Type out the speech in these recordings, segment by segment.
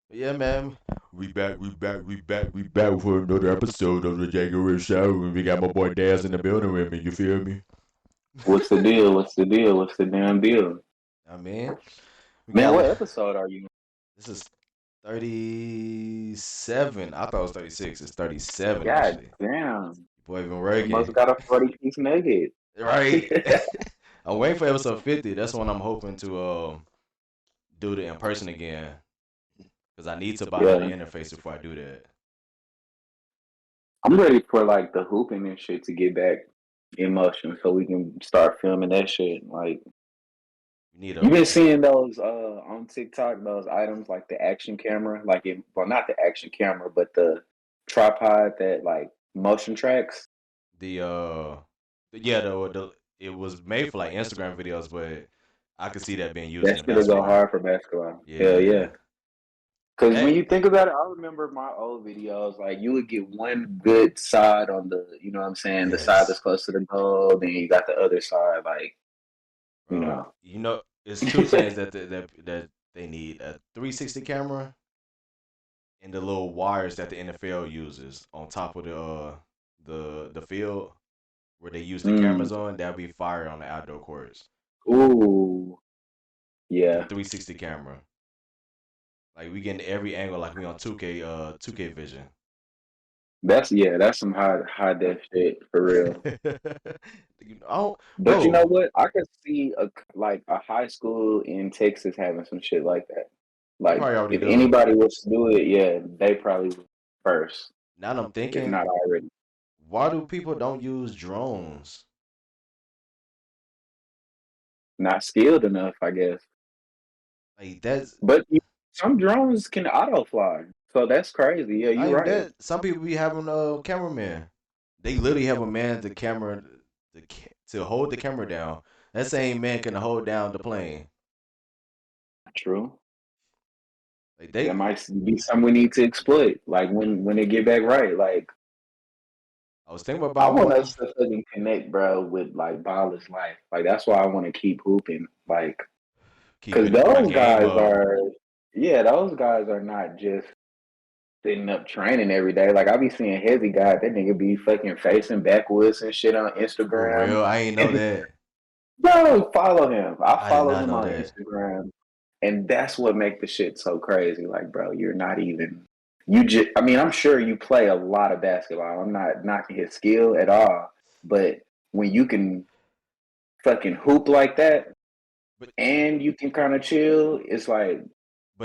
Yeah, man. We back for another episode of the JayGuru Show. And we got my boy Daz in the building with me. You feel me? What's the deal? What's the deal? What's the damn deal? I mean, we Man, got what episode are you? this is 37. I thought it was 36. It's 37 God actually. damn. Boy, been You working. must got a 40-piece nugget. Right. I'm waiting for episode 50. That's when I'm hoping to do the in person again. Because I need to buy another Yeah. interface before I do that. I'm ready for like the hooping and shit to get back in motion so we can start filming that shit. Like We need you a been seeing those on TikTok, those items like the action camera, well not the action camera, but the tripod that like motion tracks. the yeah the it was made for like Instagram videos, but I could see that being used That in shit'll go basketball. hard for basketball. Hell Yeah, yeah. Because when that you think about it, I remember my old videos. Like you would get one good side on you know what I'm saying, the side that's yes, close to the goal. Then you got the other side, like you bro. know. You know, it's two things that they need: a 360 camera and the little wires that the NFL uses on top of the field where they use the cameras mm. on. That'll be fire on the outdoor courts. Ooh, The yeah. 360 camera, like we getting every angle, like we on 2K vision. That's some high def shit for real. Oh, But you know bro, what? I could see like a high school in Texas having some shit like that. they Like probably already if do. anybody was to do it, yeah, they probably would first, Now I'm if thinking, not already. why do people don't use drones? Not skilled enough, I guess. Like that's But some drones can auto fly, so that's crazy. Yeah, not you're even right. that. Some people be having a cameraman. They literally have a man the camera to hold the camera down. That same man can hold down the plane. True. Like That they, might be something we need to exploit. Like when they get back right. Like I was thinking about I buying want one. us to fucking connect, bro, with like Ball's life. Like that's why I want to keep hooping. Like, cause Keeping our those game guys up. are, yeah, those guys are not just sitting up training every day. Like I be seeing heavy guys, that nigga be fucking facing backwards and shit on For Instagram. real, I ain't know And that. bro, follow him. I I did follow not him know on that. Instagram. And that's what make the shit so crazy. Like, bro, you're not even you just I mean, I'm sure you play a lot of basketball. I'm not knocking his skill at all. But when you can fucking hoop like that But and you can kind of chill, it's like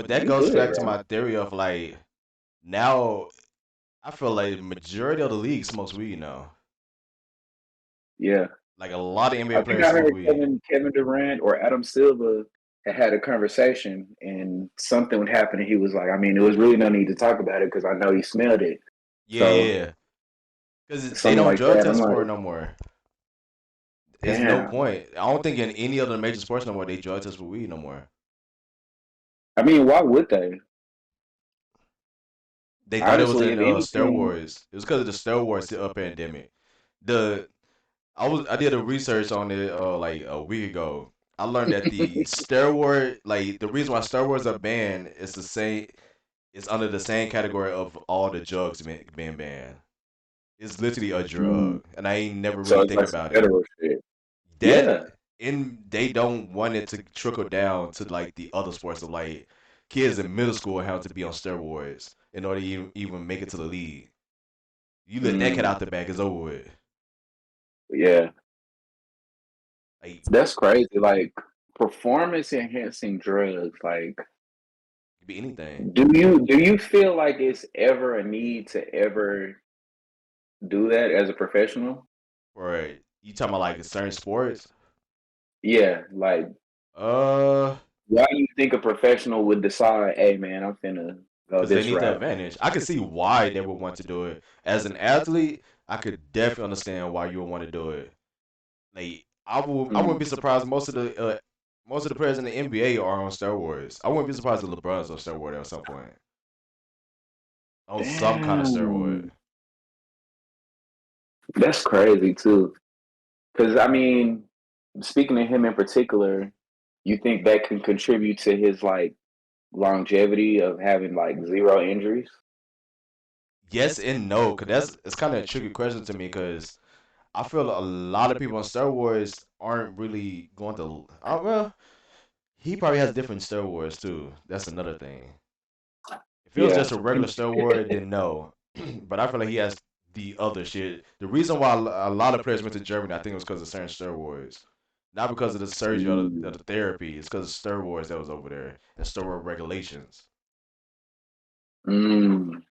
that you goes good, back to bro. my theory of like now I feel like the majority of the league smokes weed now. Yeah. Like a lot of I NBA think players I smoke heard weed. Kevin Durant or Adam Silva had a conversation and something would happen and he was like, I mean, there was really no need to talk about it because I know he smelled it. Yeah, yeah, So yeah. Because they something don't like drug that. I'm test like, for it no more. It's no damn. point. I don't think in any other major sports no more they drug test for weed no more. I mean, why would they? They thought it was Honestly, in if anything, steroids. It was because of the steroids pandemic. The I did a research on it like a week ago. I learned that the steroid like the reason why steroids are banned is the same. It's under the same category of all the drugs being banned. It's literally a mm, drug, and I ain't never so really it's think like some about it. federal shit. That Yeah. and they don't want it to trickle down to like the other sports of like kids in middle school have to be on steroids in order to even make it to the league. You let that cat Mm, out the bag, it's over with. yeah. Like That's crazy. Like performance enhancing drugs, like it could be anything. do you feel like it's ever a need to ever do that as a professional? Or you talking about like certain sports? Yeah, like Uh, why do you think a professional would decide, hey man, I'm finna go because they this need the route? advantage. I could see why they would want to do it. As an athlete, I could definitely understand why you would want to do it. Like I wouldn't Mm. be surprised most of the players in the NBA are on steroids. I wouldn't be surprised if LeBron's on steroid at some point. On some kind of steroid. Damn. That's crazy too. Cause I mean, speaking of him in particular, you think that can contribute to his like longevity of having like zero injuries? Yes and no, cause that's it's kind of a tricky question to me, cause I feel a lot of people on steroids aren't really going to. Well, he probably has different steroids too. That's another thing. If it was Yeah. just a regular steroid, then no. But I feel like he has the other shit. The reason why a lot of players went to Germany, I think, was because of certain steroids, not because of the surgery or Mm. the therapy. It's because of steroids that was over there and steroid regulations. Mm.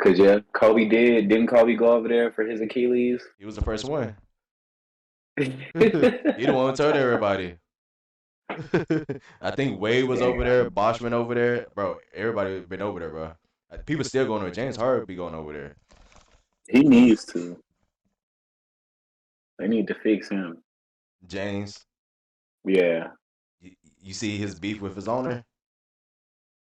Cause yeah, Kobe did. Didn't Kobe go over there for his Achilles? He was the first one. He the one who told everybody. I think Wade was over there, Damn. Bosch went over there, bro. Everybody been over there, bro. People still going to James Harden be going over there. He needs to. They need to fix him. James, Yeah. you see his beef with his owner?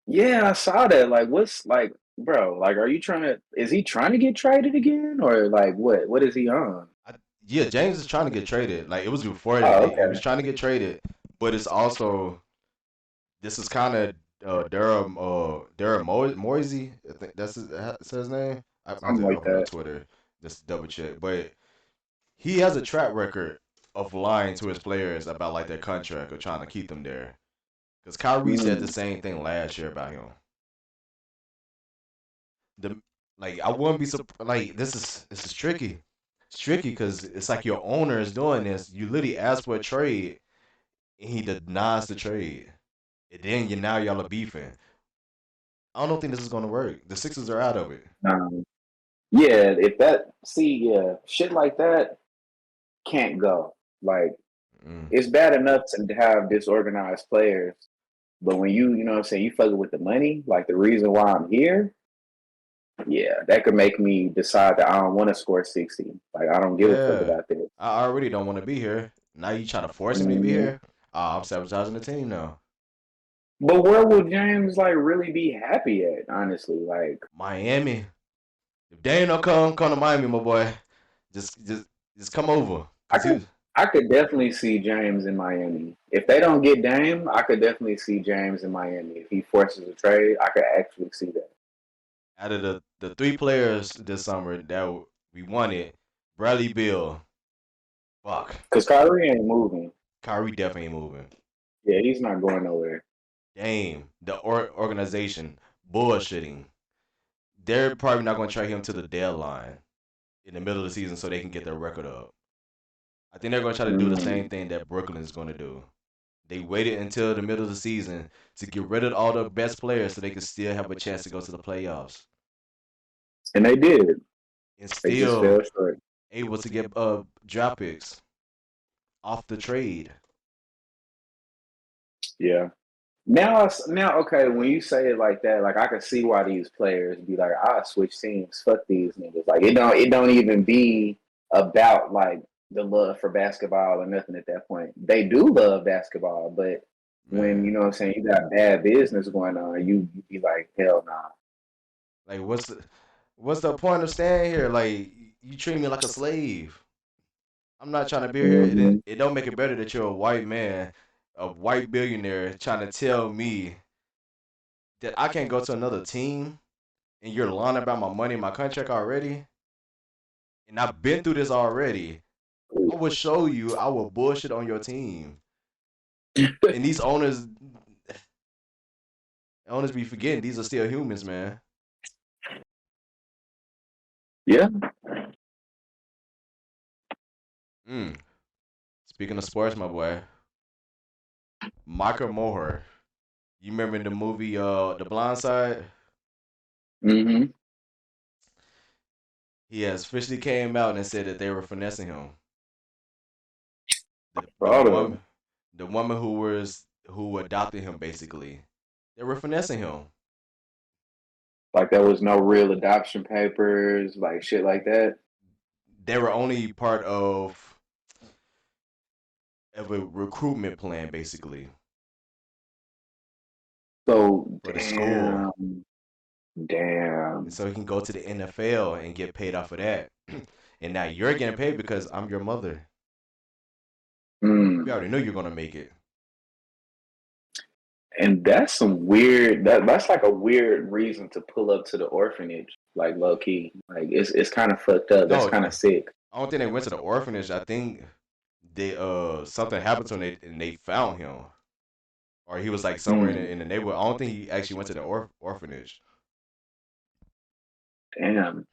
Yeah, I saw that. Like, what's like, bro? Like, are you trying to? Is he trying to get traded again, or like what? What is he on? I, yeah, James is trying to get traded. Like it was before Oh, he was okay. trying to get traded, but it's also this is kind of Daryl Moisey. I think that's his name. I have Something to like open up that. Twitter just to double check. But he has a track record of lying to his players about like their contract or trying to keep them there. Because Kyrie said the Mm. same thing last year about him. The like I wouldn't be surprised. Like this is tricky. It's tricky because it's like your owner is doing this. You literally ask for a trade and he denies the trade. And then y'all are beefing. I don't think this is gonna work. The Sixers are out of it. Yeah, if that see, yeah, shit like that can't go. Like, Mm. it's bad enough to have disorganized players, but when you know what I'm saying, you fucking with the money, like the reason why I'm here, yeah, that could make me decide that I don't want to score 60. Like, I don't give a fuck Yeah, about this. I already don't want to be here. Now you trying to force me to be Mhm. here? I'm sabotaging the team now. But where would James like really be happy at? Honestly, like Miami. If Dane don't come to Miami, my boy. Just just just come over. I Cause could, I could definitely see James in Miami. If they don't get Dame, I could definitely see James in Miami. If he forces a trade, I could actually see that. out of the three players this summer that we wanted, Bradley Beal, fuck, Because Kyrie ain't moving. Kyrie definitely ain't moving. Yeah, he's not going nowhere. Dame, the organization bullshitting. They're probably not going to trade him to the deadline in the middle of the season so they can get their record up. I think they're going to try to do the same Mm. thing that Brooklyn is going to do. They waited until the middle of the season to get rid of all the best players so they could still have a chance to go to the playoffs And they did. and They just still fell short. able to get draft picks off the trade. Yeah. Now, okay. When you say it like that, like I can see why these players be like, "I switch teams. Fuck these niggas." Like it don't even be about like the love for basketball or nothing at that point. They do love basketball, but when you Man, know what I'm saying, you got bad business going on, you be like, "Hell nah." like what's the point of staying here? Like you treat me like a slave. I'm not trying to be here. Mm-hmm. It don't make it better that you're a white man, a white billionaire, trying to tell me that I can't go to another team and you're lying about my money, my contract already. And I've been through this already. I will show you. I will bullshit on your team. And these owners be forgetting these are still humans, man. Yeah. Mm. Speaking of sports, my boy, Michael Moher. You remember in the movie The Blind Side? Mm-hmm. He has officially came out and said that they were finessing him. The Proud of him. woman who adopted him basically. They were finessing him. Like there was no real adoption papers, like shit like that. They were only part of a recruitment plan basically So for the school. And damn. so he can go to the NFL and get paid off of that. And now you're getting paid because I'm your mother. We Mm. already knew you're gonna make it. And that's some weird. That's like a weird reason to pull up to the orphanage, like low key. Like it's kind of fucked up. That's No, kind of sick. I don't think they went to the orphanage. I think they something happened to him and they found him, or he was like somewhere Mm, in the neighborhood. I don't think he actually went to the orphanage. damn.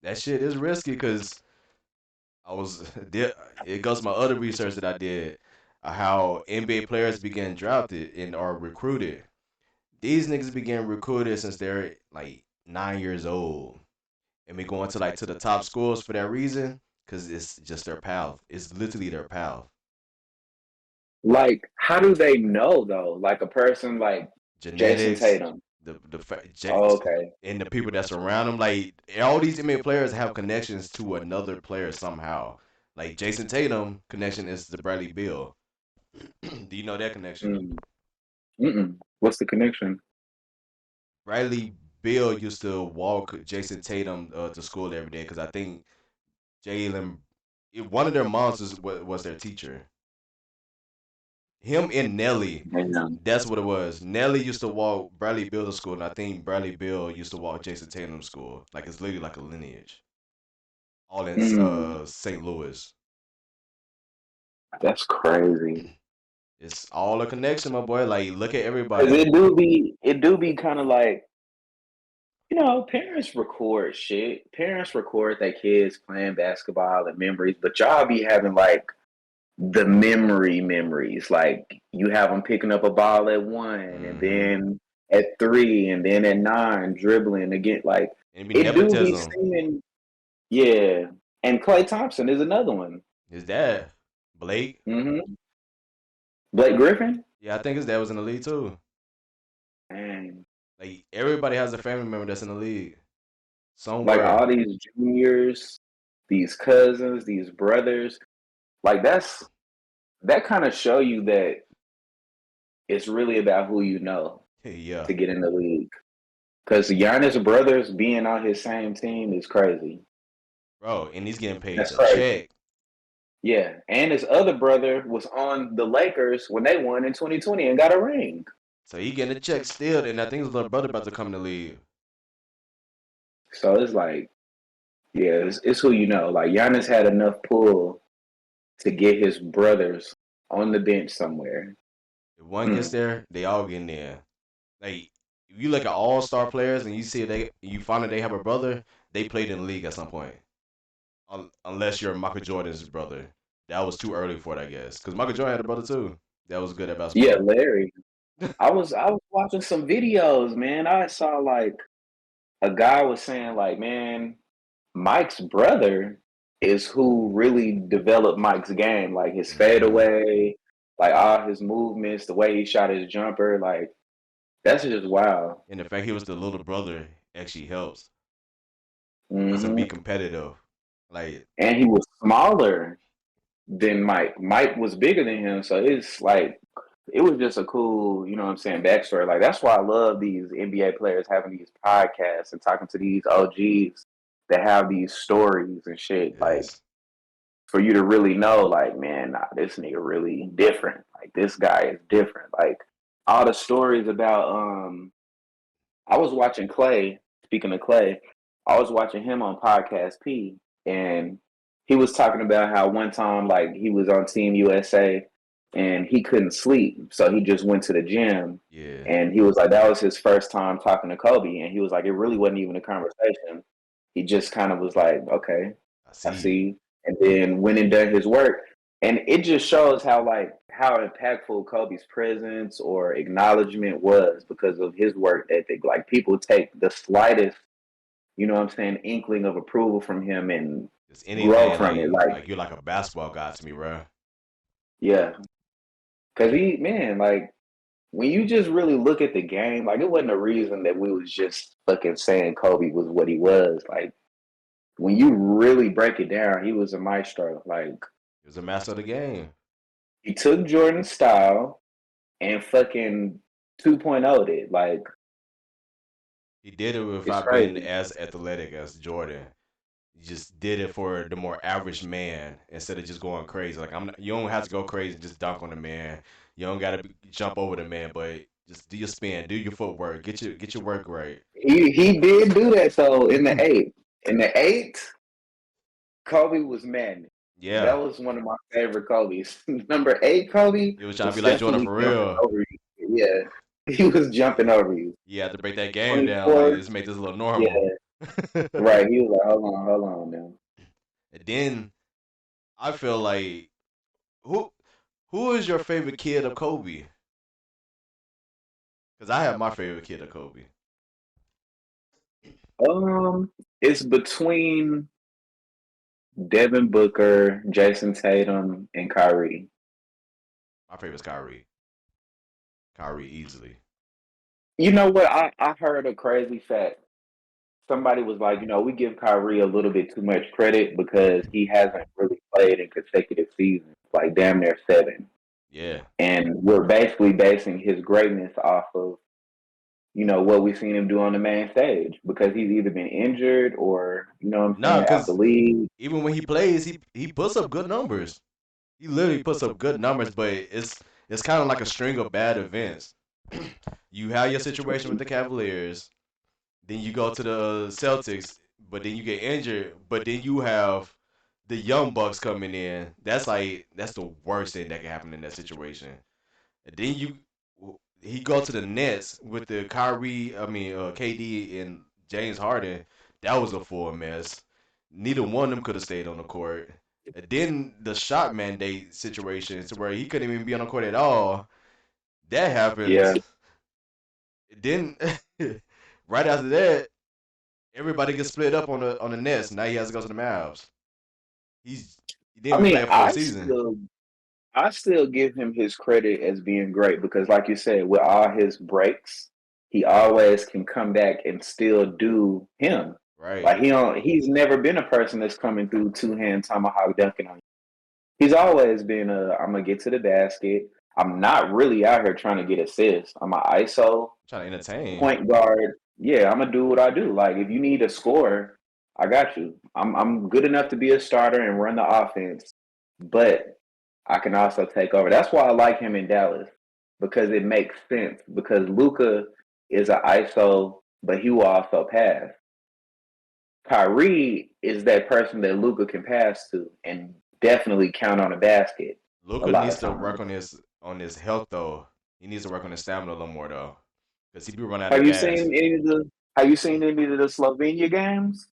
That shit is risky because I was it goes to my other research that I did, how NBA players began drafted and are recruited. These niggas began recruited since they're like 9 years old, and we going to like to the top schools for that reason because it's just their path. It's literally their path. Like, how do they know though? Like a person like Jason Genetics, Tatum. Oh, okay. and the people that surround them. Like all these NBA players have connections to another player somehow. Like Jason Tatum connection is the Bradley Beal. Do you know that connection? Mm. Mm-mm. What's the connection? Bradley Beal used to walk Jason Tatum to school every day because I think Jalen, one of their moms was their teacher. Him and Nelly, Damn. that's what it was. Nelly used to walk Bradley Beal to school, and I think Bradley Beal used to walk Jason Tatum to school. Like it's literally like a lineage, all in Mm. St. Louis. That's crazy. It's all a connection, my boy. Like look at Cause everybody. it do be kind of like, parents record shit. Parents record their kids playing basketball and memories, but y'all be having like the memories. Like you have them picking up a ball at 1, and Mm-hmm. then at 3, and then at 9, dribbling again. Like And it be it do be nepotism. seeming, yeah. And Clay Thompson is another one. His dad, Blake. Hmm. Blake Griffin. Yeah, I think his dad was in the league too. Man, Like everybody has a family member that's in the league like all somewhere. these juniors, these cousins, these brothers. Like that kind of show you that it's really about who you know Yeah, to get in the league. Because Giannis brothers being on his same team is crazy. bro, and he's getting paid That's the crazy. check. Yeah. And his other brother was on the Lakers when they won in 2020 and got a ring. So he getting a check still, and I think his little brother about to come in the league. So it's like, yeah, it's who you know. Like Giannis had enough pull to get his brothers on the bench somewhere. If one gets Mm. there, they all getting there. Like if you look at all star players and you see you find that they have a brother, they played in the league at some point. Unless you're Michael Jordan's brother. That was too early for it, I guess. Because Michael Jordan had a brother too. That was good at Yeah, basketball. Larry. I was watching some videos, man. I saw like a guy was saying like, man, Mike's brother is who really developed Mike's game, like his Hmm. fadeaway, like all his movements, the way he shot his jumper, like that's just wild. And the fact he was the little brother actually helps. Lets him be Hmm. competitive. Like And he was smaller than Mike. Mike was bigger than him, so it's like it was just a cool, you know what I'm saying, backstory. Like that's why I love these NBA players having these podcasts and talking to these OGs that have these stories and shit. Like yes. for you to really know, like, man, nah, this nigga really different. Like this guy is different. Like all the stories about I was watching Clay, speaking of Clay, I was watching him on Podcast P, and he was talking about how one time like he was on Team USA and he couldn't sleep. So he just went to the gym, Yeah. and he was like that was his first time talking to Kobe, and he was like it really wasn't even a conversation. He just kind of was like, okay, I I see you. see. And then went and done his work. And it just shows how like how impactful Kobe's presence or acknowledgement was because of his work ethic. Like people take the slightest, you know what I'm saying, inkling of approval from him and It's grow anything from it. like Like, you're like a basketball guy to me, bro. yeah. Cause man, like when you just really look at the game, like it wasn't a reason that we was just fucking saying Kobe was what he was. Like when you really break it down, he was a maestro. Like He was a master of the game. he took Jordan's style and fucking 2.0'd it. Like He did it it's without being crazy. as athletic as Jordan. He just did it for the more average man instead of just going crazy. Like you don't have to go crazy and just dunk on the man. You don't gotta jump over the man, but just do your spin, do your footwork, get your work right. He did do that though in the eighth. In the eighth, Kobe was madness. That Yeah, was one of my favorite Kobe's. Number eight, Kobe he was trying to be was like Jordan definitely for jumping real. over you. Yeah, he was jumping over you. You had to break that game down, like 24. let's make this a little Yeah, normal. right. He was like, hold on now. And then I feel like who who is your favorite kid of Kobe? Because I have my favorite kid of Kobe. It's between Devin Booker, Jason Tatum, and Kyrie. My favorite is Kyrie. Kyrie easily. You know what? I heard a crazy fact. Somebody was like, we give Kyrie a little bit too much credit because he hasn't really played in consecutive seasons, like damn near seven. Yeah. And we're basically basing his greatness off of, what we've seen him do on the main stage because he's either been injured or, what I'm Nah, saying, out the because league. even when he plays, he puts up good numbers. He literally puts up good numbers, but it's kind of like a string of bad events. You have your situation with the Cavaliers, then you go to the Celtics, but then you get injured, but then you have the young Bucks coming in. That's the worst thing that can happen in that situation. And then he go to the Nets with the KD and James Harden. That was a full mess. Neither one of them could have stayed on the court. And then the shot mandate situation, to where he couldn't even be on the court at all. That Yeah. happens. Then right after that, everybody gets split up on the Nets. Now he has to go to the Mavs. He's he didn't I even mean, play a full season. I still give him his credit as being great because, like you said, with all his breaks, he always can come back and still do him. Right. Like he's never been a person that's coming through two hand tomahawk dunking on you. He's always been I'm gonna get to the basket. I'm not really out here trying to get assists. I'm an ISO Trying to entertain. point guard. Yeah, I'm gonna do what I do. Like if you need a score, I got you. I'm good enough to be a starter and run the offense, but I can also take over. That's why I like him in Dallas because it makes sense. Because Luca is an ISO, but he will also pass. Kyrie is that person that Luca can pass to and definitely count on a basket a Luca lot needs of to work times. on his health though. He needs to work on his stamina a little more though, because he be running out of Have you gas. seen any of the Have you seen any of the Slovenia games?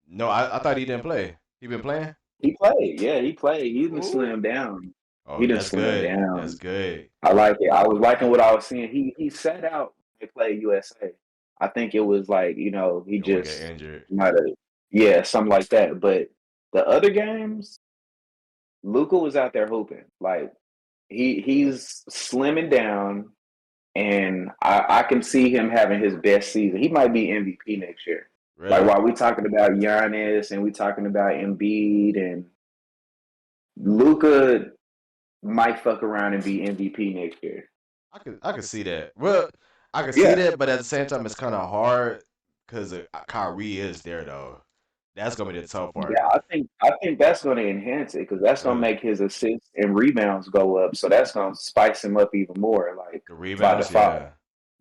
No, I thought he didn't play. He been playing. He played. Yeah, he played. He didn't Ooh. slim down. He Oh, didn't that's slim good. That's down. good. I like it. I was liking what I was seeing. He sat out when they played USA. I think it was like, he You don't want to get just injured. might have, yeah, something like that. But the other games, Luca was out there hooping. Like he's slimming down, and I can see him having his best season. He might be MVP next year. Like Really? while we talking about Giannis and we talking about Embiid and Luca might fuck around and be MVP next year. I could see that. Well, I could see Yeah, that, but at the same time, it's kind of hard because Kyrie is there though. That's gonna be the tough yeah. part. I think that's going to enhance it because that's going to Really, make his assists and rebounds go up. So that's going to spice him up even more, like the by rebounds, default. yeah,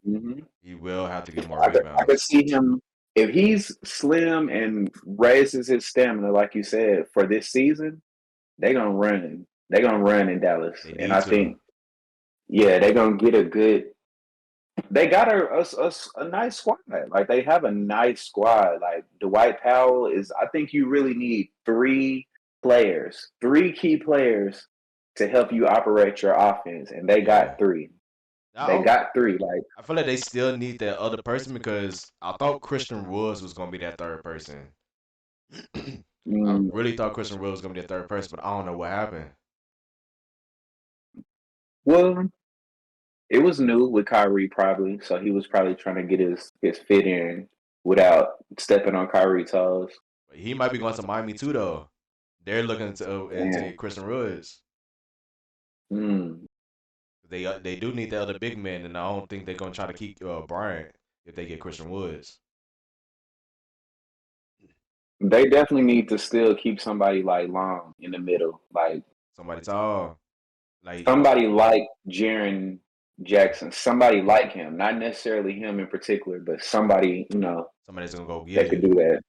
hmm he will have to get more I could rebounds. see him if he's slim and raises his stamina, like you said, for this season. They're gonna run. They're gonna run in Dallas, They and need I to. think yeah, they're gonna get a good. They got a nice squad. Like they have a nice squad. Like Dwight Powell is. I think you really need three key players to help you operate your offense, and they Yeah, got three. I They don't. got three. Like I feel like they still need that other person because I thought Christian Woods was gonna be that third person. I mm, really thought Christian Woods was gonna be the third person, but I don't know what happened. well, it was new with Kyrie probably, so he was probably trying to get his fit in without stepping on Kyrie's toes. But he might be going to Miami too, though. They're looking to Damn. get Christian Woods. Mm. They do need the other big man, and I don't think they're gonna try to keep Bryant if they get Christian Woods. They definitely need to still keep somebody like Long in the middle. Like, Somebody tall, Like Somebody like Jaren Jackson, somebody like him, not necessarily him in particular, but somebody, somebody's gonna go get that could it. do that.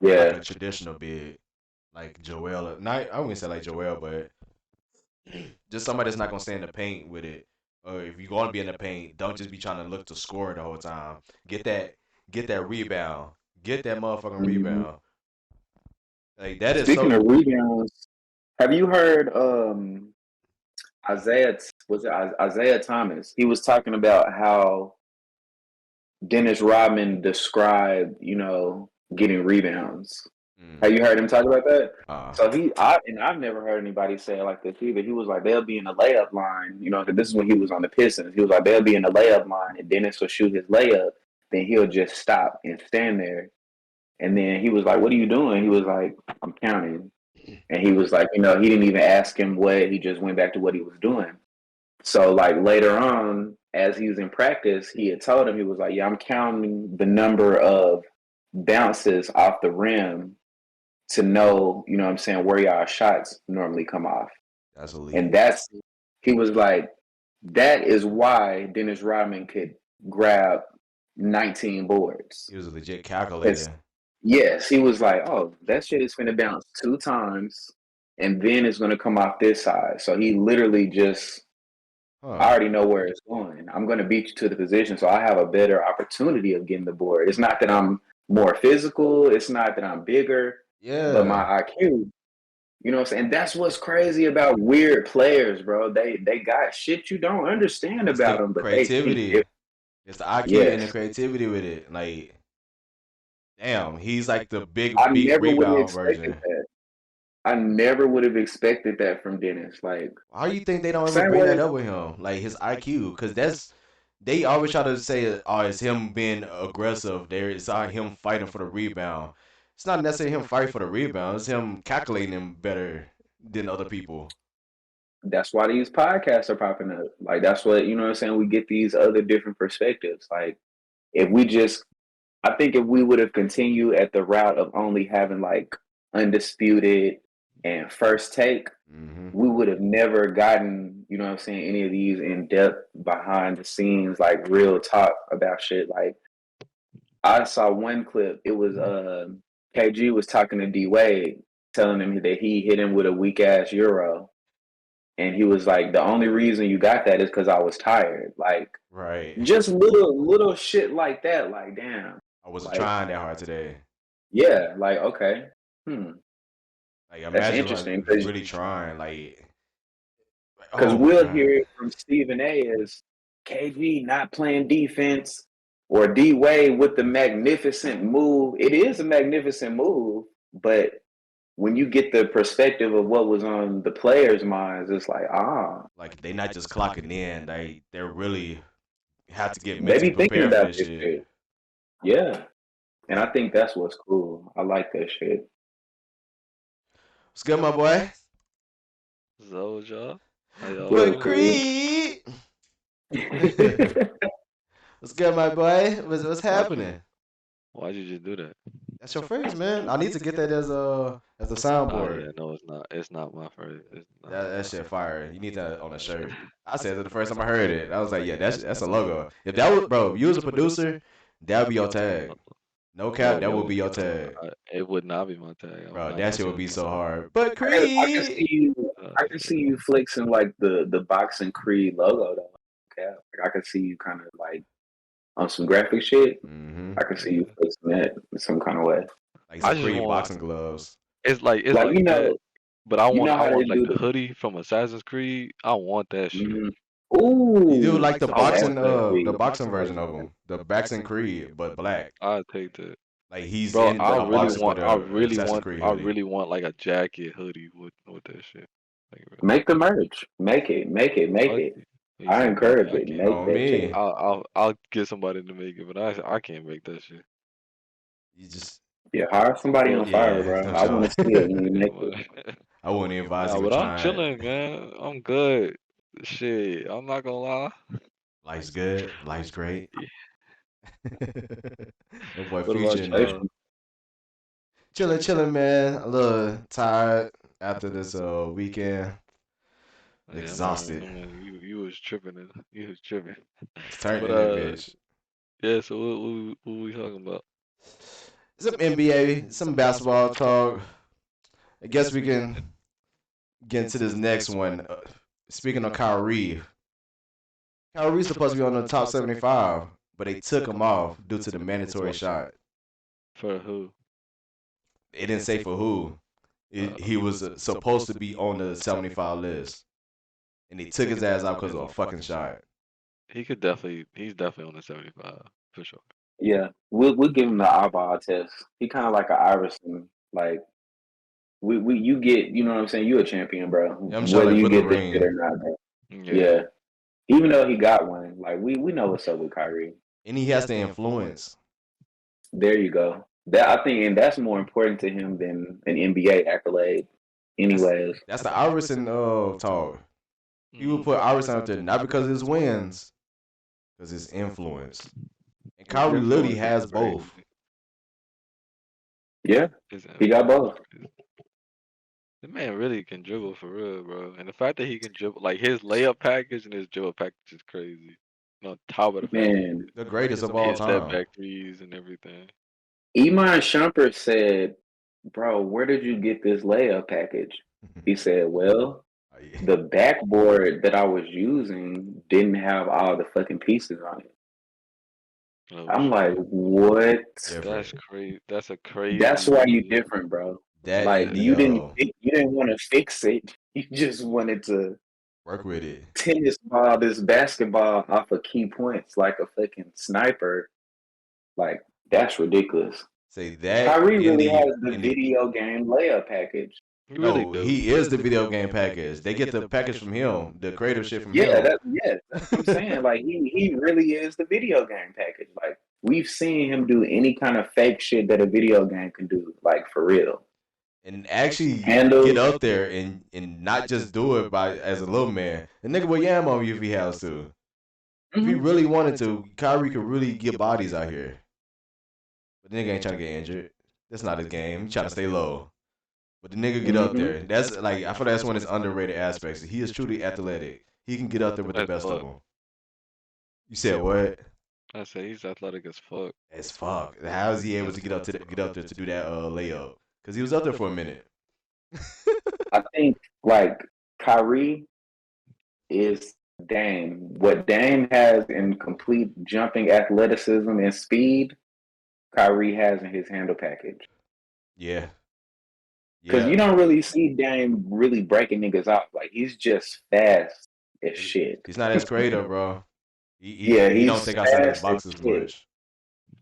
Not like Yeah. a traditional big, like Joel. Not I wouldn't say like Joel, but just somebody that's not gonna stay in the paint with it. Or if you're gonna be in the paint, don't just be trying to look to score the whole time. Get that, get that rebound. Get that motherfucking hmm rebound. Like that is Speaking of so. rebounds, have you heard Isaiah was it Isaiah Thomas? He was talking about how Dennis Rodman described, getting rebounds. Have Mm, you heard him talk about that? uh, So I've never heard anybody say it like this either. He was like, they'll be in the layup line, 'cause this is when he was on the Pistons. He was like, they'll be in the layup line, and Dennis will shoot his layup, then he'll just stop and stand there. And then he was like, what are you doing? He was like, I'm counting. And he was like, he didn't even ask him what, he just went back to what he was doing. So like later on, as he was in practice, he had told him, he was like, yeah, I'm counting the number of bounces off the rim to know, what I'm saying, where y'all shots normally come off. that's And elite. he was like, that is why Dennis Rodman could grab 19 boards. He was a legit Because, calculator. yes, he was like, oh, that shit is going to bounce 2 times and then it's going to come off this side. So he literally just, I Huh. already know where it's going. I'm going to beat you to the position. So I have a better opportunity of getting the board. It's not that I'm more physical. It's not that I'm bigger, but my Yeah. IQ. You know what I'm saying? That's what's crazy about weird players, bro. They got shit you don't understand It's about the them, but they think creativity. different. It's the IQ and the Yes, creativity with it. Like, damn, he's like the big I beat never would have rebound expected version. that. I never would have expected that from Dennis. Like How you think they don't ever same bring way. that up with him? Like his IQ, because that's they always try to say, oh, it's him being aggressive. There, it's him fighting for the rebound. It's not necessarily him fighting for the rebound. It's him calculating him better than other people. That's why these podcasts are popping up. Like that's what what I'm saying. We get these other different perspectives. Like if we just, I think if we would have continued at the route of only having like undisputed and first take, Hmm. we would have never gotten, what I'm saying, any of these in depth behind the scenes, like real talk about shit. Like I saw one clip, it was KG was talking to D Wade, telling him that he hit him with a weak ass Euro. And he was like, the only reason you got that is because I was tired. Like Right. just little shit like that, like damn. I wasn't Like, trying that hard today. yeah, like okay. Hmm. Like That's imagine like interesting if you really trying. Like, because oh my we'll god. hear it from Stephen A. as KG not playing defense or D Wade with the magnificent move. It is a magnificent move, but when you get the perspective of what was on the players' minds, it's like, Like they not just clocking in. They're really have to get they mentally be thinking prepared for about this this shit. shit. Yeah. And I Like, think that's what's cool. I like that shit. what's good, my boy? So, y'all, how y'all What, But doing? Creed? Creed. What's good, my boy? What's happening? Why'd you just do that? That's your first, man. I need to get that as a Oh soundboard. yeah, no, it's not. It's not my first. It's not. That shit fire. You need that on a shirt. I said it the first time I heard it. I was like, yeah, that's a logo. If that was, bro, if you was a producer, that would be your tag. No cap, No, that it would be wouldn't your be. tag. It would not be my tag. I'm Bro, not that gonna shit would do be that. so hard. But I can Creed. see you. I can Shit. see you flexing like the boxing Creed logo though. Okay, like I can see you kind of like on some graphic shit. Mm-hmm. I can see you Yeah. flexing that in some kind of way. Like I some just Creed want. boxing gloves. It's Like like that. But I you want. know I how they want like do the the. hoodie from Assassin's Creed. I want that shit. Mm, You do ooh, like the oh, that's boxing so the sweet. boxing version of him, the boxing Creed, but black. I take that, Like he's bro. in a boxing with I a really Assassin's want. Creed I hoodie. really want like a jacket hoodie with that shit. Like real Make talk. the merch. Make it. Make it. Make Fuck it. you. You I say make encourage it. I it. can't. Make On that shit. me. I'll get somebody to make it, but I can't make that shit. You just Yeah, hire somebody But on fire, yeah, bro. no I want joke. to see it when you make it. I wouldn't even advise nah, even but I'm trying. chilling, man. I'm good. Shit, I'm not gonna lie. Life's good. Life's great. Yeah. My boy What Future about in there. y'all? Chilling, chilling, man. A little tired after this weekend. Yeah, man, exhausted. you was tripping. You was tripping. It's turning But in that bitch. yeah. So what we talking about? Some NBA, some basketball talk. I guess we can get into this next one. Speaking of Kyrie, Kyrie's supposed to be on the top 75, but they took him off due to the mandatory shot. For who? It didn't say for who. He was supposed to be on the 75 list, and they took his ass out because of a fucking shot. He's definitely on the 75 for sure. Yeah, we'll give him the eyeball test. He kind of like an Iverson. Like you get, you know what I'm saying. You a champion, bro. Yeah, I'm sure Whether like you for the get this shit ring, or not, bro. Yeah. Yeah, even though he got one, like we know what's up with Kyrie. and he has the influence. There you go. That I think, and that's more important to him than an NBA accolade. That's Anyways, that's the Iverson talk. People Hmm. put Iverson out there not because of his wins, because his influence. And His Kyrie literally influence is has crazy. both. yeah, His he got influence is both. crazy. The man really can dribble for real, bro. And the fact that he can dribble, like his layup package and his dribble package is crazy. And on top of the fact that Man, The greatest of he all hits step time. back threes and everything. Iman Shumpert said, "Bro, where did you get this layup package?" He said, "Well, the backboard that I was using didn't have all the fucking pieces on it." Oh I'm like, shit. "What?" That's Different. crazy. That's a That's why you crazy. different, bro. That Like and Yeah. you didn't want to fix it. You just wanted to work with it. tennis ball this basketball off of key points like a fucking sniper. Like that's ridiculous. Say that Kyrie really has the in the video game layup package. You really no, do. he is the video game package. They get the package from him, the creative shit from Yeah, him. that's what I'm saying. Like he really is the video game package. Like we've seen him do any kind of fake shit that a video game can do, like for real. And actually get Handles. up there and not just do it by as a little man. The nigga will yam on you if he has to. If he Mhm. really wanted to, Kyrie could really get bodies out here. But the nigga ain't trying to get injured. That's not his game. He trying to stay low. But the nigga get up Mhm. there. That's like I feel that's one of his underrated aspects. He is truly athletic. He can get up there with the As best of fuck. them. You said what? I say he's athletic as fuck. As fuck. How is he able to get up there to do that layup? Because he was up there for a minute. I think like Kyrie is Dame. What Dame has in complete jumping athleticism and speed, Kyrie has in his handle package. Yeah. Because Yeah. you don't really see Dame really breaking niggas out. Like he's just fast as shit. He's not as creative, bro. He, Yeah, he don't he's think outside his fast as boxes shit much.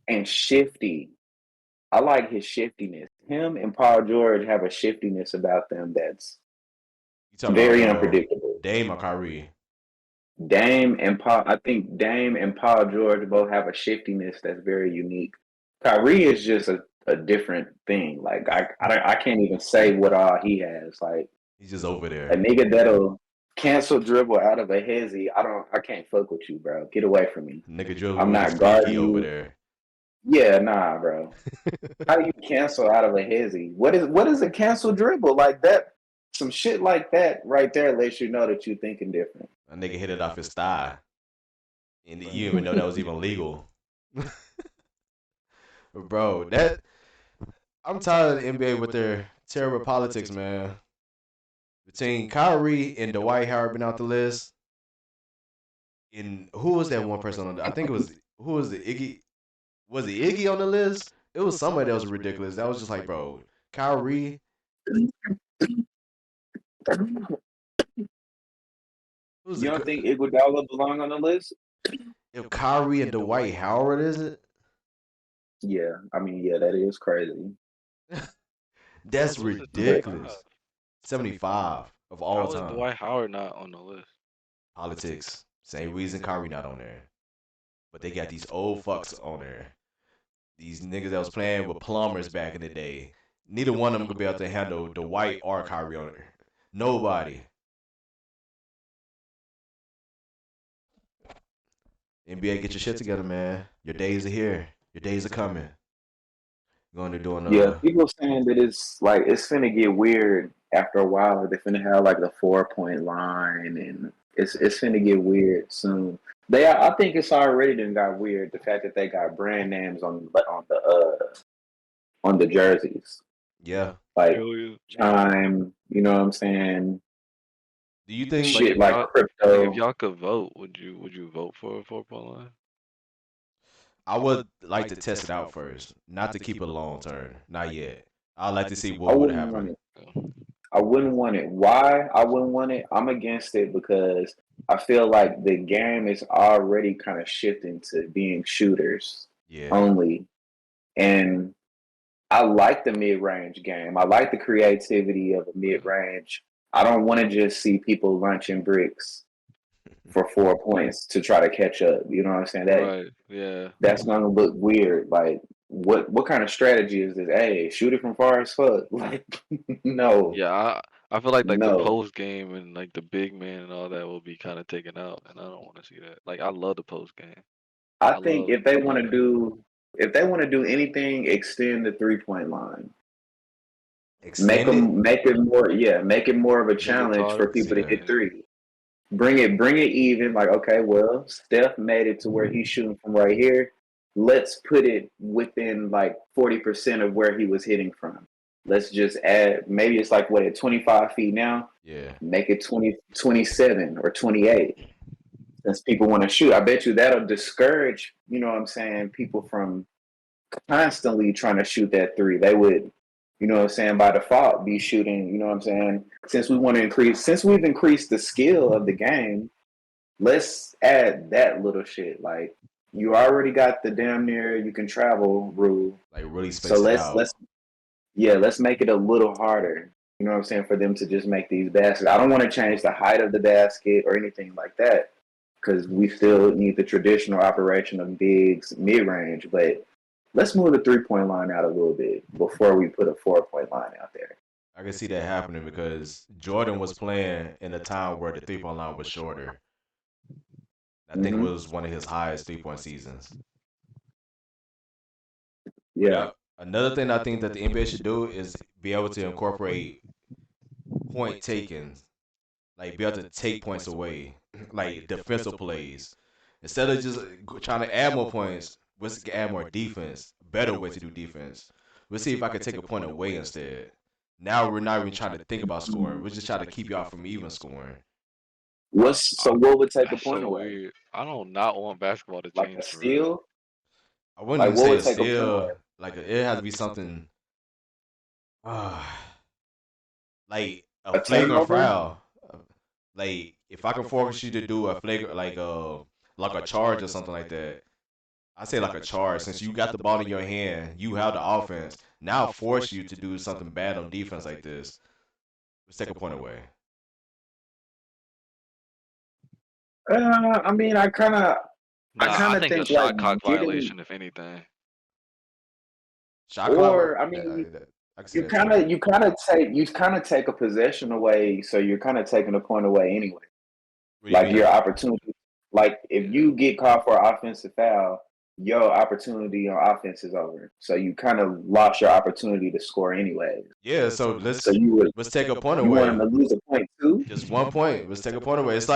and shifty. I like his shiftiness. Him and Paul George have a shiftiness about them that's You talking about very unpredictable. Dame or Kyrie? Dame and Paul, I think Dame and Paul George both have a shiftiness that's very unique. Kyrie is just a different thing. Like I can't even say what all he has. Like He's just over a there. nigga that'll cancel dribble out of a hezzy. I can't fuck with you, bro. Get away from me. Nigga dribble I'm with his not pinky guarding over you. there. Yeah, nah, bro. How do you cancel out of a hezzy? What is a cancel dribble? Like that some shit like that right there lets you know that you're thinking different. A nigga hit it off his thigh. And you didn't even know that was even legal. Bro, that I'm tired of the NBA with their terrible politics, man. Between Kyrie and Dwight Howard been out the list, and who was that one person on the? I think it was who was the Iggy? Was it Iggy on the list? It was somebody that was ridiculous. That was just like, bro, Kyrie. Who's You the don't think Iguodala belong on the list? if Kyrie and Dwight Howard is it? Yeah, I mean, yeah, that is crazy. That's Who's the But 75? ridiculous. 75 of all How is time. Dwight Howard not on the list? Politics. Same reason Kyrie not on there. But they got these old fucks on there. These niggas that was playing with plumbers back in the day. Neither one of them could be able to handle Dwight or Kyrie on there. Nobody. NBA, get your shit together, man. Your days are here. Your days are coming. Going to doing yeah, people saying that it's like it's finna get weird after a while they're finna have like the 4-point line, and it's finna get weird soon. I think it's already done got weird. The fact that they got brand names on the jerseys, Yeah. like Hell yeah. Chime. You know what I'm saying? Do you think Like Shit if like y'all like if crypto. y'all could vote, would you vote for a 4-point line? I would like to test it out first, not to keep it long term, not yet. I'd like to see I what would wouldn't want happen. it. Yeah. I wouldn't want it. Why I wouldn't want it? I'm against it because I feel like the game is already kind of shifting to being shooters Yeah, only. And I like the mid range game. I like the creativity of a mid Yeah. range. I don't want to just see people lunching bricks for 4 points to try to catch up. You know what I'm saying? Right. Yeah. That's gonna look weird. Like what kind of strategy is this? Hey, shoot it from far as fuck. Like no, Yeah. I feel like the no. post game and like the big man and all that will be kind of taken out, and I don't want to see that. Like I love the post game. I I think love I love that. if they want to do anything, extend the 3-point line. extend it. Make it more of a Make it challenge I for harder. can see people to hit that. Yeah. three. Bring it even. Like, okay, well, Steph made it to where he's shooting from right here. Let's put it within like 40% of where he was hitting from. Let's just add, maybe it's like what, at 25 feet now? Yeah, Make it 27 or 28. Since people want to shoot. I bet you that'll discourage, you know what I'm saying, people from constantly trying to shoot that three. They would, you know what I'm saying, by default be shooting, you know what I'm saying? Since we've increased the skill of the game, let's add that little shit. Like you already got the damn near you can travel rule. like really So space it out. let's make it a little harder. You know what I'm saying, for them to just make these baskets. I don't want to change the height of the basket or anything like that because we still need the traditional operation of bigs mid range, but let's move the 3-point line out a little bit before we put a 4-point line out there. I can see that happening because Jordan was playing in a time where the 3-point line was shorter. I think it Hmm. was one of his highest 3-point seasons. Yeah. Yep. Another thing I think that the NBA should do is be able to incorporate point taking, like be able to take points away, like defensive plays. Instead of just trying to add more points, let's add more defense. Better way to do defense. Let's see if I can take a point away instead. Now we're not even trying to think about scoring. We're just trying to keep y'all from even scoring. I, What would take a that's point so away? weird. I don't not want basketball to Like a change for real. steal? I wouldn't Like even what say would a take a point steal. away? Like it has to be something, uh, like a A flagrant turnover? foul. Like if I can force you to do a flagrant, like a charge or something like that. I say like a charge. Since you got the ball in your hand, you have the offense. Now force you to do something bad on defense like this. Let's take a point away. I mean, I Nah, I kind of think a think like shot clock getting, violation, if anything. Shot clock. or I Yeah, mean, I can see that too. you kind of take a possession away, so you're kind of taking a point away anyway. What do you Like your mean? opportunity, like if Yeah. you get caught for an offensive foul, your opportunity on offense is over. So you kind of lost your opportunity to score anyway. Yeah. So So let's take a point you want them away. to lose a point too? Just 1 point. Let's take a point away. It's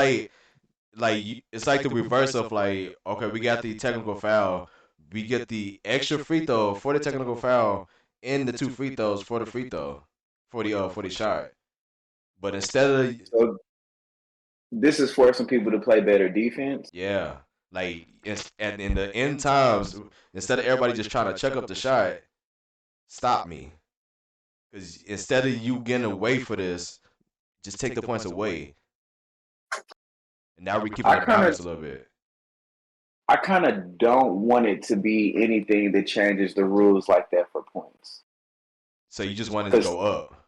it's like the reverse of like, okay, we got the technical foul, we get the extra free throw for the technical foul, and the two free throws for the free throw, for the shot. But instead of So this is forcing people to play better defense. yeah, like in the end times, instead of everybody just trying to check up the shot, stop me. Because instead of you getting away for this, just take the points away. And now we're keeping I the kind of balance a little bit. I kind of don't want it to be anything that changes the rules like that for points. So you just want it to Because go up.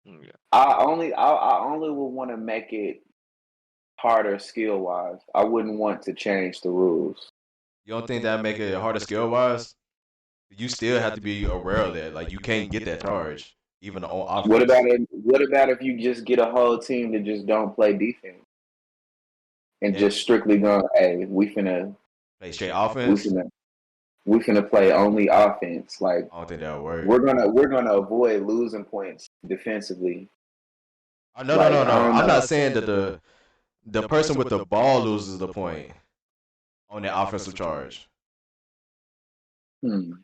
Yeah. I only would want to make it harder skill wise. I wouldn't want to change the rules. You don't think that make it harder skill wise? You still have to be aware of that. Like you can't get that charge even on offense. What about if you just get a whole team that just don't play defense and And just strictly go, hey, play straight we offense. finna we finna play only offense. Like I don't think that'll work. we're gonna avoid losing points defensively. Oh, no, no, Like no, I no. don't I'm know. not saying that the person with the ball loses the point on the offensive charge. Hmm.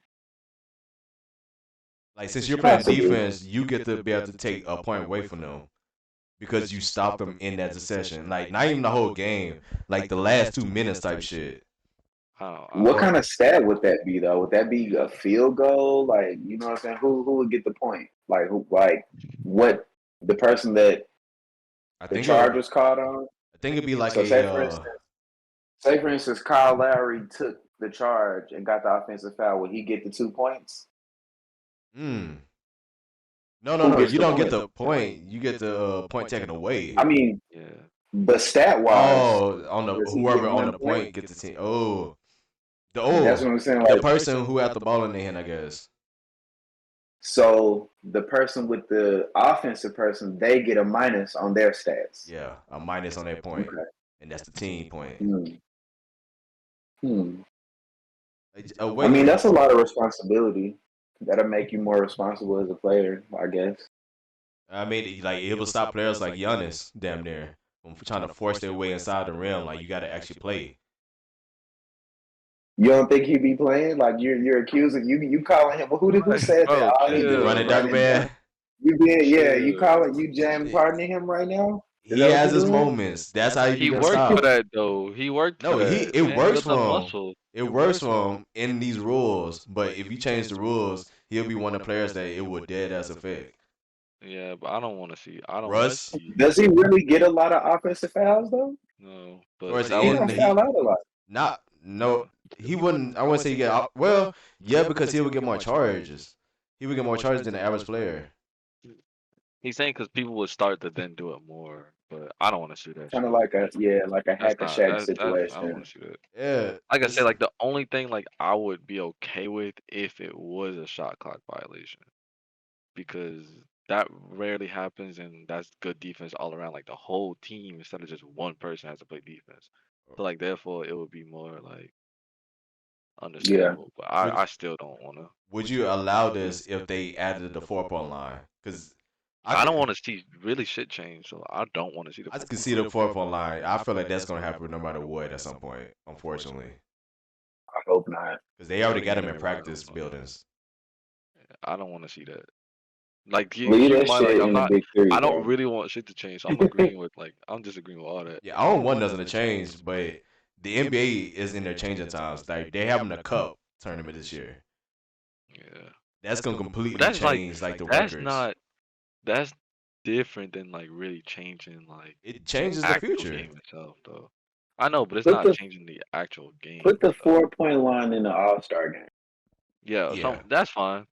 Like since you're playing Possibly. defense, you get to be able to take a point away from them because you stopped them in that session. Like not even the whole game, like the last 2 minutes type shit. What Or kind of stat would that be though? Would that be a field goal? Like, you know what I'm saying? Who would get the point? Like who? Like what? The person that I the think charge it, was caught on. I think it'd be like So a say for instance, Kyle Lowry took the charge and got the offensive foul. Would he get the 2 points? mm, no, no, Who no. gets You the don't get point? the point. You get the point taken away. I mean, Yeah. but stat wise, Oh, on the does he get whoever on one the point? point gets the team. Oh, That's what I'm saying. the Like, person who had the ball in their hand, I guess. so the person with the offensive person, they get a minus on their stats. Yeah, a minus on their point, Okay. and that's the team point. Hmm. Hmm. I Wait, mean, that's a lot of responsibility. That'll make you more responsible as a player, I guess. I mean, like it will stop players like Giannis, damn near, from trying to force their way inside the rim. Like you got to actually play. You don't think he be playing? Like you're accusing you calling him? Well, who Like, said that? bro, All he The do is running chill. dunk run and man. dunk. You being you Chill. calling you jam pardoning him right now? Is He that what has you're his doing? moments. That's how he He gets worked for stopped. that though. He worked for No, that. it Man works built the for him. muscle. It works for him in these rules. But if you change the rules, he'll be one of the players that it would dead as affect. Yeah, but I don't want to see. I don't want to Russ, see. Does he really get a lot of offensive fouls though? No, but towards the that He was end, don't foul out a lot. not no, no. he wouldn't. I wouldn't say he get. Well, yeah, because he would get more charges. He would get more charges than the average player. He's saying because people would start to then do it more, but I don't want to see that Kind of shit. like like a That's hack a not Shaq that's I don't situation. want to see that. Yeah, Like I said, like the only thing like I would be okay with if it was a shot clock violation because that rarely happens and that's good defense all around. Like the whole team instead of just one person has to play defense. So like therefore it would be more like Yeah. understandable. But would I still don't want to. would you allow this if they added the 4 point line? Because I I could, don't want to see really shit change. So I don't want to see the I four could point see line. the 4 point line. I feel like that's gonna happen no matter what at some point, unfortunately, I hope not. because they already got them in Yeah, I practice don't know. buildings. I don't want to see that. Like Leave keep in that mind, like shit in the big three, I don't bro. really want shit to change. So I'm agreeing with like I'm disagreeing with all that. Yeah, I don't want nothing to change, but the NBA is in their changing times. Like they having a cup tournament this year. Yeah, That's gonna but completely that's like change like the that's records. not that's different than like really changing like It changes the actual future. game itself though. I know, but it's Put not the changing the actual game put the though. 4 point line in the All-Star game. Yeah, Yeah, some that's fine.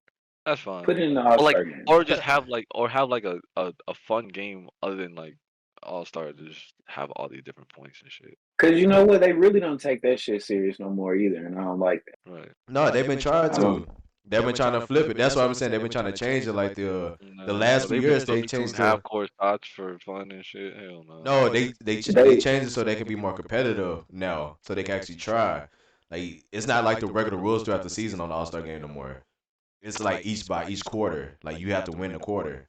That's fine. Put it in the Or like All-Star game. or just have like a fun game other than like All Star just have all these different points and shit. Cause you know what? They really don't take that shit serious no more either, and I don't like that. Right. no, they've been trying I don't. to. They've been trying to flip it. That's what I'm saying. They've been trying to change it. Like the last So few they've been years, they substituting changed half the. court shots for fun and shit. Hell no. No, they They changed it so they can be more competitive now, so they can actually try. Like it's not like the regular rules throughout the season on the All Star game no more. It's like each by each quarter. Like you have to win the quarter.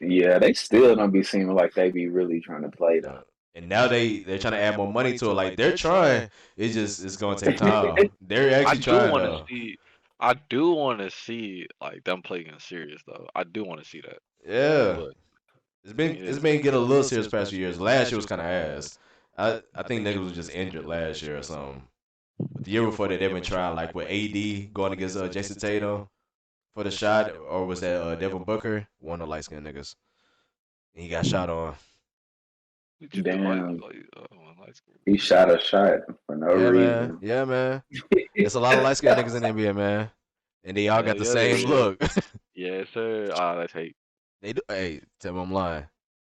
yeah, they still don't be seeming like they be really trying to play though. And now they're trying to add more money to it. Like they're trying. It's gonna take time. They're I actually do trying want to though. see. I do want to see like them playing serious though. I do want to see that. Yeah. But It's yeah, been getting a little serious past few years. Last year was kind of ass. I think niggas was just injured last year or something. But the year before that, they've been trying like with AD going against Jason Tatum for the shot, or was that Devin Booker, one of the light skinned niggas, and he got shot on. what you do? Damn, Like, he shot a shot for no Yeah, man. reason. Yeah, man. It's a lot of light skinned niggas in the NBA, man, and they all hell got the yeah, they same is. look. Yes, sir. Ah, that's hate. They do. Hey, tell me I'm lying.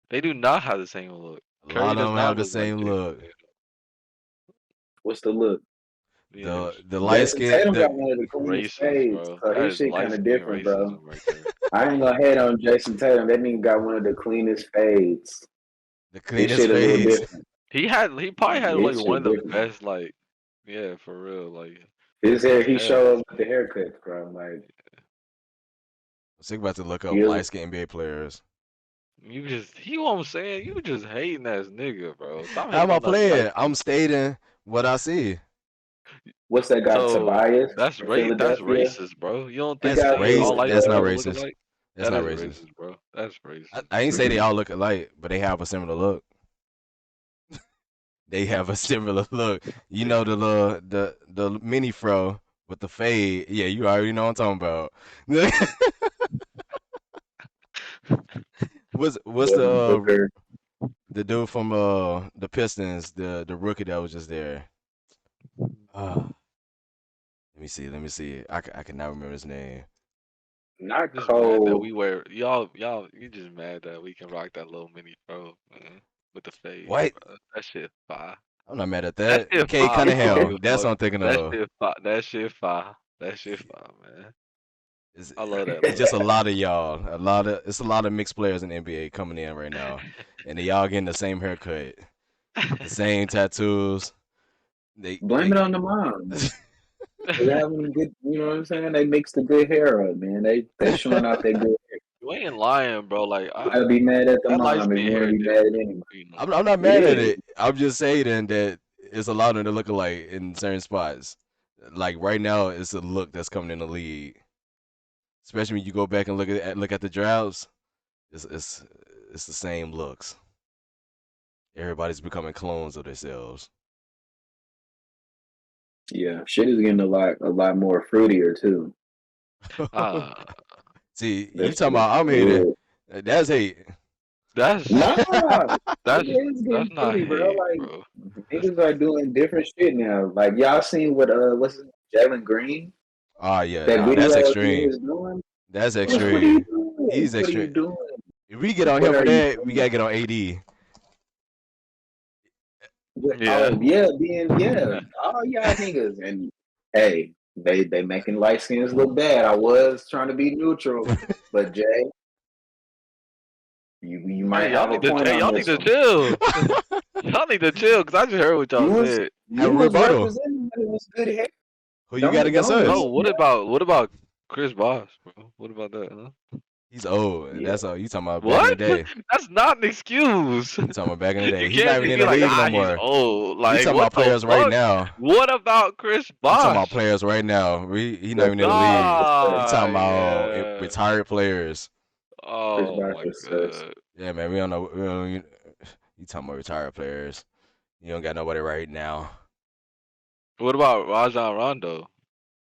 They do not have the same look. A Curry lot of does them have not the look like same Jason look. Tatum. What's the look? Yeah, The light Jason skin. Tatum got The one of the cleanest racist, fades, bro. so That his is shit light kind of skin different, bro. racism right there. I ain't gonna hate on Jason Tatum. That nigga got one of the cleanest fades. His cleanest shit a little face. different. He probably had like His one shit of the different. best like yeah for real like His hair, His he hair. showed up with the haircut, bro. Like I'm sick about to look up he, light skinned NBA players. You know what I'm saying? You just hating ass nigga, bro. Stop How am hating I on us light playing? skin. I'm stating what I see. what's that guy So Tobias that's from that's Philadelphia? racist, bro. You don't He think That's got race. all light That's skinned not people look racist. alike? That's That not is racist. racist, bro. That's racist. I ain't say they all look alike, but they have a similar look. They have a similar look. You know the little the mini fro with the fade. Yeah, you already know what I'm talking about. What's Devin Booker. the dude from the Pistons, the rookie that was just there? Uh, let me see. Let me see. I cannot remember his name. Not Just mad that Cole. we wear y'all. You just mad that we can rock that little mini fro, man, with the fade, What? bro. That shit fire. I'm not mad at That that. shit Kay fire. I don't give Cunningham. a That's fuck. what I'm thinking That of. shit fire. That shit fire. That shit fire, man. It's, I love that it's look. just a lot of y'all. It's a lot of mixed players in the NBA coming in right now, and they all getting the same haircut, the same tattoos. Blame it on the moms. They having good, you know what I'm saying? They mixed the good hair up, man. They showing out their good hair. You ain't lying, bro. Like You gotta be mad at the that light mom if skin you want to hair be mad at different, anybody. you know. I'm not It mad at is. it. I'm just saying that it's a lot of the look alike in certain spots. Like right now, it's a look that's coming in the league. Especially when you go back and look at the drafts. It's it's it's the same looks. Everybody's becoming clones of themselves. Yeah, shit is getting a lot more fruitier too. Ah, See, That you shit talking is about I'm hating. good. That's hate. that's Nah, it that's is that's getting not fruity, bro. hate, Like bro. That's niggas are doing different shit now. Like y'all seen what what's his name? Jalen Green? Oh yeah, That nah, that's video he extreme. was doing? That's What are you extreme. doing? He's What are you extreme. doing? If we get on What him for are you that, we doing? gotta get on AD. yeah. Oh yeah, being yeah, all y'all niggas and hey, they making light skins look bad. I was trying to be neutral, but Jay, you might Hey, y'all have a need to point hey, on y'all need this to one. chill. Y'all need to chill, cause I just heard what You y'all was said. you Have a was rebuttal. representing that it was good hair. Who you got against Don't No, us? leave that. what about Chris Bosh, bro? What about that, huh? He's old. And Yeah, that's all you talking about back in the What? day. That's not an excuse. You talking about back in the You day. He's not can't even just in be the like, league no he's more. old. We Like, talking what about the players right fuck? now. What about Chris We talking about Bosh? players right now. He not Chris even in the Bosh league. is We sus. Ah, talking about yeah. retired players. Chris Oh Bosh my is sus. god. Yeah, man. We don't know. You talking about retired players? You don't got nobody right now. What about Rajon Rondo?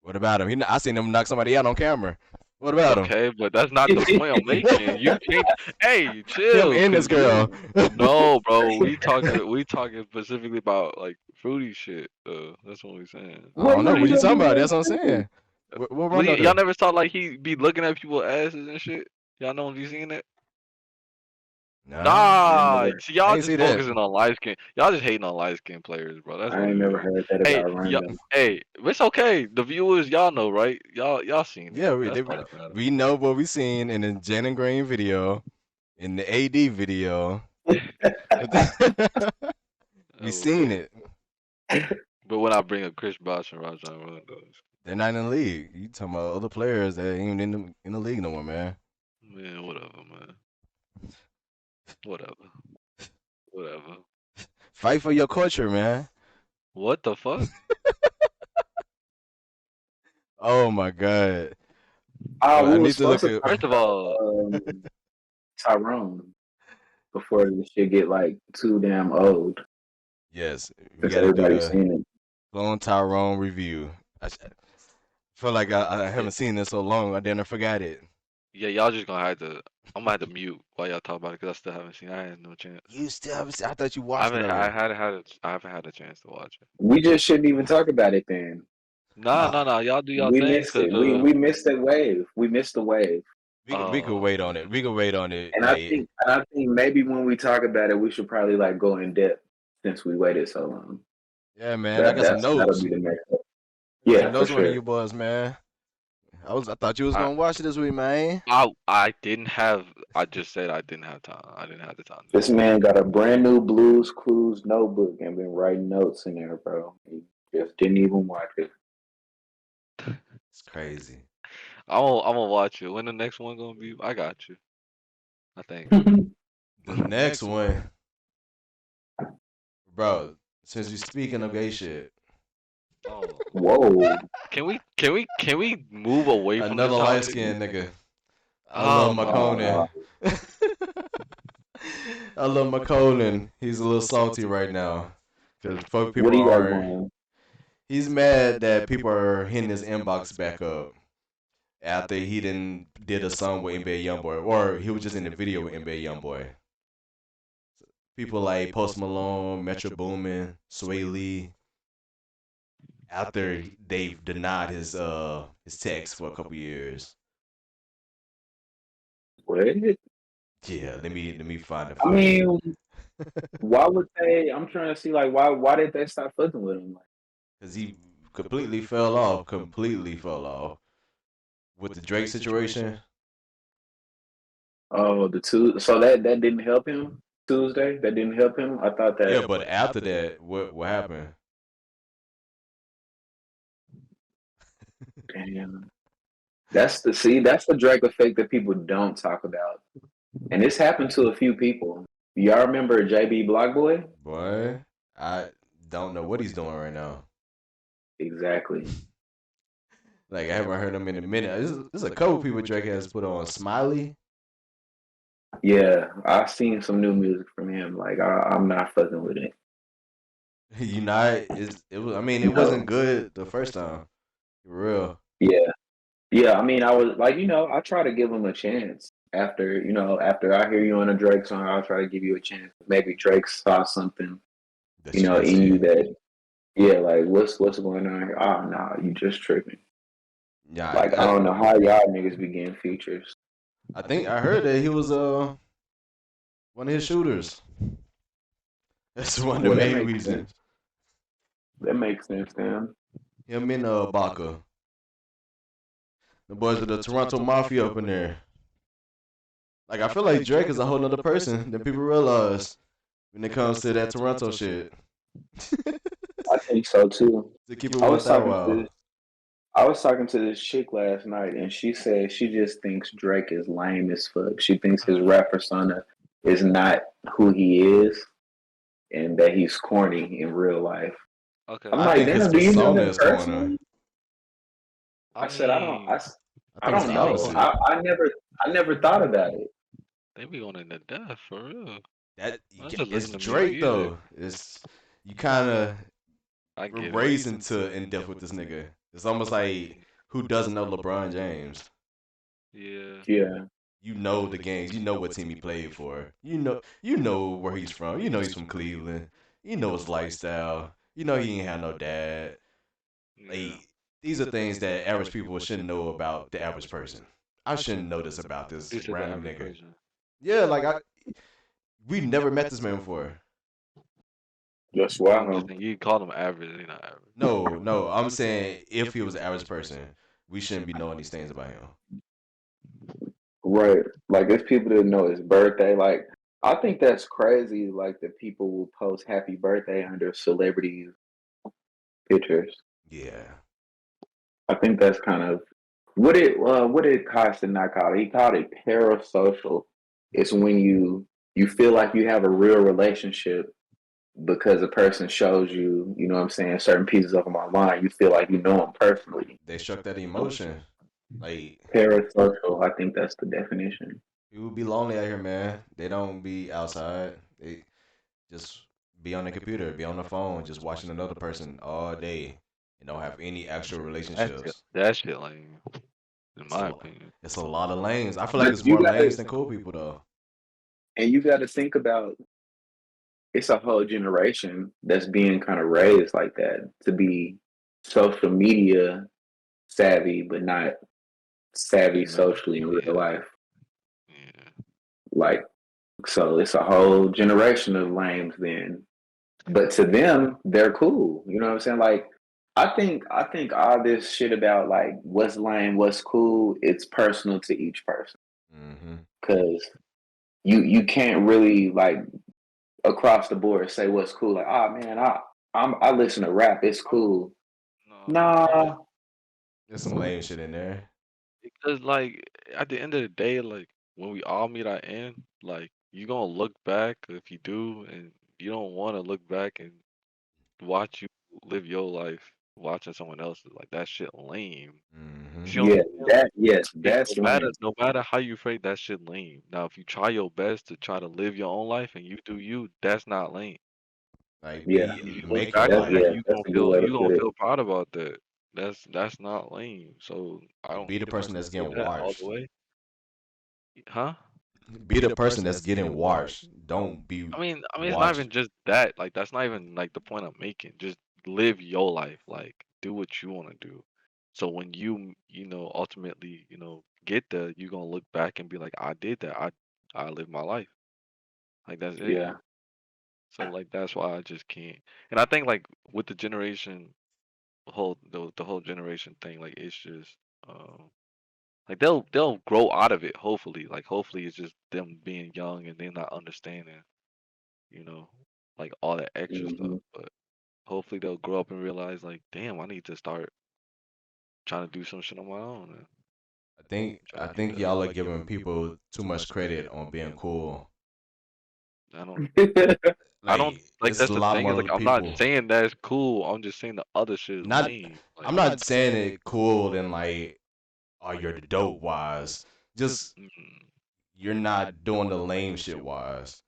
What about him? I seen him knock somebody out on camera. What about him? Okay, but that's not the point I'm making. You can't. Hey, Him chill, and cause this girl. you. No, bro. We talking specifically about like fruity shit. That's what we saying. I What don't know what you Rondo talking do about. that That's what I'm too? saying. What Rondo Y'all do? never saw like he be looking at people's asses and shit. Y'all know if you seen it? Nah, I ain't Nah, never see, I y'all ain't just see that. focusing on light skin. Y'all just hating on light skin players, bro. That's I what ain't it never is. heard that Hey, about yeah, Rondo. hey, it's okay. The viewers, y'all know, right? Y'all seen it. Yeah, That's all that matters. we know what we seen in the Jalen Green video, in the AD video. We seen Okay. it. But when I bring up Chris Bosh and Rajon Rondo, They're not in the league. You talking about other players that ain't in the league no more, man. man, whatever, man. Whatever. Whatever. Fight for your culture, man. What the fuck? Oh my god. We I was need to supposed look to at. talk First of all, about Tyrone before this shit get like too damn old Yes, we because got to do everybody's the seen it. Clone Tyrone review. Feel like I haven't seen this so long. I didn't forgot it. yeah, y'all just gonna have to. I'm gonna have to mute while y'all talk about it because I still haven't seen. I had no chance. You still haven't seen? I thought you I watched it haven't. I already. had had. I haven't had a chance to watch it. We just shouldn't even talk about it then. Nah, nah, Ah, nah. Y'all do y'all We thing, missed cause it. We missed the wave. We missed the wave. we could oh wait on it. man, We could wait on it. And Like, I think maybe when we talk about it, we should probably like go in depth since we waited so long. yeah, man. I got some That'll notes. be the next one. I got some Yeah, for notes on sure. you boys, man. I thought you was I gonna watch it this week, man. I didn't have. I just said I didn't have time. I didn't have the time to This do it. man got a brand new Blues Clues notebook and been writing notes in there, bro. He just didn't even watch it. It's crazy. I'm gonna watch it. When the next one gonna be? I got you. I think. The next one, bro. Since we speaking of gay shit, Oh, Whoa. can we move away from another this light topic? skinned nigga. I love Oh my my Conan. Uh, god. I love my Conan. He's a little salty right now because folk what people do you got are. going? He's mad that people are hitting his inbox back up after he did a song with NBA YoungBoy, or he was just in the video with NBA YoungBoy. People like Post Malone, Metro Boomin, Sway Lee, after they've denied his text for a couple years. What? Yeah, let me find it I for you. mean, why would they? I'm trying to see like why did they stop fucking with him? Like, Cause he completely fell off with the Drake situation. oh, the two. So that didn't help him. Tuesday, that didn't help him. I thought Yeah, that. but after that, what happened? Damn. That's the Drake effect that people don't talk about, and this happened to a few people. Y'all remember JB Blockboy? Boy, I don't know what he's doing right now. Exactly. Like I haven't heard him in a minute. There's a couple people Drake has put on. Smiley, Yeah, I've seen some new music from him. Like I'm not fucking with it. Unite is it was. I mean, it wasn't No. good the first time. For real. Yeah. Yeah, I mean, I was like, I try to give him a chance. After I hear you on a Drake song, I'll try to give you a chance. Maybe Drake saw something, That you didn't in you see. that, yeah, like what's going on here? Oh no, you just tripping. Yeah, Like I don't know how y'all niggas be getting features. I think I heard that he was one of his shooters. That's one of the Well, that main makes sense. reasons. That makes sense, then. Him and Baca, the boys of the Toronto Mafia up in there. Like I feel like Drake is a whole nother person than people realize when it comes to that Toronto shit. I think so too. To keep it I was 1,000 talking to wow. this. I was talking to this chick last night, and she said she just thinks Drake is lame as fuck. She thinks his rap persona is not who he is, and that he's corny in real life. Okay. I'm I like, think his damn, do you know persona him is corner. personally? I I said, I don't. mean, I I think it's don't the they be know. going opposite. I never thought about it. they be going into depth for real. That I'm just it's listening to me Drake music. though. It's you kind of I get it. raised into in depth with this nigga. It's almost like who doesn't know LeBron James. Yeah. Yeah, You know the games. You know what team he played for. You know where he's from. You know he's from Cleveland. You know his lifestyle. You know he ain't had no dad. Yeah. Like these are things that average people shouldn't know about the average person. I shouldn't know this about this You said the random average nigga. person. Yeah, like we never met this man before. just You just wow. think you call them average, they're not average. No, no, I'm saying if he was an average person, we shouldn't be knowing these things about him. Right. Like it's people that know his birthday. Like I think that's crazy. Like that people will post happy birthday under celebrity pictures. Yeah. I think that's kind of what did Costin not call it? He called it parasocial. It's when you feel like you have a real relationship because a person shows you, you know what I'm saying, certain pieces of them online. You feel like you know them personally. They struck that emotion. Like Parasocial, I think that's the definition. people be lonely out here, man. They don't be outside. They just be on the computer, be on the phone, just watching another person all day and don't have any actual relationships. That shit lame, in It's a my lot. opinion. It's a lot of lanes. I feel like But it's you more gotta lanes than cool people though. and you gotta think about it's a whole generation that's being kind of raised like that to be social media savvy, but not savvy socially in real Yeah. life. Yeah. Like, so it's a whole generation of lames then. But to them, they're cool. You know what I'm saying? Like, I think all this shit about like what's lame, what's cool, it's personal to each person. Hmm. Cause you can't really like across the board say what's cool. Like, oh man, I listen to rap, it's cool. No, Nah, There's some lame shit in there. Because like at the end of the day, like when we all meet our end, like you gonna look back if you do, and you don't want to look back and watch you live your life watching someone else's. Like that shit lame. You Hmm. see what I'm Yeah, saying? Like, that yes, no that's matter lame. how you phrase that shit lame. Now, if you try your best to try to live your own life and you do you, that's not lame. Like Yeah, If you look make your back on that, life. that's a good way to you put gonna it. feel proud about that. That's not lame. So I don't Be the person that's say getting that all the watched. way, huh? Be the person that's getting watched. Don't be It's not watched. even just that. Like, that's not even like the point I'm making. Just live your life. Like, do what you want to do. So when ultimately, get there, you're gonna look back and be like, I did that. I lived my life. Like that's it. Yeah. So like that's why I just can't. And I think like with the generation the whole generation thing, like it's just like they'll grow out of it, hopefully. Like hopefully it's just them being young and they're not understanding, you know, like all that extra stuff. Hmm. But hopefully they'll grow up and realize like, damn, I need to start trying to do some shit on my own and try I to do think that. y'all are giving people too much credit on being cool. I don't I don't Like like it's that's a the lot thing is like more I'm not people. saying that's cool. I'm just saying the other shit is Not lame. I'm Like not saying it cool and like oh you're the dope wise. Just mm, you're not doing the lame shit wise.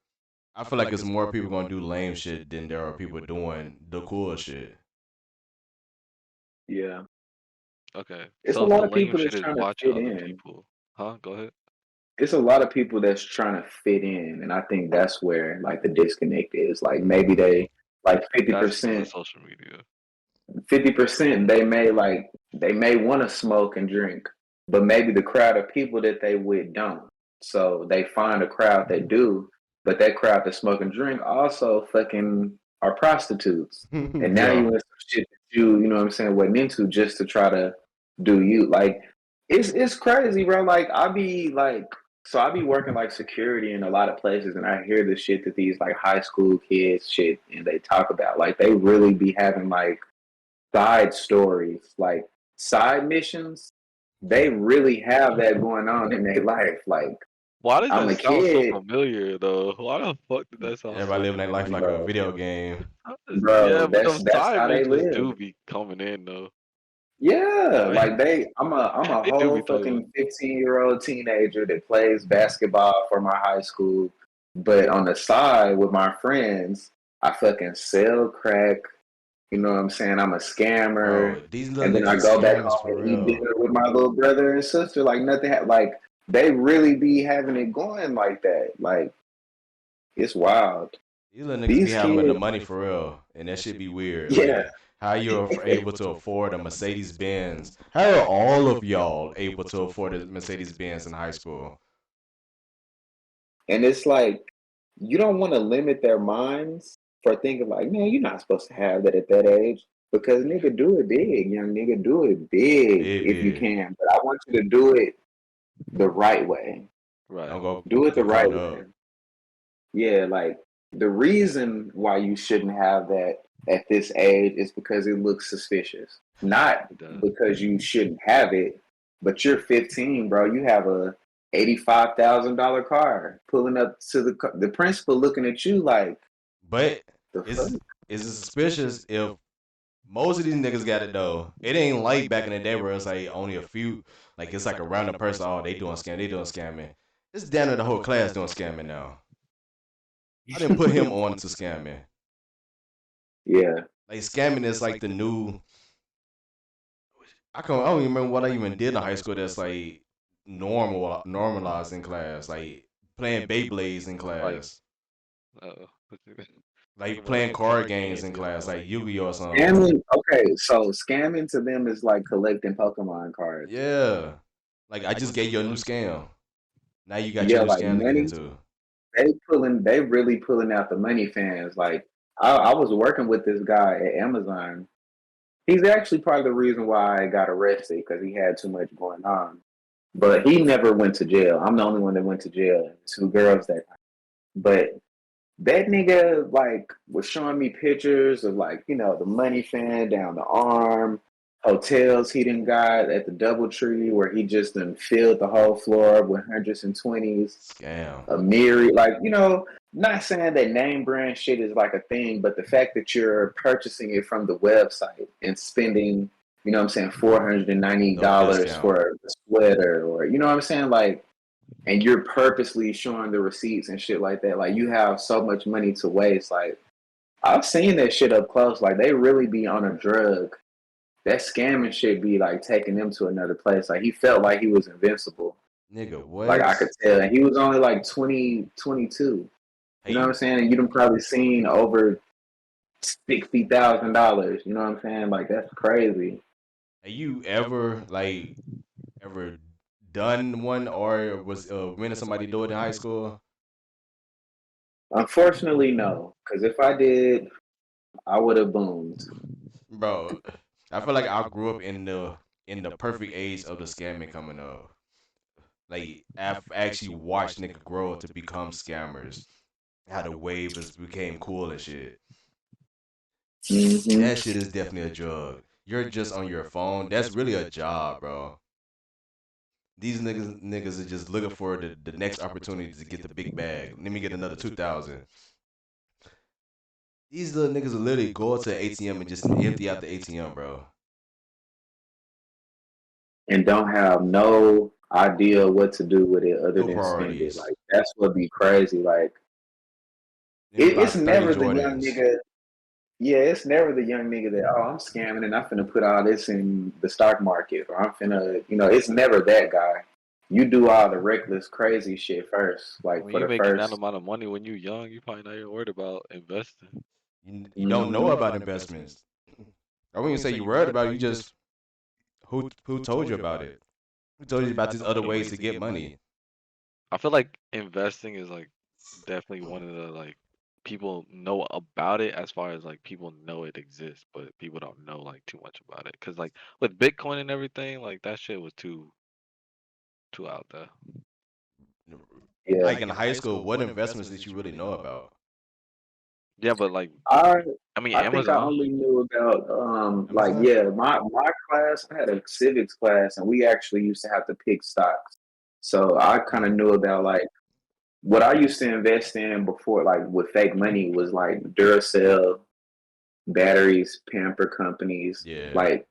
I feel like it's more people gonna do lame shit than there are people doing the cool shit. Yeah. okay. It's a So if the lot of lame people shit that's is trying to watching fit other in. people, huh? Go ahead. It's a lot of people that's trying to fit in, and I think that's where like the disconnect is. Like maybe Hmm. they like fifty That's because of percent social media. 50% they may want to smoke and drink, but maybe the crowd of people that they with don't. So they find a crowd that do, but that crowd that smoke and drink also fucking are prostitutes. And now you Yeah. in some shit that you know what I'm saying, wasn't into just to try to do you. Like it's crazy, bro. Like I be working like security in a lot of places and I hear the shit that these like high school kids shit and they talk about. Like they really be having like side stories, like side missions. They really have that going on in their life. Like Why does I'm that a sound so kid, familiar though? Why the fuck did that sound Everybody so living their life like a familiar? bro. video game. Yeah, Bro, but them that's side how they missions live. do be coming in though. Yeah, Like like I'm a they do whole be talking. fucking 15-year-old teenager that plays basketball for my high school, but on the side with my friends, I fucking sell crack. You know what I'm saying? I'm a scammer, Bro, these little and then niggas I is go back scammers home for and eat real. dinner with my little brother and sister. Like nothing. Like they really be having it going like that. Like it's wild. These little niggas be These having the kids, money for real, and that shit be weird. yeah. Like how you're able to afford a Mercedes Benz. How are all of y'all able to afford a Mercedes Benz in high school? And it's like you don't want to limit their minds for thinking like, man, you're not supposed to have that at that age. Because nigga, do it big, young nigga, do it big Big, if you big. can. But I want you to do it the right way. Right. Don't go Do it the right cutting way. up. Yeah, like the reason why you shouldn't have that at this age is because it looks suspicious. Not It does. because you shouldn't have it, but you're 15, bro. You have a $85,000 car pulling up to the principal looking at you like But the fuck. is it suspicious if most of these niggas got it though? It ain't like back in the day where it's like only a few. Like it's like a random person. Oh, they doing scamming. It's down to the whole class doing scamming now. I didn't put him on to scamming. Yeah, Like scamming is like the new. I don't even remember what I even did in high school. That's like normalized in class. Like playing Beyblades in Like class. what you mean? Talking Like about playing card games in class. Like Yu-Gi-Oh or something. scamming. Okay, so scamming to them is like collecting Pokemon cards. Yeah. Like I just gave you a new scam. Now you got your Yeah, new like scam to get money. into. They really pulling out the money fans. Like I was working with this guy at Amazon. He's actually part of the reason why I got arrested because he had too much going on. But he never went to jail. I'm the only one that went to jail. Two girls that time. But that nigga like was showing me pictures of like, you know, the money fan down the arm. hotels he done got at the DoubleTree where he just done filled the whole floor up with hundreds and twenties. Scam. A myriad, like, not saying that name brand shit is like a thing, but the fact that you're purchasing it from the website and spending, what I'm saying, No $490 discount. for a sweater, or you know what I'm saying, like, and you're purposely showing the receipts and shit like that. Like, you have so much money to waste. Like, I've seen that shit up close. Like, they really be on a drug. That scamming shit be like taking them to another place. Like, he felt like he was invincible. Nigga, Like, I what? could tell. And he was only like 20, 22. Hey, You know what I'm saying? And you'd probably seen over $60,000. You know what I'm saying? Like, that's crazy. you ever ever done one or was winning somebody do it in high school? Unfortunately, no. Because if I did, I would have boomed. Bro, I feel like I grew up in the perfect age of the scamming coming up. Like I've actually watched nigga grow to become scammers. How the wave has became cool and shit. Hmm. That shit is definitely a drug. You're just on your phone. That's really a job, bro. These niggas are just looking for the next opportunity to get the big bag. Let me get another 2,000. These little niggas will literally go to the ATM and just empty out the ATM, bro. And don't have no idea what to do with it other No than spend it. priorities. Like, that's what be crazy. Like, Niggas it's about 30 never the young Jordans. nigga. Yeah, it's never the young nigga that, oh, I'm scamming and I'm finna put all this in the stock market, or I'm finna, it's never that guy. You do all the reckless, crazy shit first, like When for you the making that first. amount of money when you young, you probably not even worried about investing. You don't know Mhm. about investments. I wouldn't say you worried about it. You just who told you about it? Who told you about these other ways to get money? I feel like investing is like definitely one of the like people know about it as far as like people know it exists, but people don't know like too much about it. Cause like with Bitcoin and everything, like that shit was too out there. Yeah, Like in high school, what investments did you really know about? Yeah, but like I I mean I think I Amazon. only knew about like, Amazon? yeah, my class. I had a civics class, and we actually used to have to pick stocks. So I kind of Hmm. knew about like what I used to invest in before, like with fake money, was like Duracell batteries, pamper companies, Yeah. like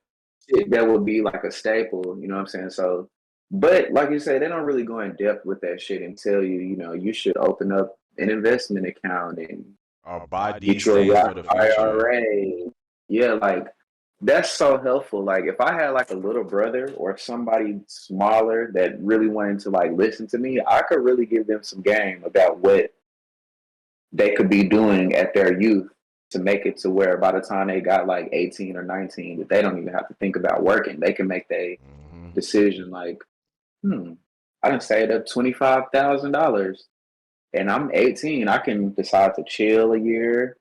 shit that would be like a staple, you know what I'm saying? So, but like you say, they don't really go in depth with that shit and tell you, you should open up an investment account and Or buy get these you a things Roth for the future. IRA. Yeah, like that's so helpful. Like if I had like a little brother or somebody smaller that really wanted to like listen to me, I could really give them some game about what they could be doing at their youth to make it to where by the time they got like 18 or 19 that they don't even have to think about working. They can make their Hmm. decision like, I done saved up $25,000 and I'm 18. I can decide to chill a year.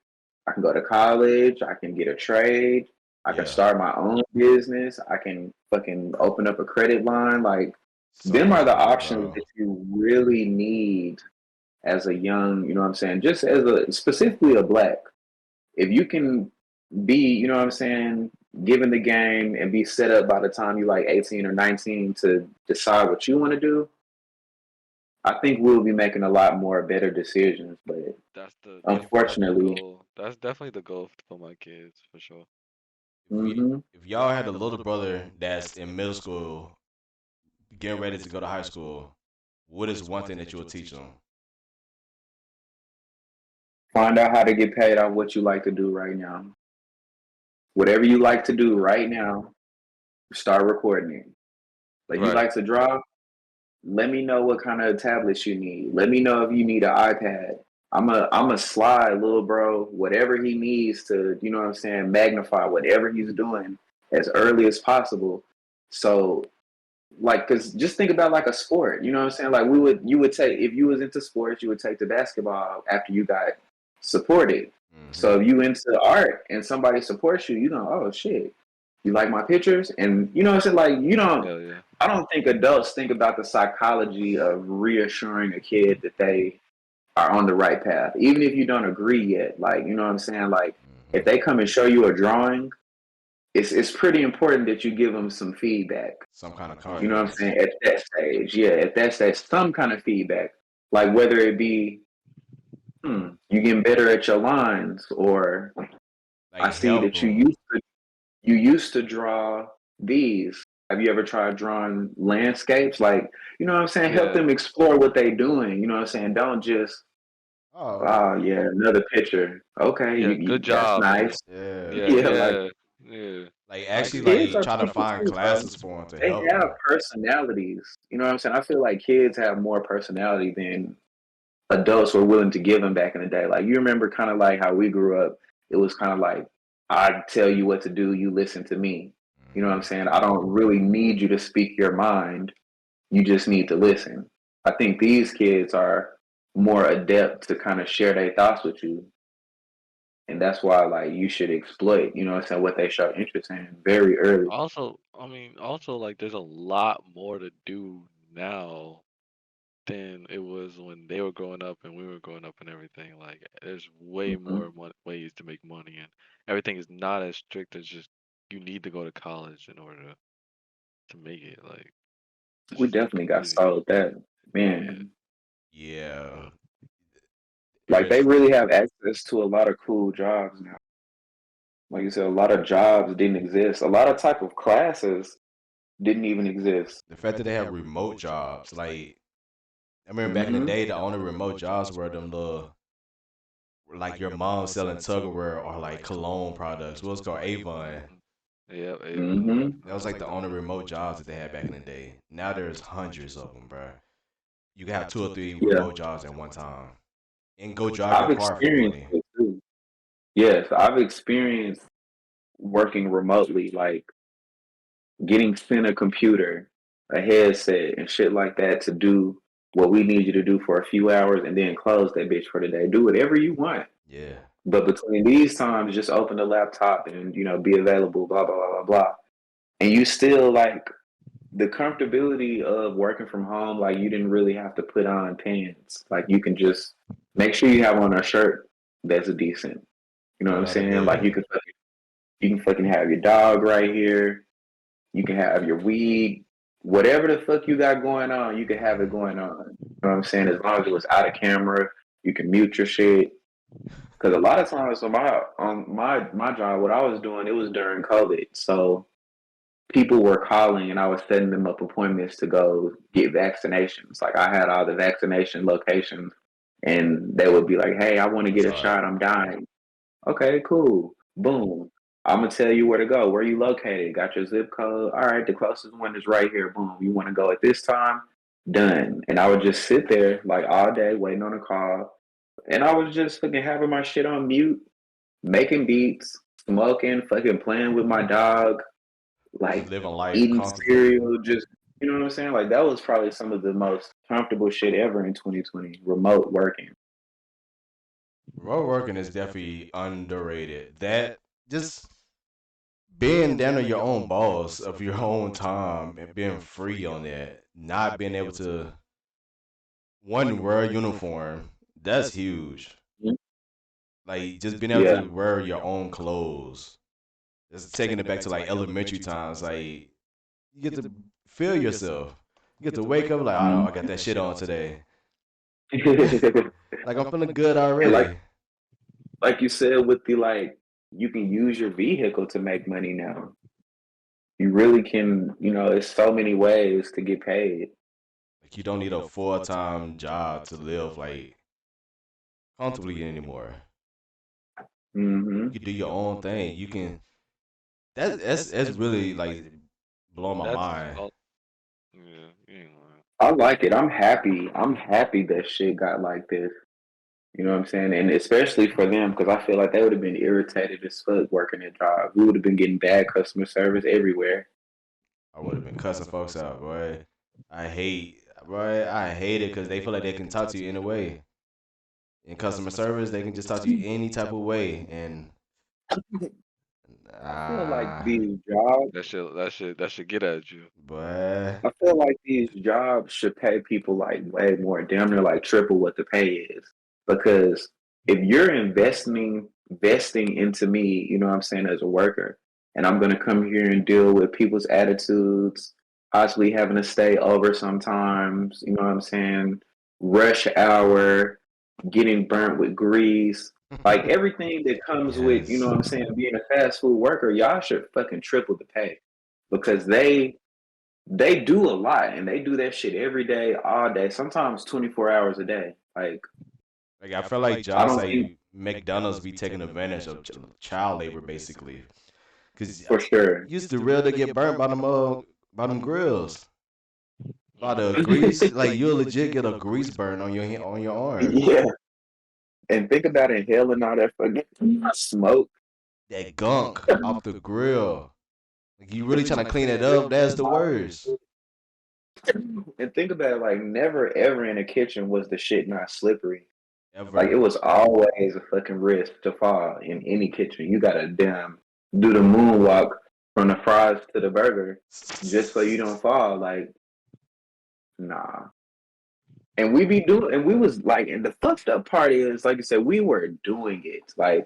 I can go to college. I can get a trade. I can Yeah. start my own business. I can fucking open up a credit line. Like, So them are much the money, options bro. that you really need as a young, you know what I'm saying? Just as a specifically a black. If you can be, you know what I'm saying, given the game and be set up by the time you're like 18 or 19 to decide what you want to do, I think we'll be making a lot more better decisions. But That's the unfortunately, goal. That's definitely the goal for my kids for sure. If we hmm if y'all had a little brother that's in middle school getting ready to go to high school, what is one thing that you would teach them? find out how to get paid off what you like to do right now. Whatever you like to do right now, start recording it. Like you Right. like to draw, let me know what kind of tablets you need. Let me know if you need an iPad. I'm a slide little bro, whatever he needs to, you know what I'm saying, magnify whatever he's doing as early as possible. So like, cause just think about like a sport, you know what I'm saying? Like you would take, if you was into sports, you would take the basketball after you got supported. Hmm. So if you into art and somebody supports you, you know, oh shit, you like my pictures? And you know what I'm saying? Like Hell yeah. I don't think adults think about the psychology of reassuring a kid that they are on the right path, even if you don't agree yet. Like, you know what I'm saying? Like, if Hmm. they come and show you a drawing, it's pretty important that you give them some feedback. Some kind of Right. You know what I'm confidence. saying? At that stage, yeah, at that stage, some kind of feedback, like whether it be, you getting better at your lines, or I Like see help that them. you used to draw these. Have you ever tried drawing landscapes? Like, you know what I'm saying? Help Yeah. them explore what they doing. You know what I'm saying? Don't just, Oh oh yeah, another picture. Okay, Yeah. Good that's job. nice. yeah. Yeah. Yeah, like Yeah. Yeah. Like Like actually kids like are try to people find too, bro. classes for them to They help have them. personalities. You know what I'm saying? I feel like kids have more personality than adults were willing to give them back in the day. Like, you remember kind of like how we grew up. It was kind of like, I tell you what to do, you listen to me. You know what I'm Hmm. saying? I don't really need you to speak your mind. You just need to listen. I think these kids are more adept to kind of share their thoughts with you. And that's why like you should exploit, you know what I'm saying, what they show interest in very early. also, I mean, also like there's a lot more to do now than it was when they were growing up and we were growing up and everything. Like there's way Hmm. more ways to make money, and everything is not as strict as just you need to go to college in order to make it. Like it's We just definitely got crazy. sold that. Yeah. Man, Yeah. But like they There's really have access to a lot of cool jobs now. Like you said, a lot of jobs didn't exist. A lot of type of classes didn't even exist. the fact that they have remote jobs. Like I remember back in the Hmm. day, the only remote jobs were them little like your mom selling Tuggerware or like cologne products. What was called Avon. mhm. Yep, Avon. Hmm. That was like the only remote jobs that they had back in the day. Now there's hundreds of them, bro. You can have two or three Yeah, remote jobs at one time and go drive your I've car for experienced money. it too. Yes, I've experienced working remotely, like getting sent a computer, a headset, and shit like that to do what we need you to do for a few hours and then close that bitch for the day. Do whatever you want. Yeah. But between these times, just open the laptop and, be available, blah, blah, blah, blah, blah. And you still like the comfortability of working from home, like you didn't really have to put on pants. Like you can just make sure you have on a shirt that's decent. You know what Oh I'm no, that's saying? Like good. you can fucking have your dog right here. You can have your weed, whatever the fuck you got going on, you can have it Hmm. going on. You know what I'm saying? As long as it was out of camera, you can mute your shit. Because a lot of times on my job, what I was doing, it was during COVID, so people were calling and I was setting them up appointments to go get vaccinations. Like I had all the vaccination locations, and they would be like, "Hey, I want to That's get a hard. shot. I'm dying." Okay, cool. Boom. I'm gonna tell you where to go. Where you located? Got your zip code? All right, the closest one is right here. Boom. You want to go at this time? Done. And I would just sit there like all day waiting on a call, and I was just fucking having my shit on mute, making beats, smoking, fucking playing with my dog, Just like living life eating comfortably. cereal. Just, you know what I'm saying? Like that was probably some of the most comfortable shit ever in 2020. Remote working. Remote working is definitely underrated. That just being down to your own boss of your own time and being free on that, not being able to one wear a uniform, that's huge. Like just being able Yeah. to wear your own clothes. Just taking it back to like elementary times, like you get to feel yourself. You get to wake up like, oh, I got that shit on today. And Like I'm feeling good like already. you said with the like, you can use your vehicle to make money now. You really can, it's so many ways to get paid. Like you don't need a full time job to live like comfortably anymore. Hmm. You can do your own thing. You can that's really like blowing my that's mind. all. Yeah, you ain't lying. I like it. I'm happy. I'm happy that shit got like this. You know what I'm saying? And especially for them, because I feel like they would have been irritated as fuck working their job. We would have been getting bad customer service everywhere. I would have been cussing folks out, boy. I hate it because they feel like they can talk to you in a way. In customer service, they can just talk to you any type of way, and I feel like ah, these jobs That should get at you. boy, I feel like these jobs should pay people like way more, damn near like triple what the pay is. Because if you're investing into me, you know what I'm saying, as a worker, and I'm gonna come here and deal with people's attitudes, possibly having to stay over sometimes. You know what I'm saying? Rush hour, getting burnt with grease, like everything that comes with, you know Yes. what I'm saying, being a fast food worker. Y'all should fucking triple the pay because they do a lot and they do that shit every day, all day, sometimes 24 hours a day. Like Like I feel like I jobs don't think like McDonald's be taking advantage of child labor basically. Cause for sure. used to real to get burnt by them grills. By the grease, like you'll legit get a grease burn on on your arm. Yeah. And think about inhaling all that fucking smoke. That gunk off the grill. Like you really trying to clean it up, that's the worst. And think about it, like never ever in a kitchen was the shit not slippery. Like it Ever. was always a fucking risk to fall in any kitchen. You gotta damn do the moonwalk from the fries to the burger just so you don't fall. Like, nah. And we be doing, and we was like, and the fucked up part is, like I said, we were doing it. Like,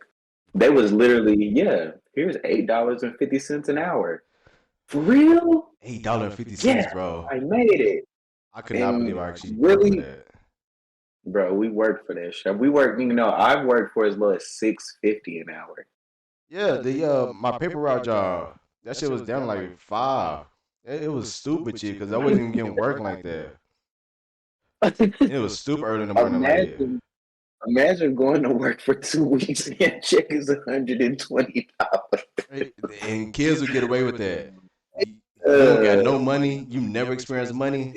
they was literally, yeah, here's $8.50 an hour. For real? $8.50, Yeah, bro. I made it. I could not believe And I actually worked for really, that. bro, we worked for that shit. We worked, you know, I've worked for as low as $6.50 an hour. Yeah, the my paper route job, that shit was down like 5. It was stupid cheap because I wasn't even getting work like that. And it was super early in the morning, like imagine, imagine going to work for 2 weeks and check is $120. and kids would get away with that. You don't got no money, you never experienced money.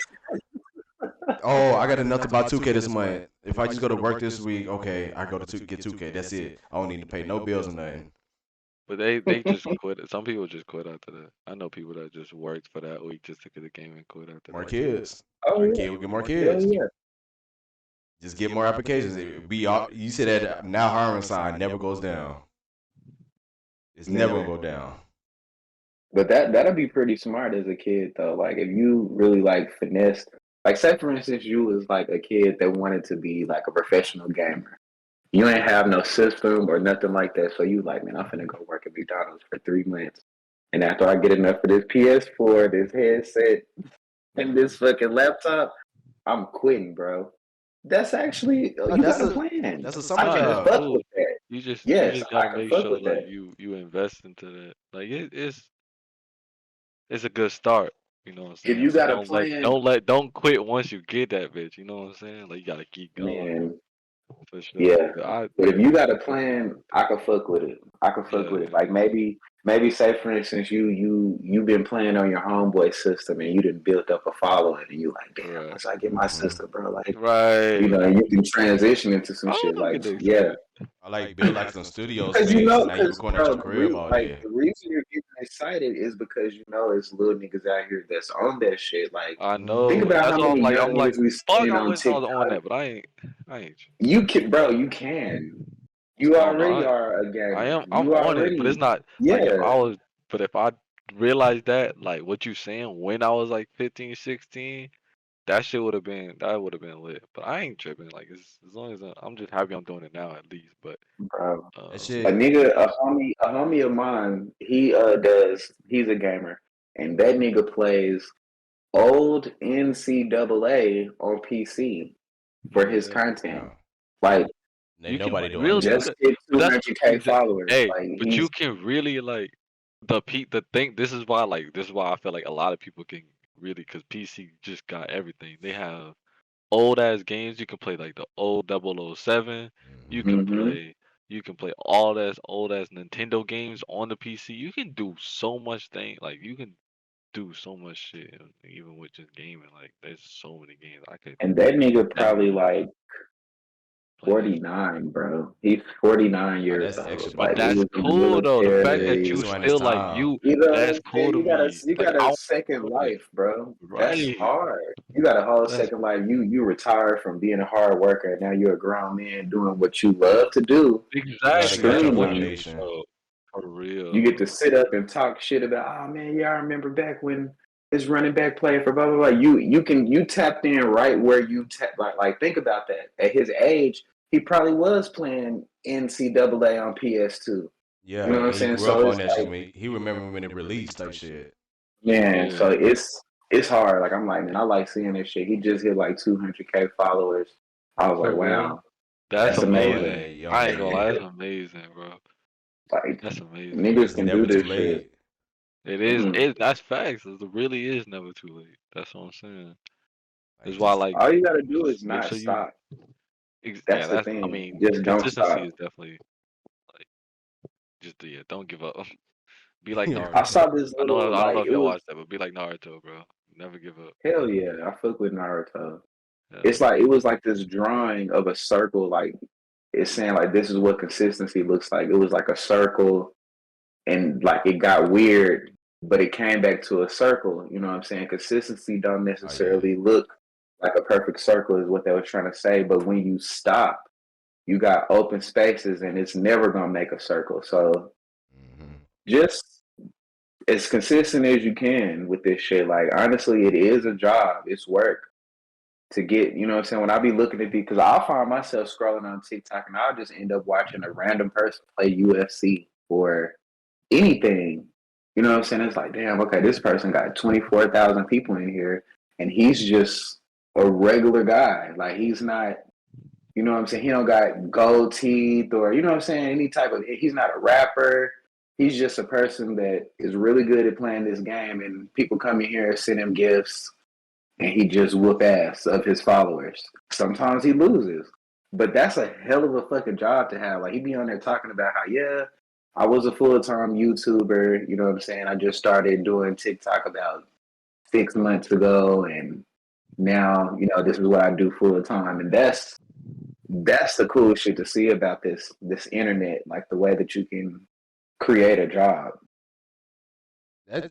Oh, I got enough to buy 2K this month. If I just go to work this week, okay, I go to get 2K. That's it. I don't need to pay no bills or nothing. But they just quit. Some people just quit after that. I know people that just worked for that week just to get the game and quit after More that. kids. Oh A yeah, kid will get more hell kids. yeah. Just get more applications. Be all, you said that now hiring sign never goes down. It's never gonna Never. go down. But that'll be pretty smart as a kid though. Like if you really like finesse, like say for instance you was like a kid that wanted to be like a professional gamer. You ain't have no system or nothing like that. So you like, man, I'm finna go work at McDonald's for 3 months. And after I get enough of this PS4, this headset, and this fucking laptop, I'm quitting, bro. That's actually No, you got a plan. that's a summer I Nah, can that's job. fuck cool. with that. You Yes, just I gotta can make fuck sure with like that. you invest into that. Like it's a good start. You know what I'm If saying? you So got a plan, don't quit once you get that bitch. You know what I'm saying? Like you gotta keep going man, for sure. yeah. But I But if you got a definitely plan, want I can fuck with it. I can fuck with yeah. it. Like maybe say for instance you've been playing on your homeboy system and you done built up a following and you like, damn, Right. once I get my sister, bro, like Right. you can transition into some Oh, shit. don't Like, get that yeah. excited. I like build like some studio Because you space. know, Now you because recording at bro, your crib all day. the reason you're getting excited is because you know it's little niggas out here that's on that shit. Like, I think know. about That's how why many young I'm like, niggas we fuck, seeing I on wish I was on TikTok. that, but I ain't. You can, bro, you can. You No, no, already are a gamer. I'm You on it, but it's already, not like yeah, if I realized that, like what you saying when I was like 15, 16, that would have been lit. But I ain't tripping. Like as long as I'm just happy I'm doing it now at least. But bro. That A shit. nigga, a homie of mine, he's a gamer, and that nigga plays old NCAA on PC for his yeah, content. Damn. Like, Ain't nobody doing really do that. just that. hit But that's 200K followers. hey, Like, but you he's can really like the thing. This is why I feel like a lot of people can really because PC just got everything. They have old ass games. You can play like the old 007. You Hmm. can hmm play you can play all that old ass Nintendo games on the PC. You can do so much thing. Like you can do so much shit even with just gaming. Like there's so many games I could and that nigga probably definitely like play that shit. 49, bro. He's 49 Oh, years that's old. extra But Like, he bad. that's was in the cool though. The fact that He's you military. doing his still like time. You know what that's I'm cool saying? to me. You Like got I a want second to do that. life, bro. That's Right. hard. You got a whole That's second life. You retired from being a hard worker. Now you're a grown man doing what you love to do, You already exactly. got That's your real, streaming. foundation. bro. For You real. get to sit up and talk shit about, oh man, yeah, I remember back when this running back played for blah blah blah. You tapped in right where you tap like think about that. At his age, he probably was playing NCAA on PS2. Yeah, You know what I'm and he saying? grew up So on it's that shit. like, When he remember when it released type shit. man, Yeah, so it's hard. Like I'm like, man, I like seeing this shit. He just hit like 200K followers. I was like, for real. wow, That's that's Young amazing. boy, young I ain't gonna lie, boy. that's amazing, bro. Like That's amazing. niggas It's can do never too this shit. late. It is. Mm. That's facts. It really is never too late. That's what I'm saying. Like That's why, just like, All you gotta do is just make not sure you. stop. Yeah, That's the that's. I thing. mean, Just don't consistency stop. is definitely like just yeah. Don't give up. Be like yeah. I Naruto. saw this I know. little I don't know like if it y'all was watched that, but be like Naruto, bro. Never give up. hell yeah. I fuck with Naruto. Hell It's like yeah. it was like this drawing of a circle. Like it's saying like this is what consistency looks like. It was like a circle, and like it got weird, but it came back to a circle. You know what I'm saying? Consistency don't Oh yeah. necessarily look like a perfect circle, is what they were trying to say. But when you stop, you got open spaces, and it's never gonna make a circle. So Hmm. just as consistent as you can with this shit. Like honestly, it is a job. It's work to get, you know what I'm saying? When I be looking at these, because I'll find myself scrolling on TikTok and I'll just end up watching a random person play UFC or anything. You know what I'm saying? It's like, damn, okay, this person got 24,000 people in here and he's just a regular guy. Like he's not, you know what I'm saying? He don't got gold teeth or, you know what I'm saying? Any type of, he's not a rapper. He's just a person that is really good at playing this game and people come in here and send him gifts and he just whoop ass of his followers. Sometimes he loses, but that's a hell of a fucking job to have. Like he be on there talking about how I was a full time YouTuber. You know what I'm saying? I just started doing TikTok about 6 months ago, and now this is what I do full time, and that's the cool shit to see about this internet, like the way that you can create a job. That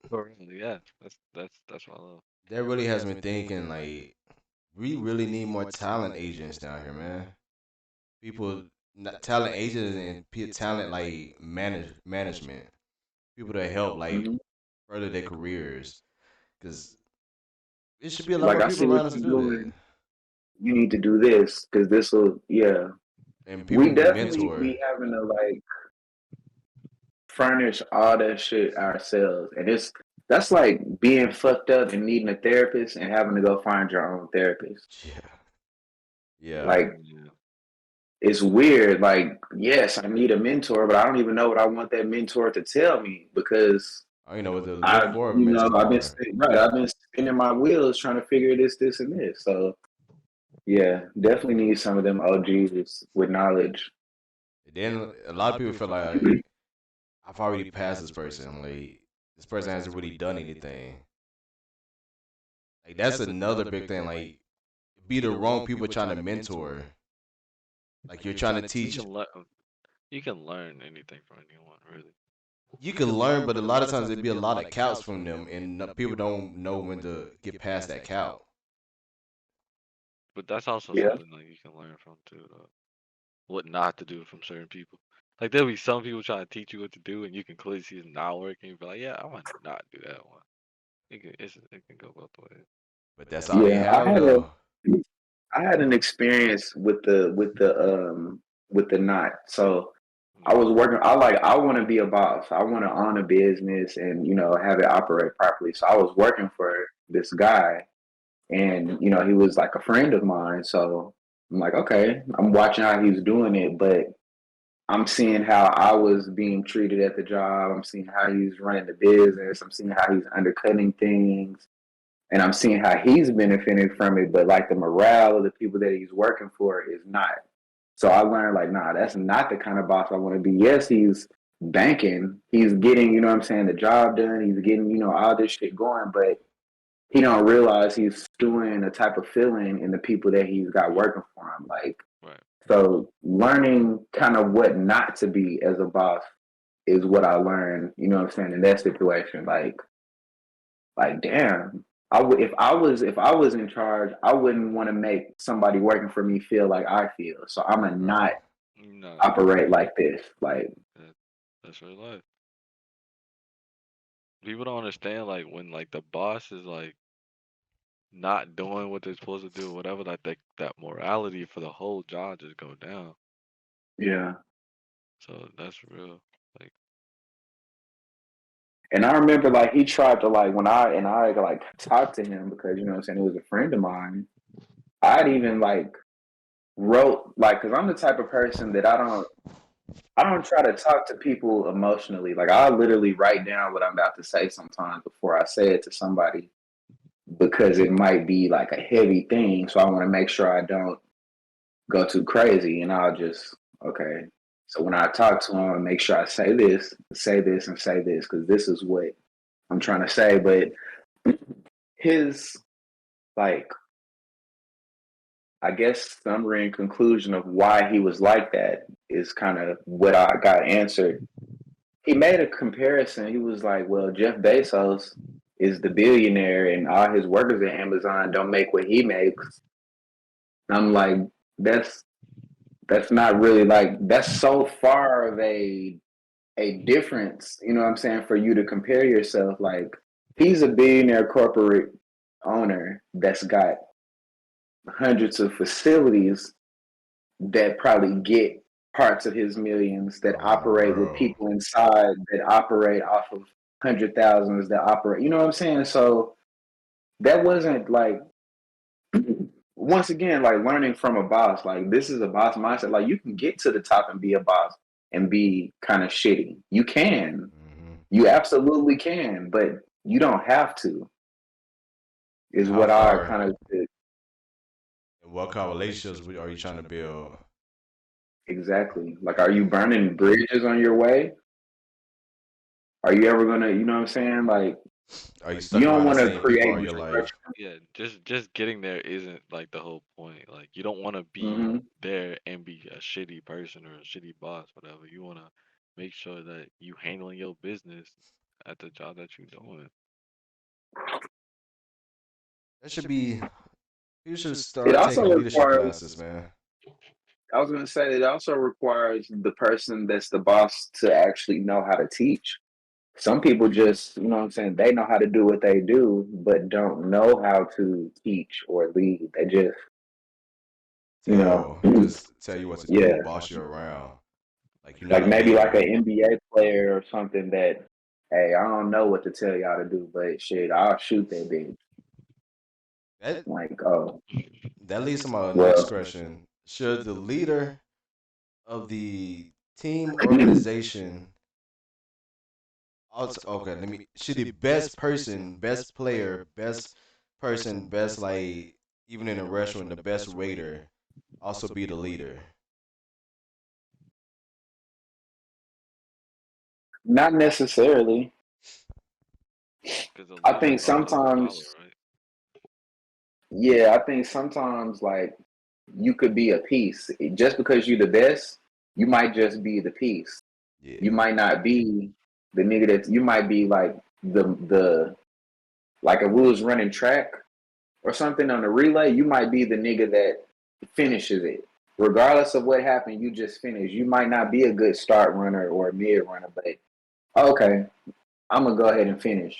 For real, yeah. That's what I love. that really has me thinking like we really need more talent agents down here, man. People, not talent agents and talent like management. People that help like Hmm. further their careers. Because it should be a lot Like more I people see what around us to you're do that. doing. You need to do this because this will, yeah. And people We who definitely mentor. be having to like furnish all that shit ourselves, and that's like being fucked up and needing a therapist and having to go find your own therapist. Yeah. Yeah. Like Yeah. it's weird. Like yes, I need a mentor, but I don't even know what I want that mentor to tell me because I don't know what to look for a I've been mentor. right. I've been spinning my wheels trying to figure this, and this. So yeah, definitely need some of them OGs with knowledge. And then a lot of people feel like I've already passed this person. Like this person hasn't really done anything. Like that's another big thing. Like be the wrong people trying to mentor. Like you're trying to You teach. can learn. You can learn anything from anyone, really. You can learn, but a lot of times there'd be a lot of counts from them, and people don't know when to get past that count. But that's also Yeah, something like you can learn from too, though. What not to do from certain people. Like there'll be some people trying to teach you what to do, and you can clearly see it's not working. You be like, yeah, I want to not do that one. It can go both ways. But that's all they yeah. have though. I had an experience with the knot. So I was Mm. working. I want to be a boss. I want to own a business and have it operate properly. So I was working for this guy, and he was like a friend of mine. So I'm like, okay, I'm watching how he's doing it, but I'm seeing how I was being treated at the job. I'm seeing how he's running the business. I'm seeing how he's undercutting things, and I'm seeing how he's benefiting from it, but like the morale of the people that he's working for is not. So I learned like, nah, that's not the kind of boss I want to be. Yes, he's banking, he's getting, what I'm saying, the job done, he's getting, all this shit going, but he don't realize he's doing a type of feeling in the people that he's got working for him. Like, Right. so learning kind of what not to be as a boss is what I learned, what I'm saying, in that situation. Like, damn. If I was in charge, I wouldn't want to make somebody working for me feel like I feel. So I'm gonna not Right. No, operate like this. Like, that, that's real life. People don't understand like when like the boss is like not doing what they're supposed to do, or whatever. Like that morality for the whole job just go down. yeah, So that's real. And I remember like he tried to like when I like talked to him because you know what I'm saying, it was a friend of mine. I'd even like wrote like because I'm the type of person that I don't try to talk to people emotionally. Like I literally write down what I'm about to say sometimes before I say it to somebody because it might be like a heavy thing. So I want to make sure I don't go too crazy and I'll just okay. So when I talk to him, I make sure I say this, and say this because this is what I'm trying to say. But his like I guess summary and conclusion of why he was like that is kind of what I got answered. He made a comparison. He was like, "Well, Jeff Bezos is the billionaire, and all his workers at Amazon don't make what he makes." And I'm like, "That's not really like that's so far of a difference." You know what I'm saying? For you to compare yourself, like he's a billionaire corporate owner that's got hundreds of facilities that probably get parts of his millions that operate with Bro. people inside that operate off of 100,000s that operate. You know what I'm saying? So that wasn't like once again like learning from a boss. Like this is a boss mindset. Like you can get to the top and be a boss and be kind of shitty. You can. Mm-hmm. You absolutely can, but you don't have to. And Is how what I far kind of and what kind of relationships are you trying to build? exactly. Like, are you burning bridges on your way? Are you ever gonna, you know what I'm saying? Like, Are you you stuck don't around the want to same people create all your life? destruction. Yeah, just getting there isn't like the whole point. Like you don't want to be Hmm. there and be a shitty person or a shitty boss, whatever. You want to make sure that you handling your business at the job that you're doing. That should be. You should It start also taking leadership requires, classes, man. I was gonna say, it also requires the person that's the boss to actually know how to teach. Some people just, you know what I'm saying, they know how to do what they do, but don't know how to teach or lead. They just, you know, Just tell you what to do, yeah, boss you around. Like you're not like a maybe like an leader. NBA player or something that, hey, I don't know what to tell y'all to do, but shit, I'll shoot that bitch. That Like, oh, that leads to my next well, question. Should the leader of the team organization also okay, let me should the best person, best player, best person, best like even in a restaurant, the best waiter also be the leader? not necessarily. Because the I leader think runs over power, sometimes, right? yeah, I think sometimes like you could be a piece. Just because you're the best, you might just be the piece. You Yeah. might not be the nigga that you might be like the like if we was running track or something on a relay, you might be the nigga that finishes it. Regardless of what happened, you just finish. You might not be a good start runner or a mid runner, but okay, I'm gonna go ahead and finish.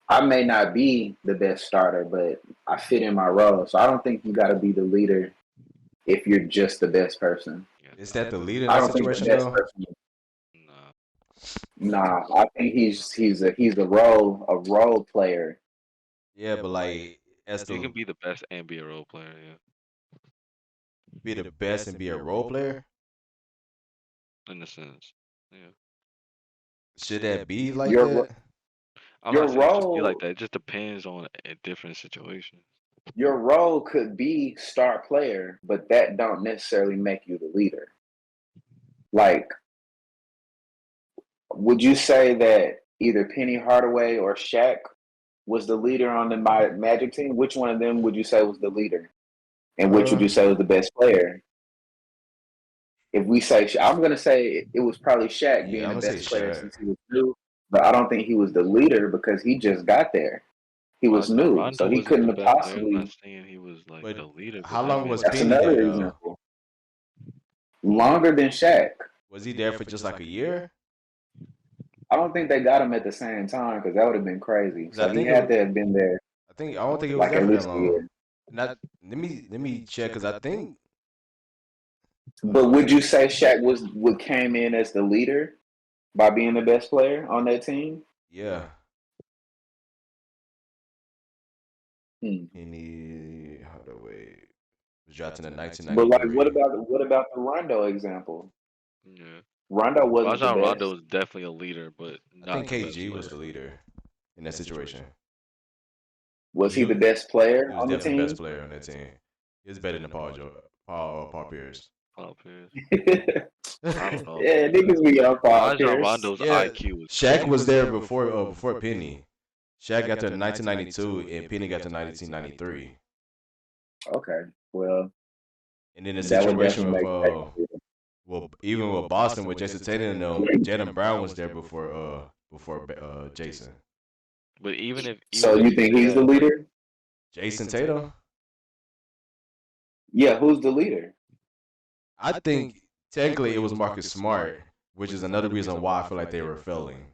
I may not be the best starter, but I fit in my role. So I don't think you got to be the leader if you're just the best person. Yeah, Is nah, that the leader in I that don't think the situation best though? person. nah. Nah, I think he's a role player. Yeah, but like as You can the be the best and be a role player, be the best and be a role player, yeah, in a sense. Yeah. should that be like Your that? I'm your not saying it just be like role that. It just depends on a different situation. your role could be star player, but that don't necessarily make you the leader. Like, would you say that either Penny Hardaway or Shaq was the leader on the Magic team? Which one of them would you say was the leader, and which would Uh, you say was the best player? If we say, I'm going to say it was probably Shaq yeah, being I'm the gonna say best player Shaq. since he was new, but I don't think he was the leader because he just got there. He was new, so Rondo he wasn't couldn't the have best player. I'm not possibly. saying he was like But the leader, but how that long man was was That's Penny another there though? example. Longer than Shaq. Was he there for just like a year? I don't think they got him at the same time because that would have been crazy. Because I So he think it had was. to have been there I don't think it was like there at for that least a long. year. Not let me check because I think But would you say Shaq was what came in as the leader by being the best player on that team? yeah. Hmm. Penny, hold on, wait. Was drafted in But like, 1993. what about the Rondo example? Yeah. Rondo wasn't the Rajon Rondo best. is definitely a leader, but I think not the best KG was player. the leader in that situation. Was he the You, best player he was on the definitely the best team? player on that team. He was better than Paul Pierce. Paul Pierce. Yeah, I don't know about that. niggas be on Paul Rajon Pierce. Rondo's Yeah, IQ is Shaq crazy. was there before Penny. Shaq got to 1992 and Penny got to 1993. Okay, well, And then the that would situation definitely with make sense. well, even with Boston with Jason Tatum and them, Jalen Brown was there before Jason. But So even if you you think say he's the that, like leader? Jason Tatum, Yeah, who's the leader? I think technically it was Marcus Smart, which is another reason why I feel like they were failing.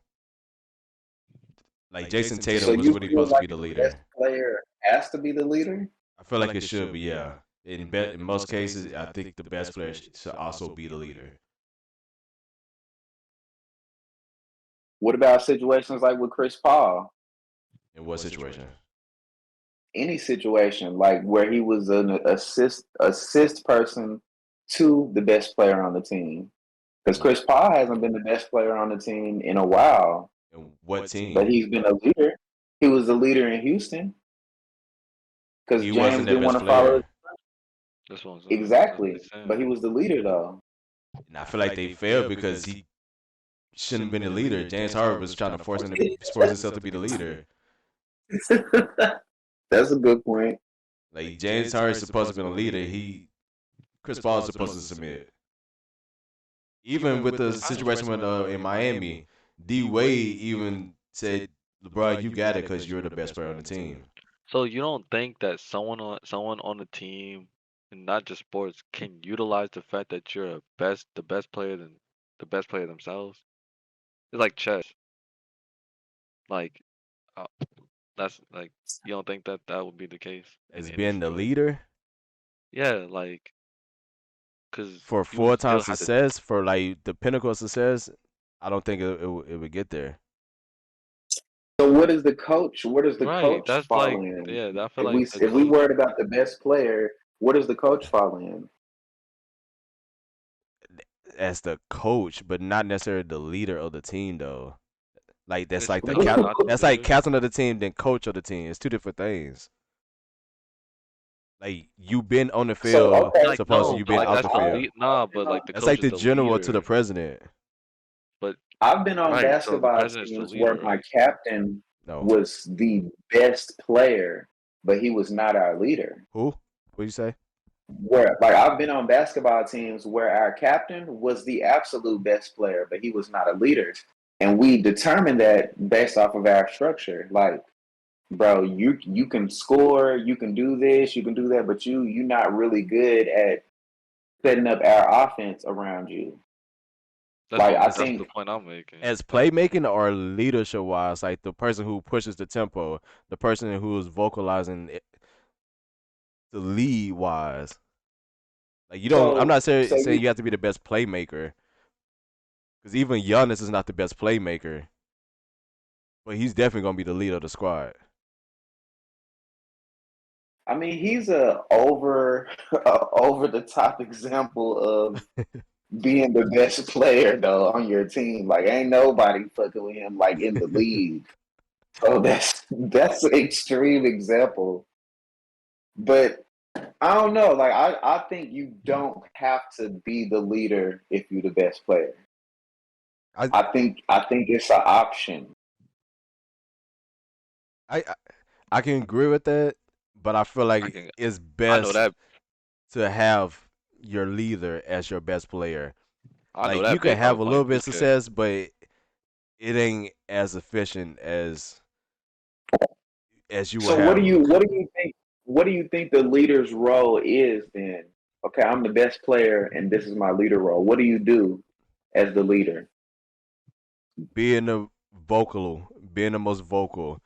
Like Jason So Tatum was you really feel supposed to like be the the best leader. player has to be the leader? I feel like it should be, yeah. In most cases, I think the best player should also be the leader. What about situations like with Chris Paul? In what situation? Any situation like where he was an assist person to the best player on the team. Because And, Chris Paul hasn't been the best player on the team in a while, and what but team? he's been a leader. He was the leader in Houston because He James wasn't their didn't want best to follow player. it. this one's that's what Exactly, he's saying. but he was the leader though. And I feel like they failed because he shouldn't have been the leader. James Harden was trying to force himself to be the leader. That's a good point. Like James Harden's supposed to be the leader. Chris Paul is supposed to submit. Even with the I, situation with in Miami, D Wade even said, "LeBron, you got it because you're the best player on the team." so you don't think that someone on the team, and not just sports, can utilize the fact that you're the best player than the best player themselves? It's like chess. Like uh, that's like you don't think that that would be the case in As any being the sport? leader Yeah, like because for you would full time still have to. success, for like the pinnacle of success, I don't think it would get there. So what is the coach? Where does the Right, coach that's fall like in? yeah. I feel like the If we coach. worried about the best player, where does the coach fall in? As the coach, but not necessarily the leader of the team though. Like that's It's like the still cap. not the That's like leader. captain of the team, then coach of the team. It's two different things. Like you been on the So field, okay, Like supposed to no, you but been like out I've, the that's the field. lead. Nah, been but on, like the That's coach like is the the general to the leader. president. But I've been on right, so the basketball president's the teams leader, where my right? captain No, was the best player, but he was not our leader. who? What you say? Where like I've been on basketball teams where our captain was the absolute best player, but he was not a leader. And we determined that based off of our structure. Like, bro, you can score, you can do this, you can do that, but you're not really good at setting up our offense around you. Like I That's the think point I'm making. As playmaking or leadership wise, like the person who pushes the tempo, the person who is vocalizing the lead wise. Like you don't. I'm so. not So saying you you have to be the best playmaker, because even Giannis is not the best playmaker, but he's definitely gonna be the leader of the squad. I mean, he's a over the top example of being the best player though on your team. Like, ain't nobody fucking with him like in the league. So that's an extreme example. But I don't know. Like, I think you don't have to be the leader if you're the best player. I I think it's an option. I I can agree with that, but I feel I like can it's I know best that to have your leader as your best player. I know Like you that can based off have of a playing little bit of 2K. success, but it ain't as efficient as you will So have. what do you think the leader's role is then? Okay, I'm the best player and this is my leader role. What do you do as the leader? Being being the most vocal,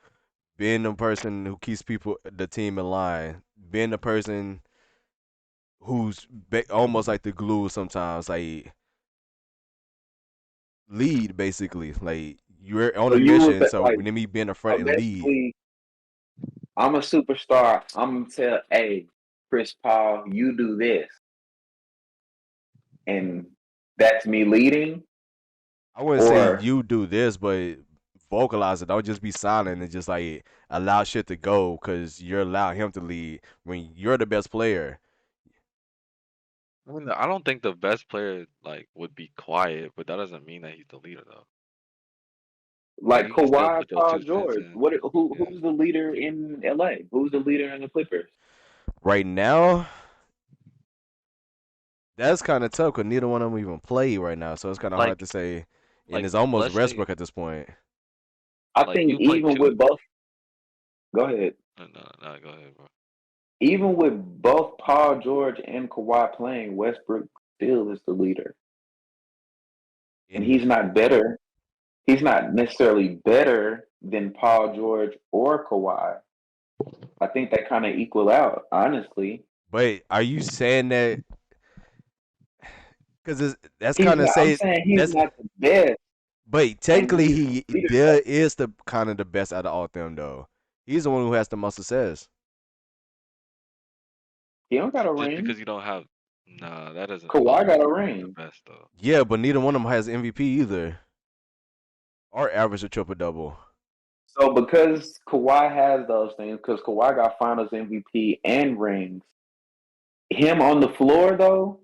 being the person who keeps the team in line, being the person who's almost like the glue sometimes, like lead basically. Like you're on So a you would mission, so like let me be in the so front and lead. basically I'm a superstar. I'm gonna tell, hey, Chris Paul, you do this, and that's me leading. I wouldn't say Or you do this, but vocalize it. Don't just be silent and just like allow shit to go because you're allowing him to lead when you're the best player. I mean, I don't think the best player like would be quiet, but that doesn't mean that he's the leader though. Like like you can still Kawhi, put your Paul 2 cents George. in. What? Yeah. Who's the leader in LA? Who's the leader in the Clippers? Right now, that's kind of tough because neither one of them even play right now, so it's kind of hard Like to say. And like it's almost let's say Westbrook at this point, I like think you play even two. with both. Go ahead. No, go ahead, bro. Even with both Paul George and Kawhi playing, Westbrook still is the leader, and and he's not better. He's not necessarily better than Paul George or Kawhi. I think they kind of equal out, honestly. but are you saying that because that's He's kind of not. I'm say saying he's that's not the best, but and technically he's he the leader. there is the kind of the best out of all of them though. He's the one who has the most success. He don't got a Just ring. because you don't have, nah, that doesn't Kawhi mean got a you're the ring. best though. Yeah, but neither one of them has MVP either or average a triple double. So because Kawhi has those things, because Kawhi got Finals MVP and rings, him on the floor though,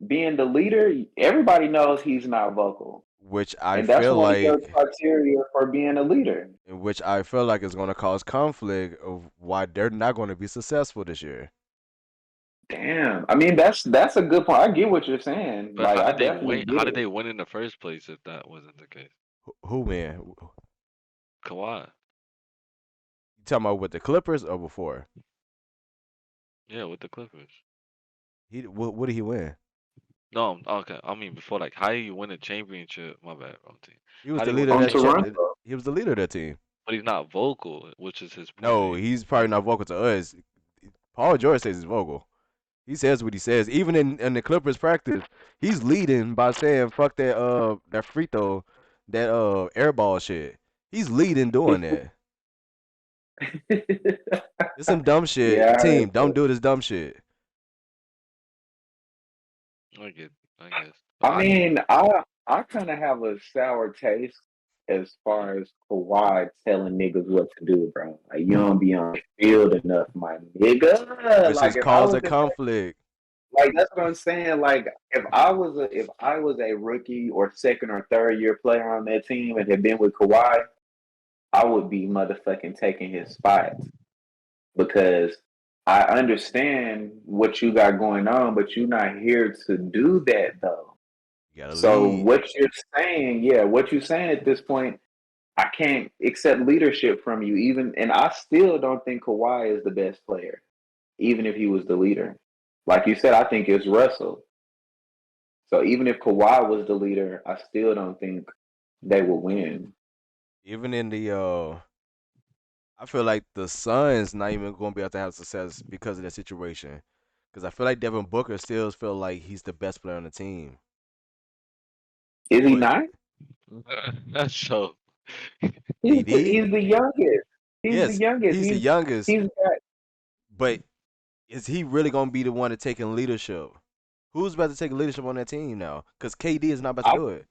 being the leader, everybody knows he's not vocal, Which I and that's feel one of your like criteria for being a leader. is going to cause conflict of why they're not going to be successful this year. Damn, I mean that's a good point. I get what you're saying. But Like how I did they definitely win? get How did it. they win in the first place if that wasn't the case? Who win? Kawhi. You talking about with the Clippers or before? Yeah, with the Clippers. What did he win? No, okay. I mean, before, like, how do you win a championship? My bad, wrong team. He was How do the you win leader a of On that championship? Toronto, he was the leader of that team. But he's not vocal, which is his point that No, he's he's the probably best. not vocal to us. Paul George says he's vocal. He says what he says. Even in the Clippers practice, he's leading by saying fuck that free throw, that airball shit. He's leading doing that. It's some dumb shit. yeah, I heard Team, don't that. do this dumb shit. I get, I guess. But I mean, I kind of have a sour taste as far as Kawhi telling niggas what to do, bro. Like you don't be on the field enough, my nigga. Which Like has if I caused was a in, conflict. like that's what I'm saying. Like if I was a rookie or second or third year player on that team and had been with Kawhi, I would be motherfucking taking his spot because I understand what you got going on, but you're not here to do that though. You gotta So lead. what you're saying, yeah, what you're saying at this point, I can't accept leadership from you. Even and I still don't think Kawhi is the best player, even if he was the leader. Like you said, I think it's Russell. So even if Kawhi was the leader, I still don't think they would win. Even in the I feel like the Suns not even gonna be able to have success because of that situation. Because I feel like Devin Booker still feel like he's the best player on the team. Is he But not? that's so. KD, He's the youngest. He's the yes, youngest. he's the youngest, He's got but is he really gonna be the one to taking leadership? Who's about to take leadership on that team now? Because KD is not about to I do it.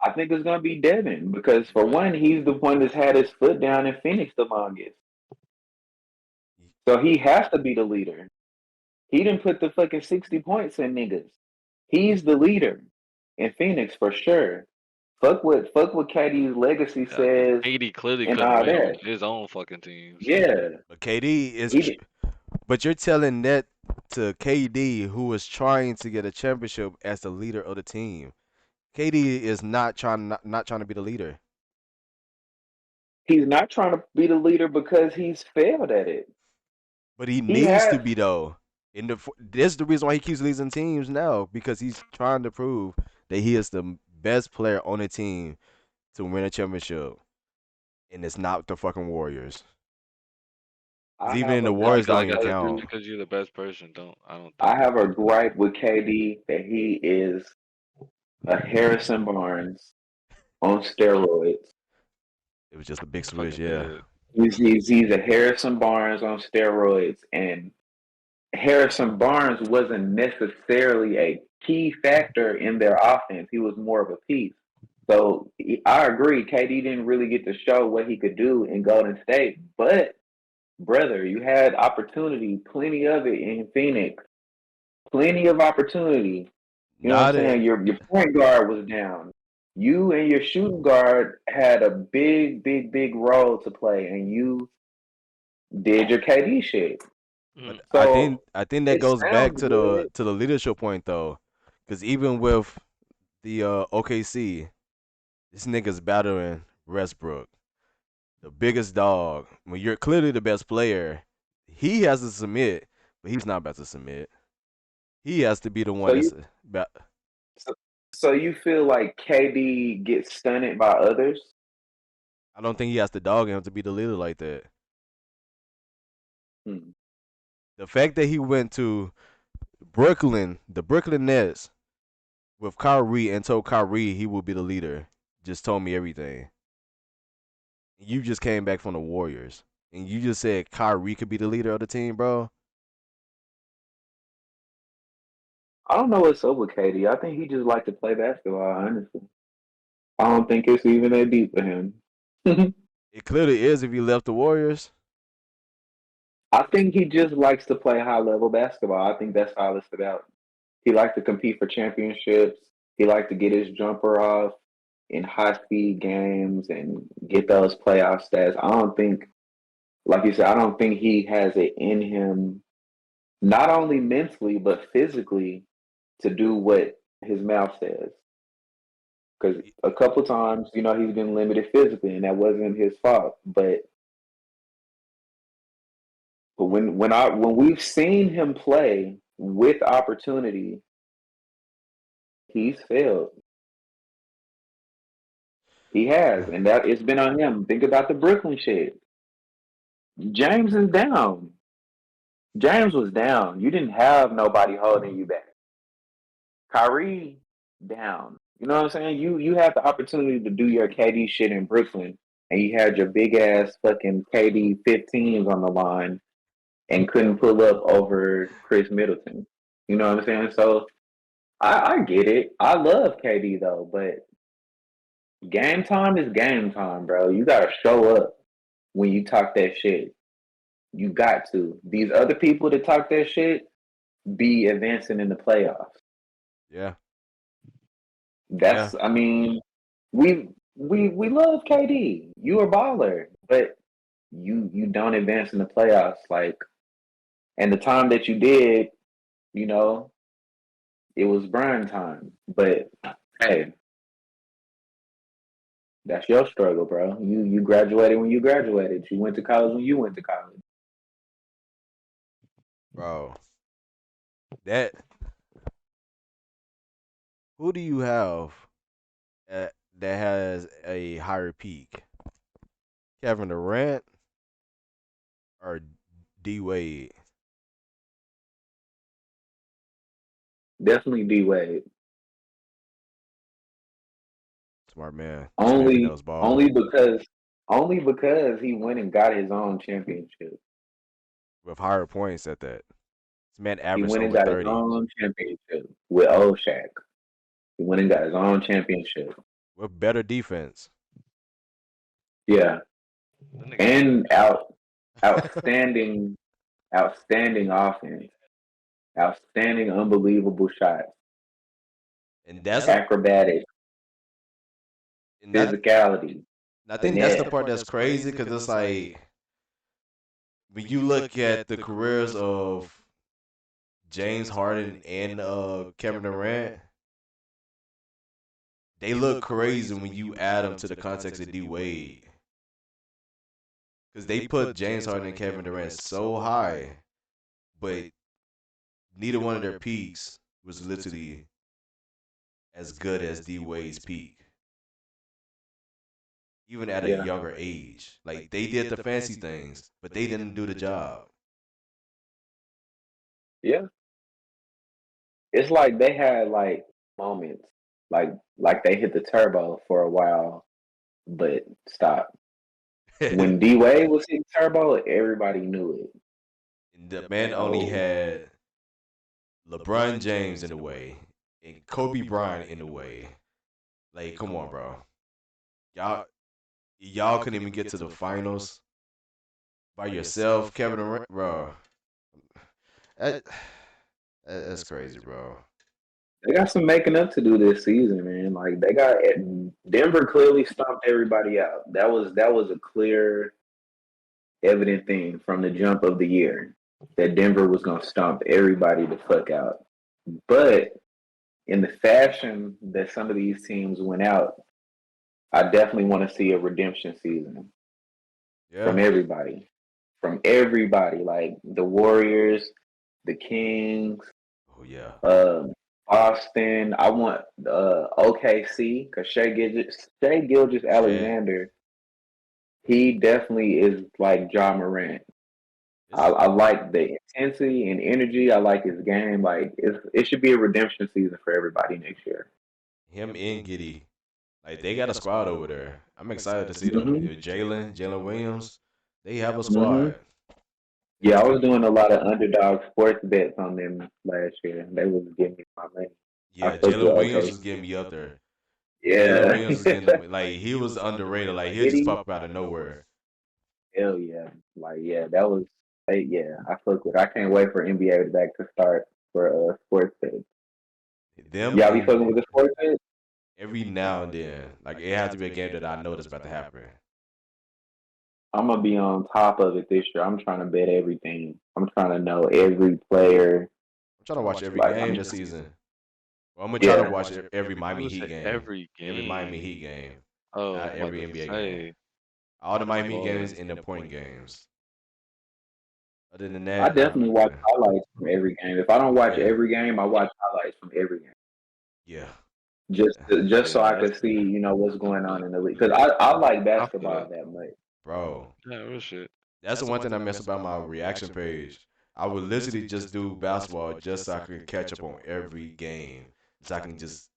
I think it's gonna be Devin because for one, he's the one that's had his foot down in Phoenix the longest. So he has to be the leader. He didn't put the fucking 60 points in niggas. He's the leader in Phoenix for sure. Fuck what KD's legacy Yeah, because says AD clearly and couldn't all win that. on his own fucking team. So Yeah. But KD is, He did. but you're telling that to KD who is trying to get a championship as the leader of the team. KD is not trying to be the leader. He's not trying to be the leader because he's failed at it. But he He needs to has be though. This is the reason why he keeps losing teams now because he's trying to prove that he is the best player on the team to win a championship, and it's not the fucking Warriors. Because I even have in a the just Warriors gripe because don't with like even I said, just count. KD. because you're the best person, don't I don't I think that have a makes you. gripe with KD that he is a Harrison Barnes on steroids. It was just a big He switch, fucking yeah. did. He's a Harrison Barnes on steroids, and Harrison Barnes wasn't necessarily a key factor in their offense. He was more of a piece. So I agree. KD didn't really get to show what he could do in Golden State, but brother, you had opportunity, plenty of it in Phoenix, plenty of opportunity. You know what I'm Not saying? it. Your point guard was down. You and your shooting guard had a big role to play, and you did your KD shit. Mm. But I So think I think that it goes back sounds to good. the leadership point though, because even with the OKC, this nigga's battering Westbrook, the biggest dog. When you're clearly the best player, he has to submit, but he's not about to submit. He has to be the one So that's you about. so, so you feel like KD gets stunted by others? I don't think he has to dog him to be the leader like that. Hmm. The fact that he went to Brooklyn, the Brooklyn Nets, with Kyrie and told Kyrie he will be the leader, just told me everything. You just came back from the Warriors, and you just said Kyrie could be the leader of the team, bro. I don't know what's up with KD. I think he just like to play basketball. Honestly, I don't think it's even that deep for him. It clearly is if he left the Warriors. I think he just likes to play high level basketball. I think that's all it's about. He likes to compete for championships. He likes to get his jumper off in high speed games and get those playoff stats. I don't think, like you said, I don't think he has it in him, not only mentally, but physically to do what his mouth says. Because a couple times, he's been limited physically, and that wasn't his fault. But when we've seen him play with opportunity, he's failed. He has, and that it's been on him. Think about the Brooklyn shit. James is down. James was down. You didn't have nobody holding you back. Kyrie down. You know what I'm saying? You had the opportunity to do your KD shit in Brooklyn, and you had your big ass fucking KD 15s on the line and couldn't pull up over Chris Middleton. You know what I'm saying? So I get it. I love KD though, but game time is game time, bro. You gotta show up when you talk that shit. You got to. These other people that talk that shit be advancing in the playoffs. Yeah, yeah, I mean, we love KD. You a baller, but you don't advance in the playoffs. Like, and the time that you did, you know, it was Brian time. But hey, that's your struggle, bro. You graduated when you graduated. You went to college when you went to college. bro. That who do you have that has a higher peak? Kevin Durant or D Wade? Definitely D Wade. Smart man. This man Only knows ball only because only because he went and got his own championship. with higher points at that. This man He averaged went and over got his 30 own championship with old Shaq. He went and got his own championship. with better defense. Yeah. That nigga had And outstanding outstanding offense. Outstanding unbelievable shots. and that's Acrobatic, and that physicality, I think that's the finesse. part that's crazy because it's like when you look at the careers of James Harden and Kevin Durant, they look crazy when you add them to the context of D Wade because they put James Harden and Kevin Durant so high, but neither one of their peaks was literally as good as D Wade's peak, even at a Yeah. younger age. Like they did the fancy things, but they didn't do the job. Yeah. It's like they had like moments. Like they hit the turbo for a while, but stop. When D Wade was hitting turbo, everybody knew it. The man only So had LeBron James in the way and Kobe Bryant in the way. Like, come on, bro. Y'all, y'all couldn't even get to the finals by yourself, Kevin Durant, bro. That, that's crazy, bro. they got some making up to do this season, man. Like they got Denver clearly stomped everybody out. That was a clear, evident thing from the jump of the year that Denver was gonna stomp everybody the fuck out. But in the fashion that some of these teams went out, I definitely want to see a redemption season Yeah. from everybody. From everybody, like the Warriors, the Kings, Oh yeah. uh, Boston. I want OKC because Shea Gilgis Shay. Alexander. He definitely is like Ja Morant. I, It's I like the intensity and energy. I like his game. Like it should be a redemption season for everybody next year. him and Giddy. Like they got a squad over there. I'm excited to see them. Hmm. Jalen Williams, they have a Hmm. squad. Yeah, I was doing a lot of underdog sports bets on them last year. They was giving me my money. I Yeah, fucked with Jalen Williams OK. was getting me up there. Jalen Yeah. Williams was getting like he was underrated. Like he'll just Giddy. pop up out of nowhere. Hell yeah. Like yeah, that was yeah, I fuck with it. I can't wait for NBA back to start for sports bets. Them Y'all be fucking and with the sports bets? every now and then, like it has to be a game that I know that's about to happen. I'm gonna be on top of it this year. I'm trying to bet everything. I'm trying to know every player. I'm trying to watch every Like game I'm this season. Well, I'm gonna try to yeah. watch every You Miami would Heat say game. every Every Miami game. Heat game, Oh, not I'm about every to NBA game. say. All the Miami Heat Boy, games and the point games. Other than I that, definitely watch highlights from every game. If I don't watch yeah, every game, I watch highlights from every game. yeah, Just so yeah, I that's could see, what's that's going on good. in the league. Because I like I feel basketball that. that much. bro. Yeah, real shit. That's the one thing I miss about my reaction page. I would literally just do basketball just so I could catch up on every game. So I can just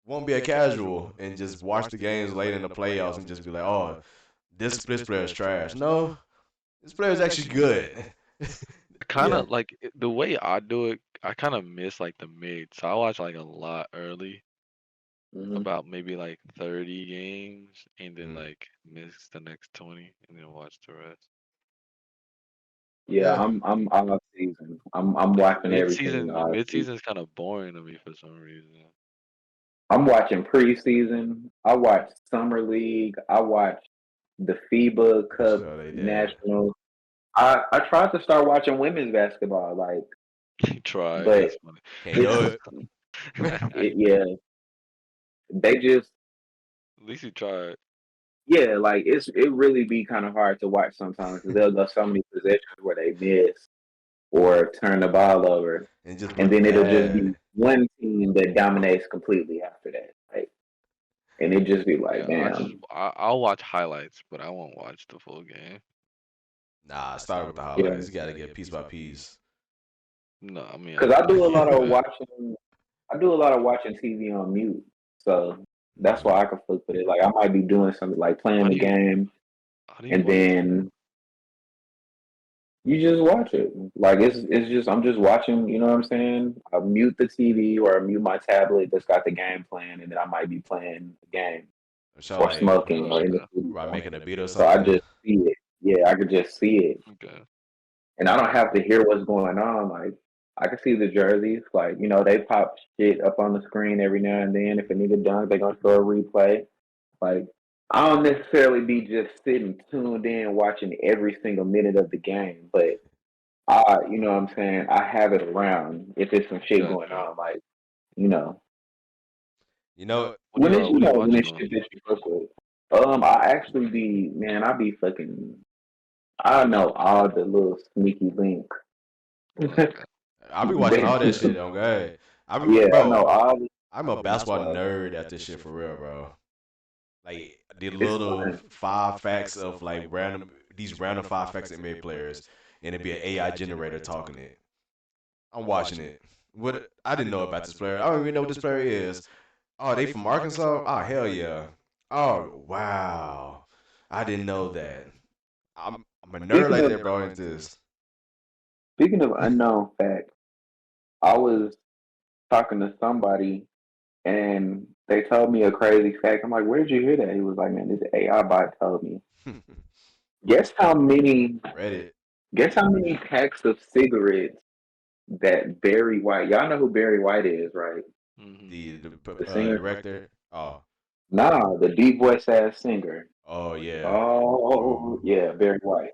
won't be a casual and just watch the games late in the playoffs and just be like, oh, this player is trash. No, this player is actually good. Kind Yeah, of like the way I do it. I kind of miss like the mid, so I watch like a lot early, Hmm. about maybe like 30 games, and then mm, like miss the next 20, and then watch the rest. Yeah, yeah. I'm all season. I'm Like watching everything all mid season. season is kind of boring to me for some reason. I'm watching preseason. I watch summer league. I watch the FIBA For Cup sure they did. nationals. I tried to start watching women's basketball, like, Try, but that's funny. Can't it's do it. yeah. They just At least you tried. yeah, like it really be kind of hard to watch sometimes because there'll go so many possessions where they miss or turn the ball over, And just and look then it'll just bad. be one team that dominates completely after that. Like, and it just be like, Yeah, damn. I'll watch highlights, but I won't watch the full game. Nah, start with the Yeah, highlights. You got to get piece by piece. No, I mean because I do a I lot do of that. watching. I do a lot of watching TV on mute, so that's Mhm. why I can flip with it. Like I might be doing something like playing How the do you game, how do you and watch then you just watch it. Like it's just I'm just watching. You know what I'm saying? I mute the TV or I mute my tablet that's got the game playing, and then I might be playing the game So or like, smoking Oh, or in the okay. right, studio. making a beat or So I something. just see it. Yeah, I could just see it, Okay. and I don't have to hear what's going on. Like I can see the jerseys. Like they pop shit up on the screen every now and then. If a nigga dunk, they gonna show a replay. Like I don't necessarily be just sitting tuned in watching every single minute of the game, but you know what I'm saying, I have it around if there's some shit going Gotcha. on, like, you know, You know, What are you when watching it's on? shit that you fuck with. I actually be, man, I be fucking, I know all the little sneaky links. Okay. I be watching all that shit on God. Yeah, I know Bro, all the I'm a basketball nerd at this shit for real, bro. Like the it's little fun. five facts of like random these random five facts of NBA players, and it'd be an AI generator talking it. I'm watching it. What I didn't know about this player. I don't even know what this player is. Oh, they from Arkansas? Oh, hell yeah. Oh, wow. I didn't know that. I'm a nerd Speaking like of that, bro. Into this. speaking of unknown facts, I was talking to somebody and they told me a crazy fact. I'm like, where did you hear that? He was like, man, this AI bot told me. Guess how many Reddit. guess how many packs of cigarettes that Barry White, y'all know who Barry White is, right? Hmm. The singer? Director. Oh, Nah, the deep voice ass singer. oh yeah. Oh Ooh, yeah, Barry White.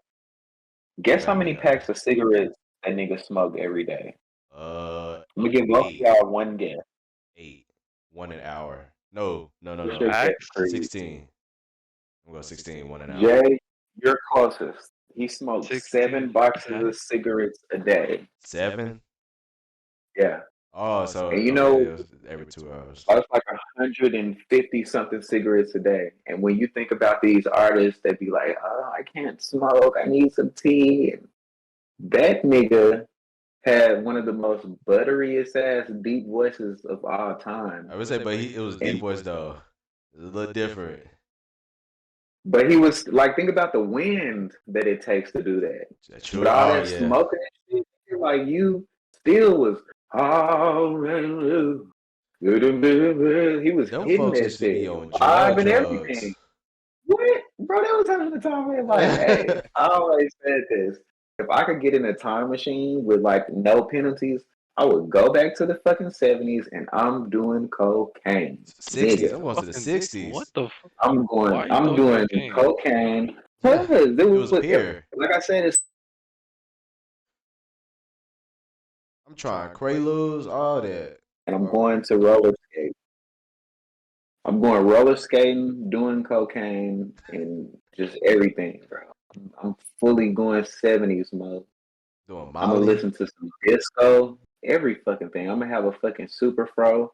Guess how that many nigga. packs of cigarettes that nigga smoke every day? I'm gonna give both of Eight, y'all one guess. 8, 1 an hour. No, no, no, What's The your no. guess, packs? Creed? 16. I'm going 16, 1 an hour. Jay, you're closest. He smokes 16 seven boxes of packs? cigarettes a day. 7. Yeah. Oh, so And you okay, know, it was every 2 hours. that's like 150 something cigarettes a day. And when you think about these artists that be like, oh, I can't smoke, I need some tea. And that nigga had one of the most butteriest ass deep voices of all time. I would say, but it was deep And voice though. It was a little different. but he was like, think about the wind that it takes to do that. With True. all Oh that yeah. smoking and shit, like you still was he was Them hitting folks that used to be shit on live and drugs. everything. What? Bro, that was having the time where like, hey, I always said this. If I could get in a time machine with like no penalties, I would go back to the fucking 70s and I'm doing cocaine. 60s. Nigga. I'm going to the Fucking what 60s. the? Why are you I'm doing doing cocaine? cocaine. Cause it It was was pure. like I said, it's I'm trying Quaaludes, all that. and I'm Oh, going to roller skate. I'm going roller skating, doing cocaine, and just everything, bro. I'm fully going 70s mode. doing I'm gonna Molly. listen to some disco, every fucking thing. I'm gonna have a fucking super fro,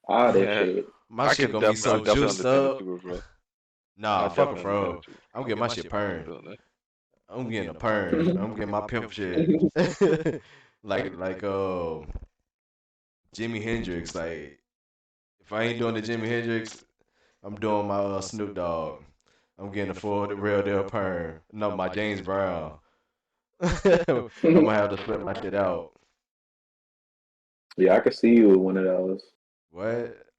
all that Yeah, shit. My shit gonna be I so definitely juiced understand the up. super, bro. I Nah, fuck a definitely understand the fro. super. I'm getting my shit I perm. feel that. I'm getting a perm. I'm getting my pimp shit. like Jimi Hendrix. Like if I ain't doing the Jimi Hendrix, I'm doing my Snoop Dogg. I'm getting the full the real deal perm. No, my James Brown. I'm gonna have to flip my shit out. Yeah, I could see you with one of those. What?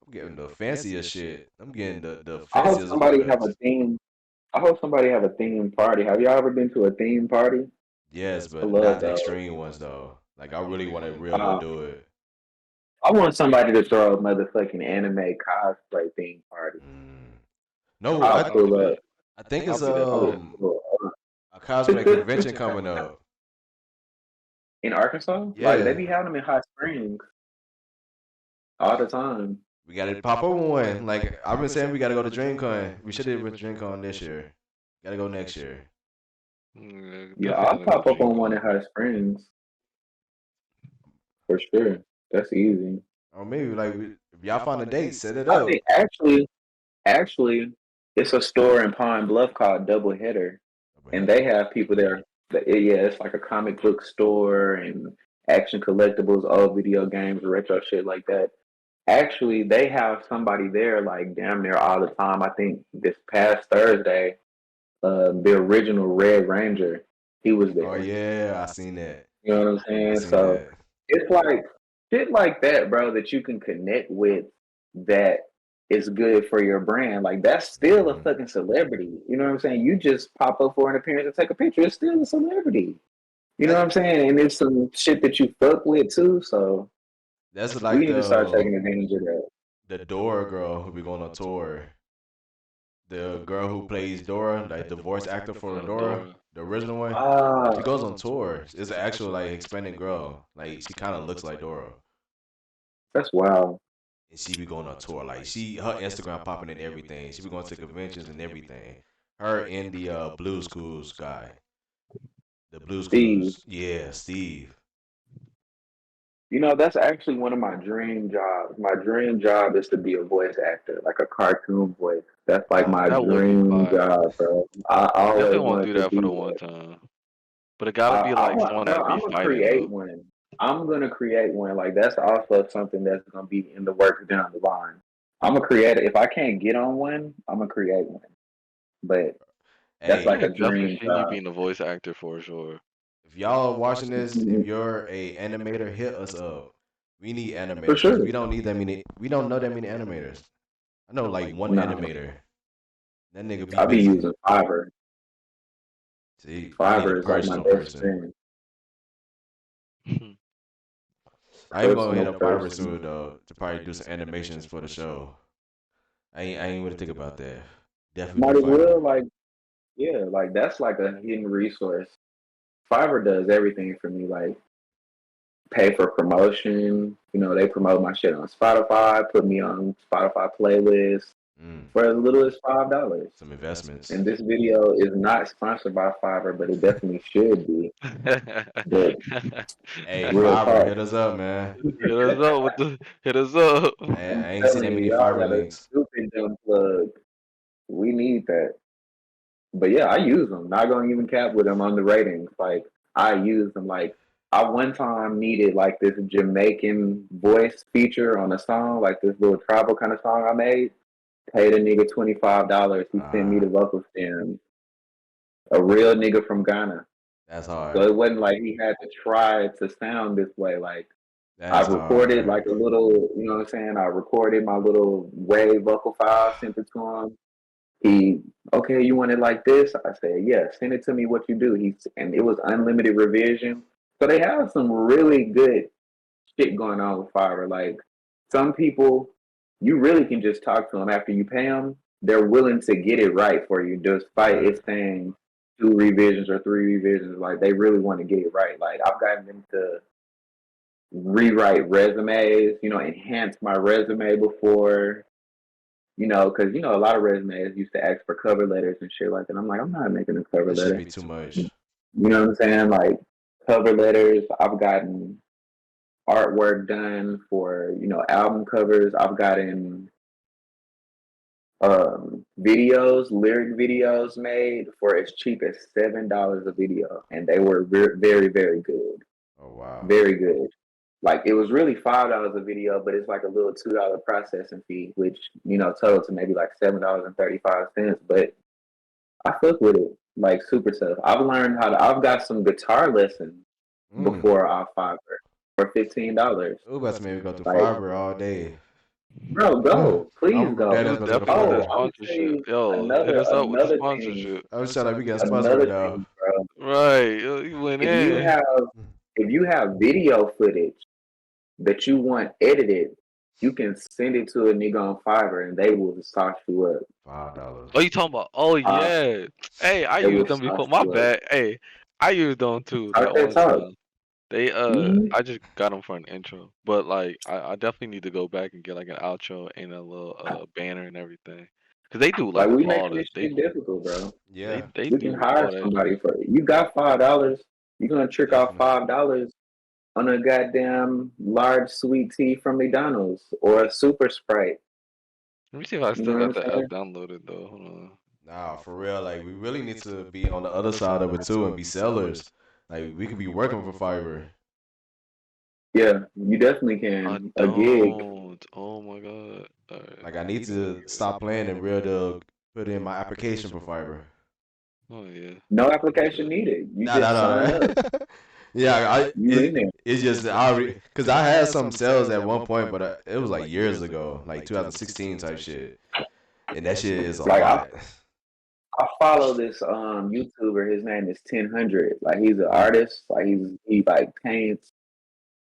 I'm getting the fanciest shit. I'm getting the I hope fanciest somebody have waters. a theme. I hope somebody have a theme party. Have y'all ever been to a theme party? Yes, I but love not the those. extreme ones though. Like I really want to really Uh, do it. I want somebody to throw a motherfucking anime cosplay theme party. Mm. No, I'll I'll do pull that. up. I think I'll it's be that I will person. pull a cosplay up. convention coming up. In Arkansas, like they Yeah, be having them in Hot Springs all the time. we got to pop up on one. Like I've been saying, we got to go to DreamCon. We should have with DreamCon this year. Got to go next year. Yeah, Yeah, definitely I'll gotta go pop to up Dream on one in Con. Hot Springs for sure. That's easy. Or maybe like if y'all find a date, set it I think up. actually, it's a store in Pine Bluff called Double Header, Double and they header. have people there. Yeah, it's like a comic book store and action collectibles, old video games, retro shit like that. Actually, they have somebody there like damn near all the time. I think this past Thursday, the original Red Ranger, he was Oh there. yeah, I seen that. You know what I'm I saying? seen So that. it's like shit like that, bro, that you can connect with that is good for your brand. Like that's still a Hmm. fucking celebrity. You know what I'm saying? You just pop up for an appearance and take a picture. It's still a celebrity. You know what That I'm saying? And it's some shit that you fuck with too. So that's we like need to start taking advantage of that. the Dora girl who be going on tour. The girl who plays Dora, like the voice actor for Dora, Dora. the original one. She Ah, goes on tour. It's an actual like Hispanic girl. Like she kind of looks like Dora, that's wild. and she be going on tour. Like her Instagram popping and everything. She be going to conventions and everything. Her and the Blues Clues guy, the Blues Steve, Clues. Yeah, Steve. you know, that's actually one of my dream jobs. My dream job is to be a voice actor, like a cartoon voice. That's like my That would be dream fire. job, bro. I I always definitely want wanted to do to that for be the one that. time. But it gotta be like one Bro, that be I'm gonna fighting create though. one. I'm gonna create one. Like that's also something that's gonna be in the works down the line. I'm gonna create it. If I can't get on one, I'm gonna create one. But That's I like Hey, a can definitely dream see you job. being a voice actor for sure. if y'all watching this, if you're a animator, hit us up. We need For animators because sure. we don't need that many. We don't know that many animators. I know like one Nah, animator. That nigga be I be busy. using Fiverr. See, I need a Fiverr is like my personal best person. friend. I am gonna hit Personal up Fiverr person. soon though to probably do some animations for the show. I ain't really think about that. Definitely Might do as well, Fiverr. like, yeah, like that's like a hidden resource. Fiverr does everything for me, like pay for promotion. You know, they promote my shit on Spotify, put me on Spotify playlists Mm, for as little as $5. some investments. And this video is not sponsored by Fiverr, but it definitely should be. But Hey, real Fiverr, talk, hit us up, man. Hit us up with the hit us up. I'm I ain't seen telling that you, many y'all Fiverr got a links. stupid dumb plug. We need that. But yeah, I use them. Not gonna even cap with them on the ratings. Like I use them. Like I one time needed like this Jamaican voice feature on a song, like this little tribal kind of song I made. Paid a nigga $25. He sent me the Ah, vocal stems. A real nigga from Ghana. that's So hard. it wasn't like he had to try to sound this way. Like I That's recorded hard. like a little, you know what I'm saying? I recorded my little wave vocal file, sent it to him. He, okay, you want it like this? I said, yeah, send it to me what you do. And it was unlimited revision. So they have some really good shit going on with Fiverr. Like some people, you really can just talk to them after you pay them. They're willing to get it right for you, despite Right. it saying 2 revisions or 3 revisions. Like they really want to get it right. Like I've gotten them to rewrite resumes, you know, enhance my resume before, you know, because you know a lot of resumes used to ask for cover letters and shit like that. I'm like, I'm not making a cover That should letter. be too much. You know what I'm saying? Like cover letters. I've gotten artwork done for album covers. I've gotten videos, lyric videos made for as cheap as $7 a video, and they were very very good, Oh wow. very good. Like it was really $5 a video, but it's like a little $2 processing fee, which total to maybe like $7.35. But I fuck with it like super tough. I've learned how to. I've got some guitar lessons Mm. before off Fiverr for $15. Ooh, about to make me go through Like, Fiverr all day. bro, go, please I'm dead go. ass You about to go to definitely need that Oh, Fiverr. I'm gonna tell sponsorship. you Yo, hit another us up with the another thing. sponsorship. I was trying to be getting sponsored Another right now. thing, bro. Right. You went If you in. have if you have video footage that you want edited, you can send it to a nigga on Fiverr and they will sauce you up. $5. Oh, you talking about? Oh Uh, yeah. Hey, I they will used them before. sauce My you up. bad. Hey, I used them too. Talk That that one talk. time. They Mm-hmm. I just got them for an intro, but like I definitely need to go back and get like an outro and a little banner and everything, cause they do Like like we all making the this shit difficult, bro. Yeah, they We can do hire all that somebody shit. for it. You got $5. You're gonna trick off definitely. $5 on a goddamn large sweet tea from McDonald's or a super Sprite. Let me see if I You still know what got I'm the app saying? downloaded though. Hold on. Nah, for real. Like we really need to be on the other side of it too and be sellers. Like we could be working for Fiverr. Yeah, you definitely I can. A gig, don't. Oh my god. Alright. Like I need to stop playing and real to put in my application for Fiverr. Oh yeah. no Let me application see. needed. You Nah, nah, just sign nah. up. Nah. Yeah, You in there. it's just because I had some sales at one point, but it was like years ago, like 2016 type shit, and that shit is a Like lot. I follow this YouTuber. His name is 1000. Like he's an Mm, artist. Like he like paints,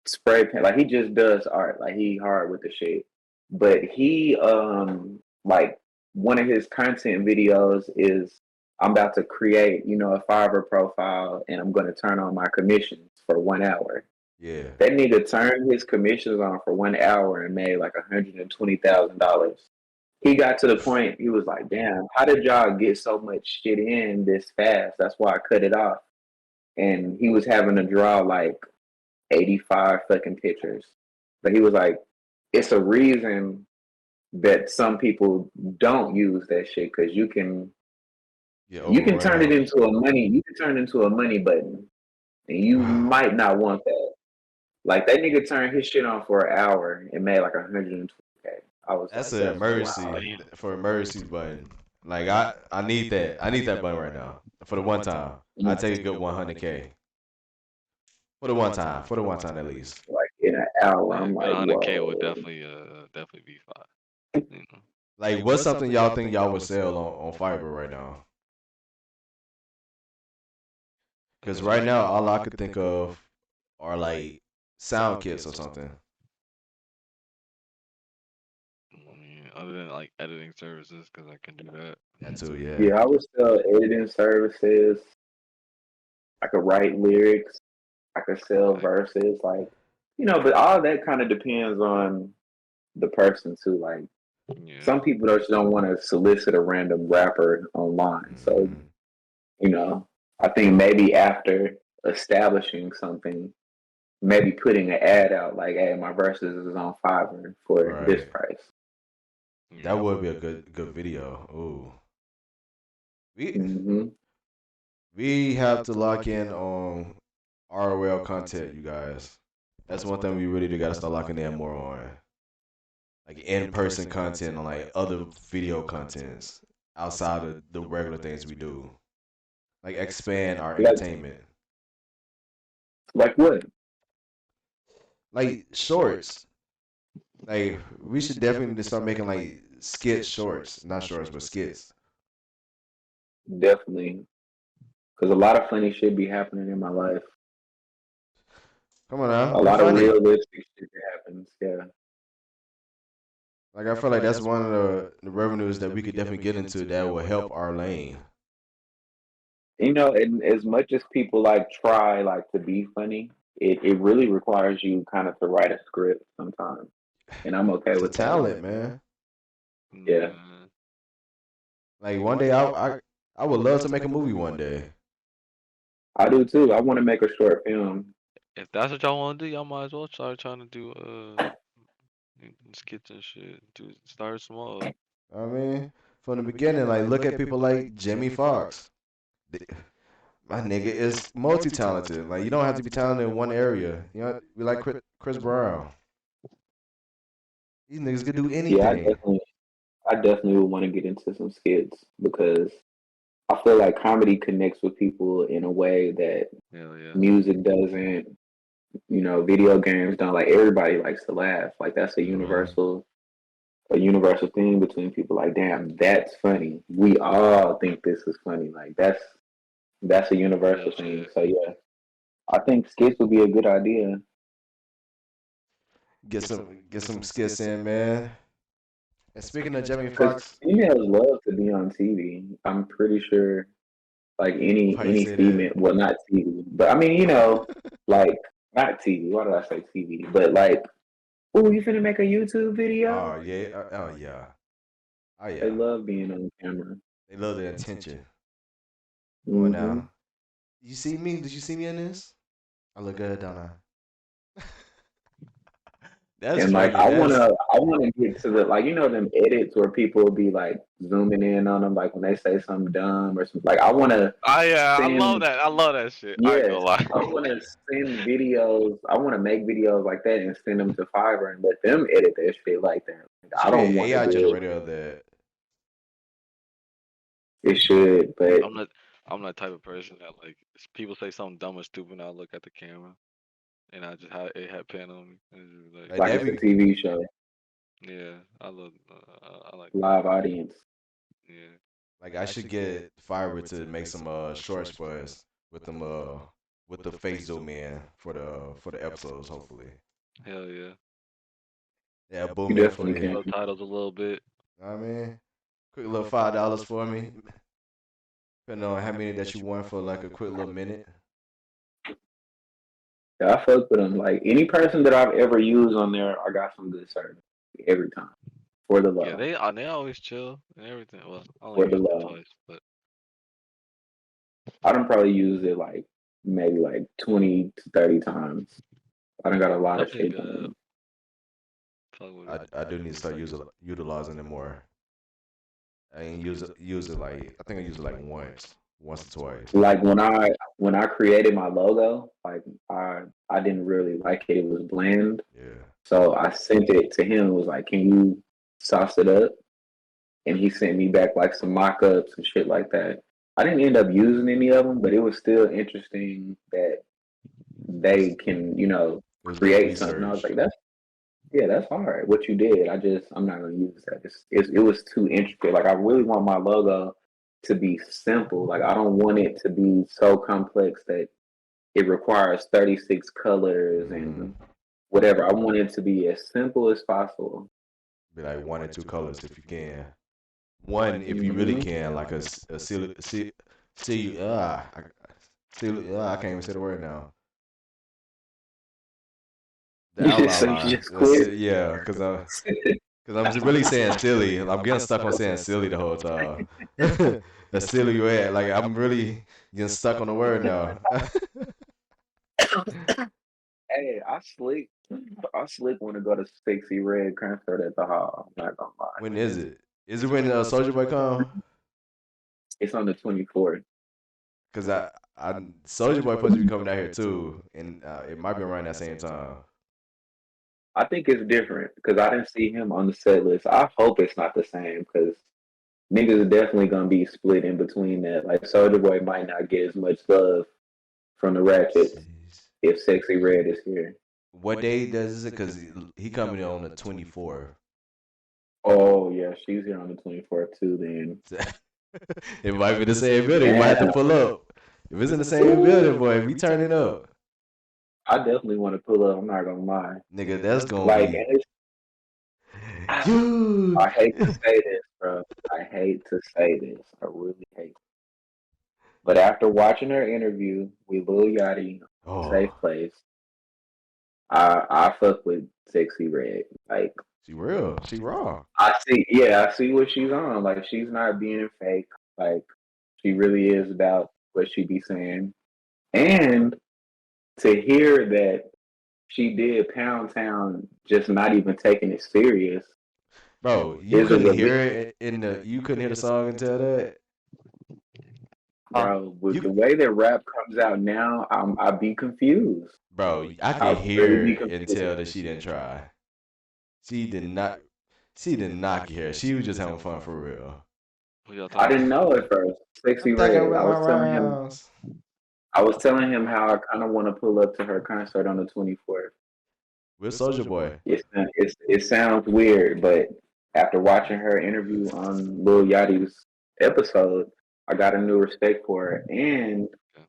spray paint. Like he just does art. Like he hard with the shit. But he like one of his content videos is I'm about to create, a Fiverr profile and I'm gonna turn on my commissions for 1 hour. yeah. That nigga turned his commissions on for 1 hour and made like $120,000. He got to the point he was like, "Damn, how did y'all get so much shit in this fast?" That's why I cut it off. And he was having to draw like 85 fucking pictures. But he was like, "It's a reason that some people don't use that shit because Yeah, you can turn it overwhelmed. into a money you can turn it into a money button, and you might not want that." Like that nigga turned his shit on for an hour and made like 120K. I was That's like, an that's emergency wild. Damn. for emergencies button. Like I need that. I need that button right now for the one time. I take a good 100K for the one time. For the one time at least. Like in an hour, Yeah, I'm good like, 100K would whoa. definitely be fine. You know. Like what's something y'all think y'all would sell on Fiverr right now? Because right now all I could think of are like sound kits or something. I mean, other than like editing services, because I can do that. That too, yeah. Yeah, I would sell editing services. I could write lyrics. I could sell Like, verses. Like, but all that kind of depends on the person too. Like, yeah, some people just don't want to solicit a random rapper online. So, Hmm. you know, I think maybe after establishing something, maybe putting an ad out like, "Hey, my verses is on Fiverr for this Right. price." That yeah. would be a good video. Ooh. We Hmm. we have to lock in on ROL content, you guys. That's one thing we really do gotta start locking in more on. Like in person content on like other video contents outside of the regular things we do. Like expand our Like, entertainment. like what? Like shorts. Like we should definitely need to start making like skit shorts. Not shorts, but skits. Definitely, because a lot of funny shit be happening in my life. Come on now, A be lot of funny. realistic shit that happens. Yeah. Like I feel like that's one of the revenues that we could definitely get into that will help our lane. And as much as people like try like to be funny, it really requires you kind of to write a script sometimes. And I'm okay It's a with that. talent, man. Yeah. Yeah. Like one day I would love to make a movie one day. I do too. I want to make a short film. If that's what y'all want to do, y'all might as well start trying to do skits and shit. Do start small. I mean, from the beginning, like look at people like Jimmy Fox. My nigga is multi-talented. Like you don't have to be talented in one area. You know, be like Chris Brown. These niggas could do Yeah, anything. I definitely would want to get into some skits because I feel like comedy connects with people in a way that Hell yeah. music doesn't. Video games don't. Like, everybody likes to laugh. Like, that's Hmm. a universal thing between people. Like, damn, that's funny. We all think this is funny. Like, that's a Real universal thing. shit. So yeah, I think skits would be a good idea. Get some skits in, man. And speaking of Jamie Because Foxx, females love to be on TV. I'm pretty sure, like any why you any say that? female, well, not TV, but I mean, like not TV. Why did I say TV? But like, oh, you finna make a YouTube video? Oh yeah, oh yeah, oh They yeah. love being on camera. They love the attention. Come on Hmm. now. You see me? Did you see me in this? I look good, don't I? That's And like, funny. That's I wanna get to the, like, them edits where people will be like zooming in on them, like when they say something dumb or something. Like, I wanna I love send, that. I love that shit. I ain't gonna yes, lie. I wanna send videos. I wanna make videos like that and send them to Fiverr and let them edit that shit like that. Like, it I should be an don't want to AI do it. generator of that. It should, but I'm not. I'm that type of person that like people say something dumb or stupid, and I look at the camera and I just had it had pen on me. And it's just like, Like like that it's a be TV show, yeah, I love. I like that. live audience. Yeah. like I should get Fiverr to make some shorts for us with the face zoom in for the episodes, hopefully. Hell yeah. Yeah, You boom in for definitely Change me. can. subtitles a little bit. Know what I mean, quick little $5 for me, depending on how many that you want for like a quick little minute. Yeah, I fuck with them. Like, any person that I've ever used on there, I got some good service every time for the Yeah, low, they always chill and everything. Well, I only for the used it low. twice, but I don't probably use it like maybe like 20 to 30 times. I done got a lot of definitely shit good. done. Fuck with it. I do need to start utilizing it more. I ain't use it like I think I used it like once or twice. Like, when I created my logo, like, I didn't really like it. It was bland. Yeah. So I sent it to him. It was like, can you sauce it up? and he sent me back like some mock-ups and shit like that. I didn't end up using any of them, but it was still interesting that It was they can, it was good create something. I was research. like, that's hard. What you did, I'm not gonna use that. It was too intricate. Like I really want my logo to be simple. Like I don't want it to be so complex that it requires 36 colors Mm-hmm. and whatever. I want it to be as simple as possible. Be like 1 and 2 colors if you can. One if you really Hmm. can, like a see I can't even say the word now. The outline So you line. just quit. Yeah, cause I'm really saying silly. I'm getting stuck on saying silly the whole time. A silhouette. Like I'm really getting stuck on the word now. Hey, I slick want to go to Sexy Red concert at the hall. I'm not gonna lie. When is it? Is it when Soldier Boy come? It's on the 24th. Cause I Soldier Boy supposed to be coming out here too, and it might be around that same time. I think it's different because I didn't see him on the set list. I hope it's not the same because niggas are definitely gonna be split in between that. Like Soldier Boy might not get as much love from the Ratchets Jeez. if Sexy Red is here. What day does it? Cause he coming on the 24th. Oh yeah, she's here on the 24th too. Then It might be the same building. We might have to damn, pull up. If it's in the same building, ooh, boy, we turn it up. I definitely want to pull up. I'm not gonna lie. Nigga, that's gonna Like, be and it's, you. I hate to say this, bro. I hate to say this. I really hate. But after watching her interview with Lil Yachty, Safe Oh, Place, I fuck with Sexy Red. Like she real. She raw. I see what she's on. Like she's not being fake. Like she really is about what she be saying. And to hear that she did Pound Town just not even taking it serious Bro, you is a couldn't relief, hear it in the. You couldn't hear the song until that. Huh? bro. With the You, way that rap comes out now, I'd be confused. bro, I could I'd really hear be and confused. tell that she didn't try. She did not. She did not care. She was just having fun for real. Who y'all I talking didn't about? know at first. I'm Sexy thinking Red. with my rounds. I was telling him how I kind of want to pull up to her concert on the 24th. With Soldier Boy. It sounds weird, but after watching her interview on Lil Yachty's episode, I got a new respect for her. And Okay.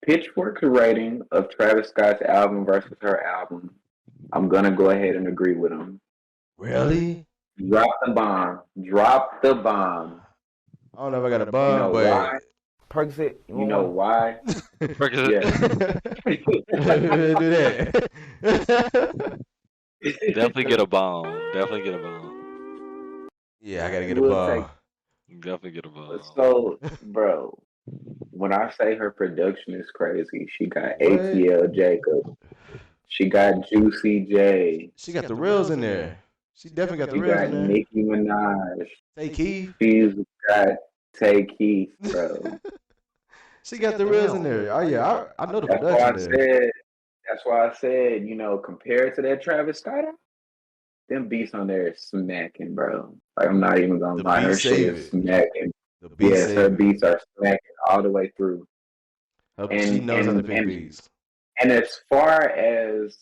Pitchfork's rating of Travis Scott's album versus her album, I'm gonna go ahead and agree with him. Really? Drop the bomb. Drop the bomb. I don't know if I got a You bomb, know but why? Percocet, you You want know one? why? Percocet. Yes. Do that. Definitely get a bomb. Definitely get a bomb. Yeah, I gotta get a We'll take. bomb. Definitely get a bomb. So, bro, when I say her production is crazy, she got What? ATL Jacob, she got Juicy J, She got the reels in there. She definitely got the she reels in got there. Nicki Minaj, Say Keith. she's got Tay Keith, bro. She got the reels in there. Oh yeah, I know the That's why production I there. said. That's why I said, compared to that Travis Scott, them beats on there is smacking, bro. Like I'm not even gonna The lie, beat her shit save is it. smacking. The beat Yes, her save it. beats are smacking all the way through. She And knows how to and pick and beats. and as far as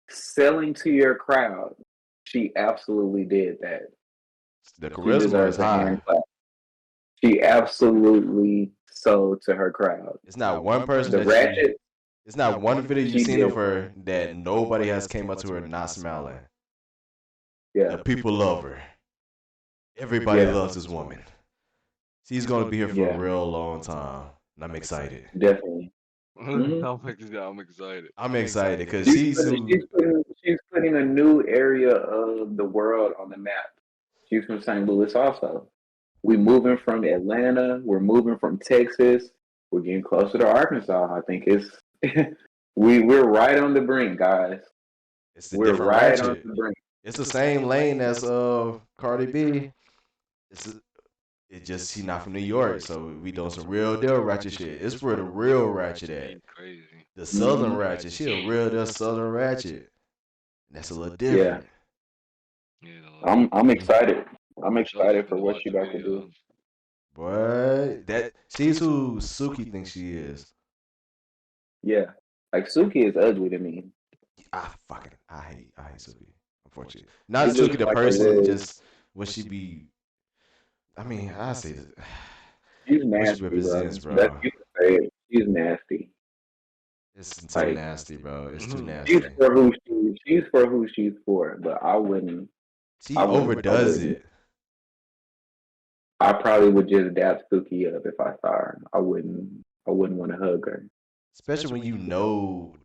selling to your crowd, she absolutely did that. The She charisma is deserves a high. hand clap. She absolutely sold to her crowd. It's not one person The that you. Ratchet, It's not one video you've she seen of did. her that nobody has came up to her not smiling. The Yeah, people love her. Everybody yeah, loves this woman. She's gonna be here for a yeah, real long time, and I'm excited. definitely. Hmm. I'm excited. I'm excited because she's who. She's putting a new area of the world on the map. She's from St. Louis also. We moving from Atlanta. We're moving from Texas. We're getting closer to Arkansas. I think it's we're right on the brink, guys. It's a We're different right on ratchet. the brink. It's the same lane as Cardi B. It's it just she not from New York, so we doing some real deal ratchet shit. It's where the real ratchet at. Ain't crazy. The southern Hmm. ratchet. She a real deal southern ratchet. That's a little Yeah, different. Yeah, a little I'm different. excited. I'm I was just excited for gonna what watch she the about to do. video. Boy, that she's who Suki thinks she is. Yeah, like Suki is ugly to me. I hate Suki. Unfortunately, not She Suki looks the like a person, little. just what she be. I mean, I say this, She's what she nasty, represents, bro. That's bro. you can say it. She's nasty. It's too Like nasty, bro. It's too she's nasty. for who she's for who she's for. But She I overdoes wouldn't. it, I probably would just dap Suki up if I saw her. I wouldn't want to hug her. especially when you know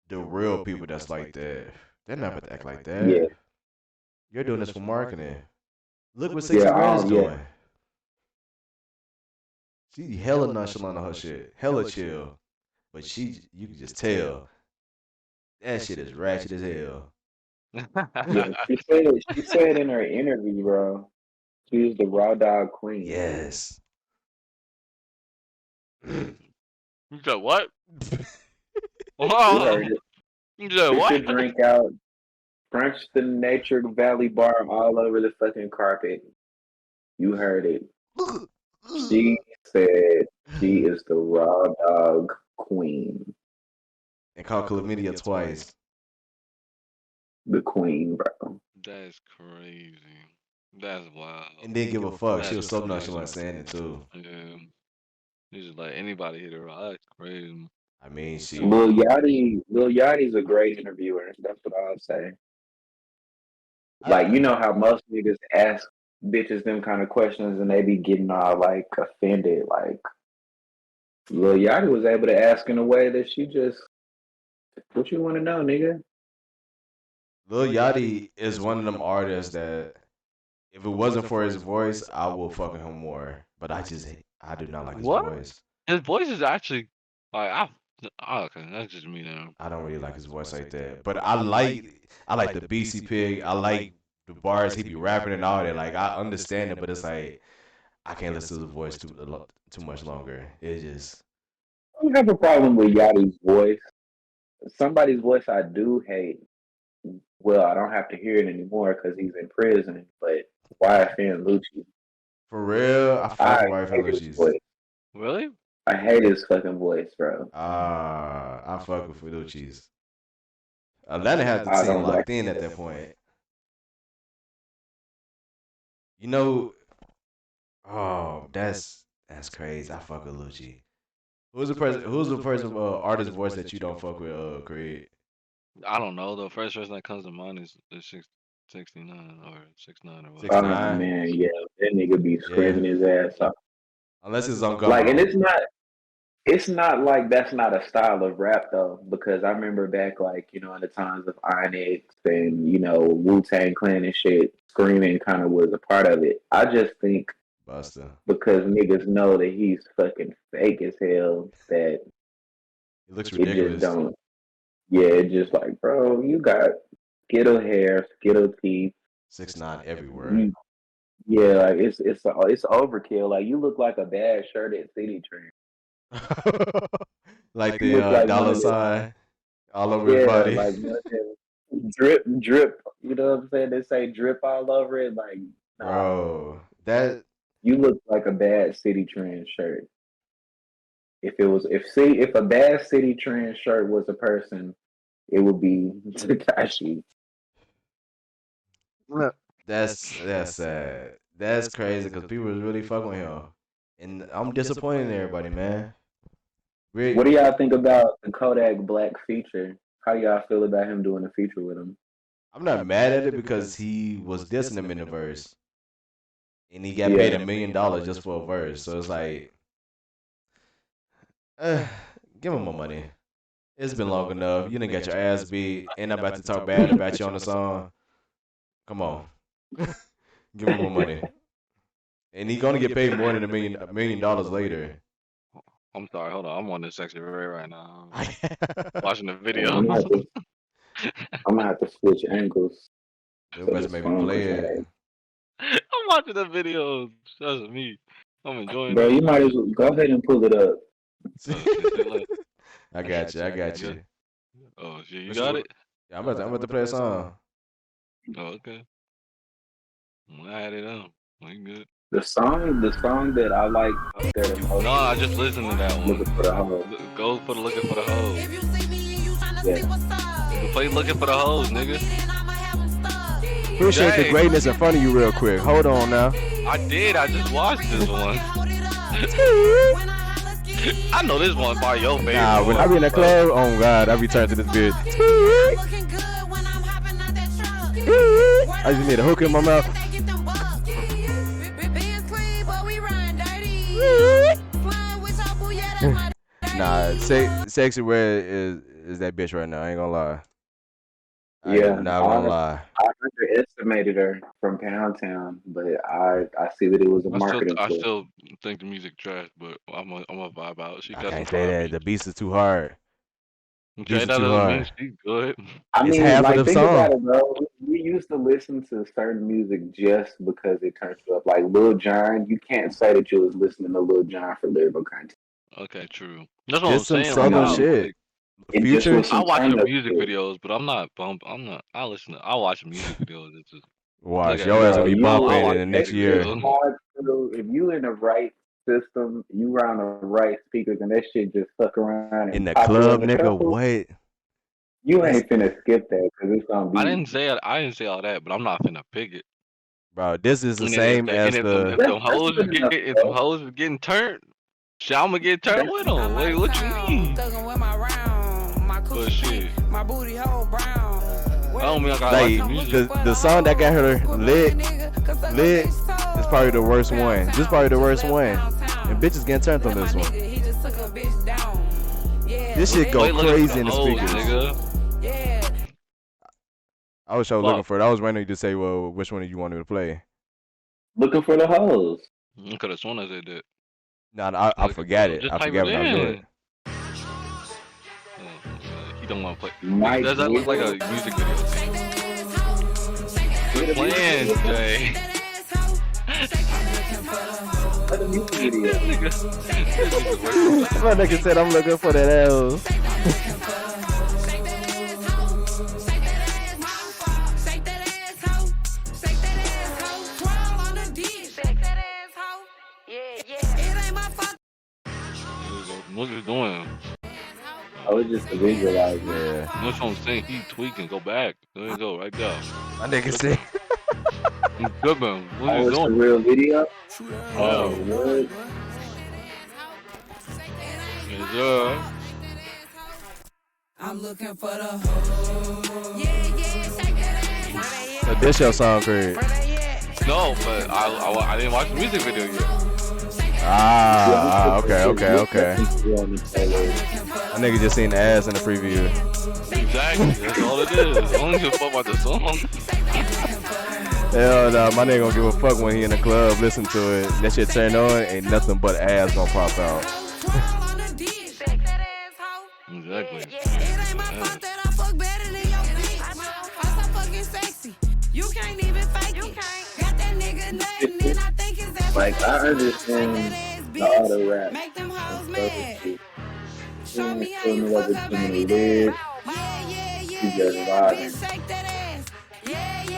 the real people that's like that. They're not about to act like Yeah, that. You're doing this for marketing. Look what yeah, 60 Red is yeah. doing. She hella nonchalant on her shit, hella chill. But you can just tell that shit is ratchet as hell. Yeah, she said in her interview, bro, she's the raw dog queen. Yes. You said what? You heard it. You said Spit what? your drink out, French the Nature Valley Bar all over the fucking carpet. You heard it. She said she is the raw dog queen. And called chlamydia twice. The queen, bro. That's crazy. That's wild. And didn't give a fuck. She That's was so crazy. nonchalant saying it too. Yeah. It's just like anybody hit her. That's crazy. I mean, Lil she. Yachty, Lil Yachty's a great interviewer. That's what I'll say. Like, I, you know how most niggas ask bitches them kind of questions and they be getting all like offended. Like, Lil Yachty was able to ask in a way that she just, what you want to know, nigga? Lil Yachty is one of them artists that if it wasn't for his voice, I will fuck with him more. But I do not like his What? voice. His voice is actually like okay, that's just me now. I don't really like his voice like that. But I like the BC Pig. I like the bars he be rapping and all that. Like I understand it, but it's like I can't listen to the voice too much longer. It just I don't have a problem with Yachty's voice. Somebody's voice I do hate. Well, I don't have to hear it anymore because he's in prison. But YFN Lucci, for real. I fuck I with Wife and hate his Lucy's. voice. Really? I hate his fucking voice, bro. I fuck with Felucci's. Atlanta had the I team don't like locked in at that point. You know, oh, that's crazy. I fuck with Lucci. Who's the person artist voice that you don't fuck with, Creed? I don't know. The first person that comes to mind is 69 or 69 or Six whatever. Oh nine. man, yeah, that nigga be Yeah. screaming his ass off. Unless it's on Like, and gumbo. it's not like that's not a style of rap though, because I remember back like in the times of Onyx and Wu Tang Clan and shit, screaming kind of was a part of it. I just think Buster. because niggas know that he's fucking fake as hell that It looks it just ridiculous. don't. Yeah, it just like, bro, you got Skittle hair, Skittle teeth. 6ix9ine everywhere. You, yeah, like it's overkill. Like you look like a bad shirted city train. Like You the look like one dollar of them. sign all over his Yeah, body. like one of them drip. You know what I'm saying? They say drip all over it. Like, nah, Bro, that you look like a bad city trend shirt. If a bad city trend shirt was a person, it would be Takashi. Yeah. that's sad. That's crazy because people was really fucking with him, and I'm disappointed in everybody, man. What Rick, do y'all think about the Kodak Black feature? How y'all feel about him doing a feature with him? I'm not mad at it because he was dissing him in the verse, and he got paid Yeah. $1 million just for a verse. So it's like, uh, give him more money. It's been long enough. You didn't get your ass beat, and I'm about to talk bad about you on the song. Come on, give him more money, and he gonna get paid more than $1 million later. I'm sorry. Hold on. I'm on this sexy Ray right now. I Watching the I'm video. gonna have to I'm gonna have to switch angles They for best this make me phone play because it. I'm watching the video. That's me. I'm enjoying bro, it. you might as well go ahead and pull it up. Oh shit. Say less. I got you. I got You got? you. Oh shit. You What you? got it? Yeah, I'm about to play a song. Oh okay. I had it on. We good. The song that I like up there the most No, I is just listened to that one. "Looking for the Hoe." Go for the looking for the hoes. Yeah, Play looking for the hoes, nigga. Appreciate the Jay, greatness in front of you real quick. Hold on now. I did. I just watched this one. I know this one by your favorite. Nah, when I be in the club, oh god, I be turned to this bitch. I just need a hook in my mouth. Nah, sexy red is that bitch right now. I ain't gonna lie. I yeah. am not gonna lie. I underestimated her from Pound Town, but I see that it was a marketing I tool. still think the music trash, but I'm a vibe out. She I got some can't say fire that. The beats. beats is too hard. The Jay, beats that are too doesn't mean hard. she's good. I It's mean, half of like, the think about song. it, bro. We used to listen to certain music just because it turns you up. Like Lil Jon, you can't say that you was listening to Lil Jon for lyrical content. Okay, true. That's what I'm Just some saying. Like You southern know, shit. it just Future. was I some watch turn the up music shit. videos, but I'm not bump. I'm not. I watch the music videos. It's just look Watch at your ass gonna Bro, be I bumping watch in the the next music year. videos. if you in the right system, you around the right speakers, and that shit just fuck around In and the pop you club, in the nigga. shuffle, What? you That's ain't finna skip that because it's gonna I be. didn't say all that, but I'm not finna pick it. bro. This is the And then same as the. them That's hoes good enough, if them bro. hoes is getting turned, shit, I'ma get turned That's with them. Wait, what you mean? But shit, I don't mean I gotta like Like the music. the song that got her lit is probably the worst one. This is probably the worst one. And bitches getting turned on this one. This shit go Play looking for crazy the in the hoes, speakers. nigga. I was sure looking Fuck. for it. I was waiting you to say, well, which one did you want me to play? looking for the hoes. I could have sworn I said that. Nah, I Looking for forgot it. just I type forgot it when I was doing in. He don't want to play. Mike Does that look like a music video? Quit playing, Jay. Other music video. My nigga said I'm looking for that L. What you doing? I was just a visualizer. Yeah. That's what I'm saying. He tweaking. Go back. There you go. Right there. My nigga said. He's good, man. What Oh, you it's the doing? real video? Oh, Yeah. what? Yes, sir. I'm looking for the hoe. But this your song, Craig. No, but I didn't watch the music video yet. Okay. My nigga just seen the ass in the preview. Exactly. That's all it is. I don't give a fuck about the song. Hell no, my nigga gonna give a fuck when he in the club, listen to it. That shit turn on, ain't nothing but ass gonna pop out. Exactly. It ain't my fault that I fuck better than your bitch. I'm so fucking sexy. You can't even fake it. Got that nigga nothing and I think it's that. Like, I understand the auto rap Make them and hoes stuff and mad. shit. Show me how Putting you it fuck over her to the baby lyrics. Yeah, You just bitch, vibing. shake that ass. Yeah, I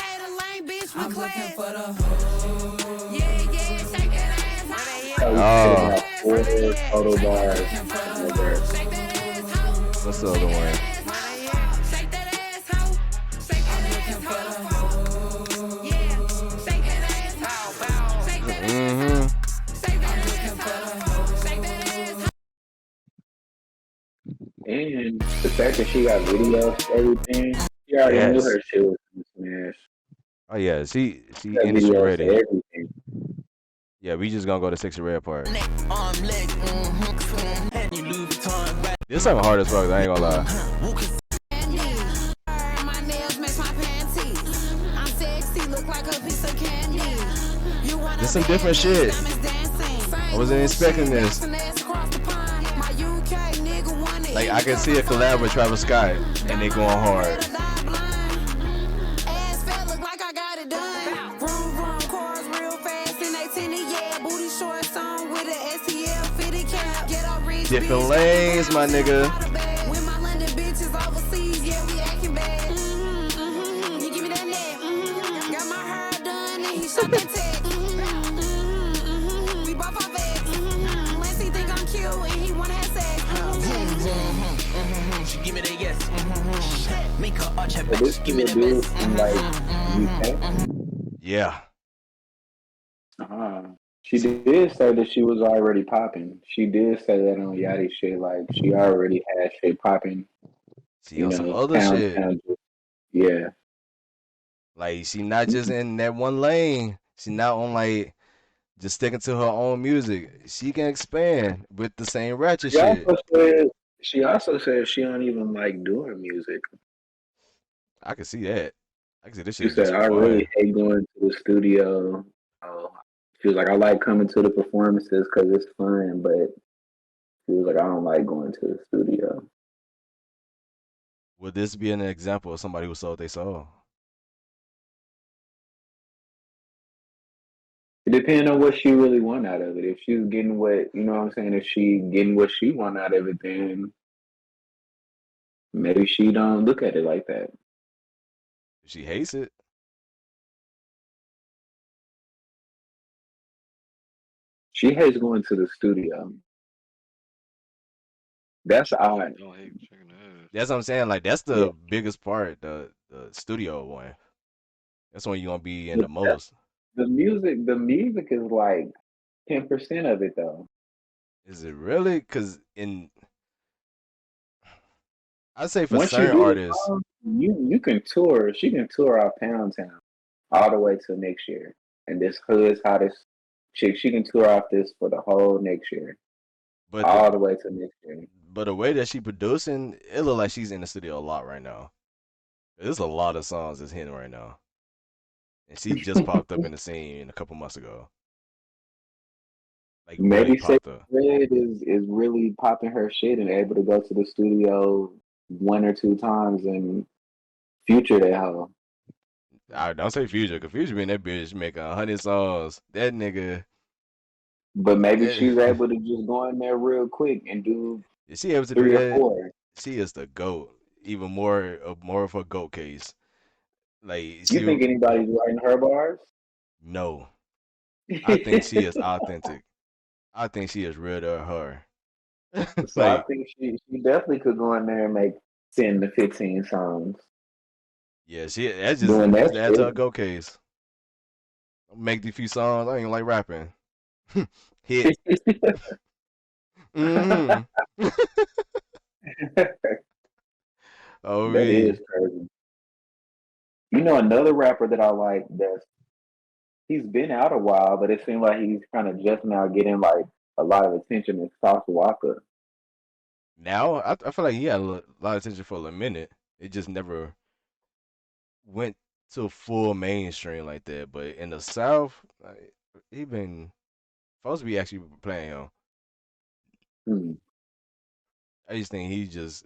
hate a lame bitch with class. For the hoe. Yeah, shake that ass. How we Oh. put about 4 total bars in the verse. Shake that ass, What's the other one? shake that ass, I'm looking for the hoe. Yeah, shake that ass, shake that Mm-hmm. shake that ass, shake that ass. And the fact that she got videos, everything, she already knew Yes. her shit was gonna smash. Oh yeah, she Got industry videos ready. to everything. Yeah, we just gonna go to Sexy Red part. This song hard as fuck, I ain't gonna lie. My nails match my panties. I'm sexy, look like a piece of candy. You wanna This some different shit. dancing. I wasn't expecting this. Like I can see a collab with Travis Scott and they going hard. Ass fat look like I got it done. Vroom, cars real fast and they tinny, yeah. Booty shorts on with a SEL fitted cap. Get all rich, Different bitch, lanes, my nigga. When my London bitches overseas, yeah, we acting bad. You give me that neck. Got my hair that text. We both are vex. Unless he think I'm cute and he wanna have sex. She give me the yes. Make her arch her So back. this Give me is a the dude best. from like UK. Yeah. Uh-huh. She See, did say that she was already popping. She did say that on Yachty shit. Like she already had shit popping. on some other Pound shit. town. Yeah. Like she not just in that one lane. She not on like just sticking to her own music. She can expand with the same ratchet She shit. also said she also said she don't even like doing music. I can see that. I can see this shit She is just said for I really fun. hate going to the studio. She was like I like coming to the performances because it's fun, but she was like I don't like going to the studio. Would this be an example of somebody who sold their soul? It depends on what she really want out of it. If she's getting what you know what I'm saying, if she getting what she want out of it, then maybe she don't look at it like that. If she hates it, She hates going to the studio. That's She odd. don't hate shaking the ass. that's what I'm saying. Like that's Yeah. the biggest part, the studio one. That's when you gonna be in But the most. the music is like 10% of it though. Is it really? Cause in I say for Once you certain do the artists, song, you can tour. She can tour out Pound Town all the way till next year. And this hood's hottest chick, she can tour off this for the whole next year, but all the way to next year. the way that she producing, it look like she's in the studio a lot right now. There's a lot of songs that's hitting right now, and she just popped up in the scene a couple months ago. Like really Maybe Say popped up. Red is really popping her shit and able to go to the studio one or two times and future that hoe. I don't say Future, cause Future been that bitch making 100 songs. That nigga, But maybe that, she's able to just go in there real quick and do is she able to do three or that? four. She is the goat. Even more of a goat case. Like You she, think anybody's writing her bars? no, I think she is authentic. I think she is real to her. So I Like, think she definitely could go in there and make 10 to 15 songs yeah, she that's doing just that add to shit. her go case. Make these few songs. I ain't like rapping. Hit. Mm-hmm. Oh, That is we. crazy. You know another rapper that I like that's he's been out a while, but it seems like he's kind of just now getting like a lot of attention is Sauce Walker. Now I feel like he had a lot of attention for a minute. It just never went to full mainstream like that. But in the South, like, he been supposed to be actually playing him. Hmm. I just think he just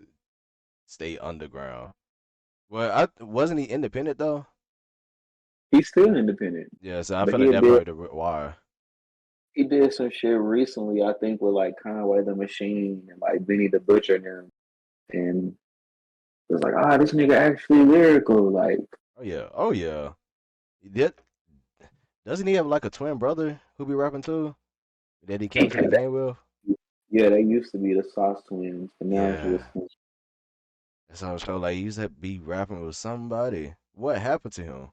stayed underground. Well, I wasn't he independent though? He's still independent, Yeah, so I but feel like that probably the why. he did some shit recently. I think with like Conway the Machine and like Benny the Butcher and them, and it was like, ah, this nigga actually lyrical. Like, Oh yeah, oh yeah. He did. Doesn't he have like a twin brother who be rapping too? That he came to the game with? yeah, they used to be the Sauce Twins, but now it's Yeah. just That's how I felt like he used to be rapping with somebody. What happened to him?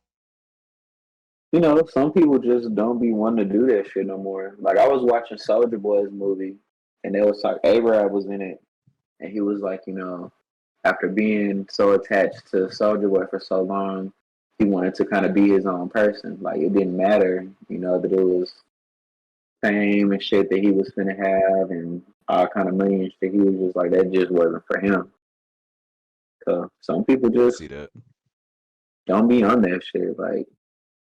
some people just don't be wanting to do that shit no more. Like I was watching Soldier Boy's movie, and they was like, A-Rab was in it, and he was like, after being so attached to Soldier Boy for so long, he wanted to kind of be his own person. Like it didn't matter, that it was fame and shit that he was gonna have and all kind of money and shit. He was just like that just wasn't for him. So some people I can just see that. don't be on that shit. Like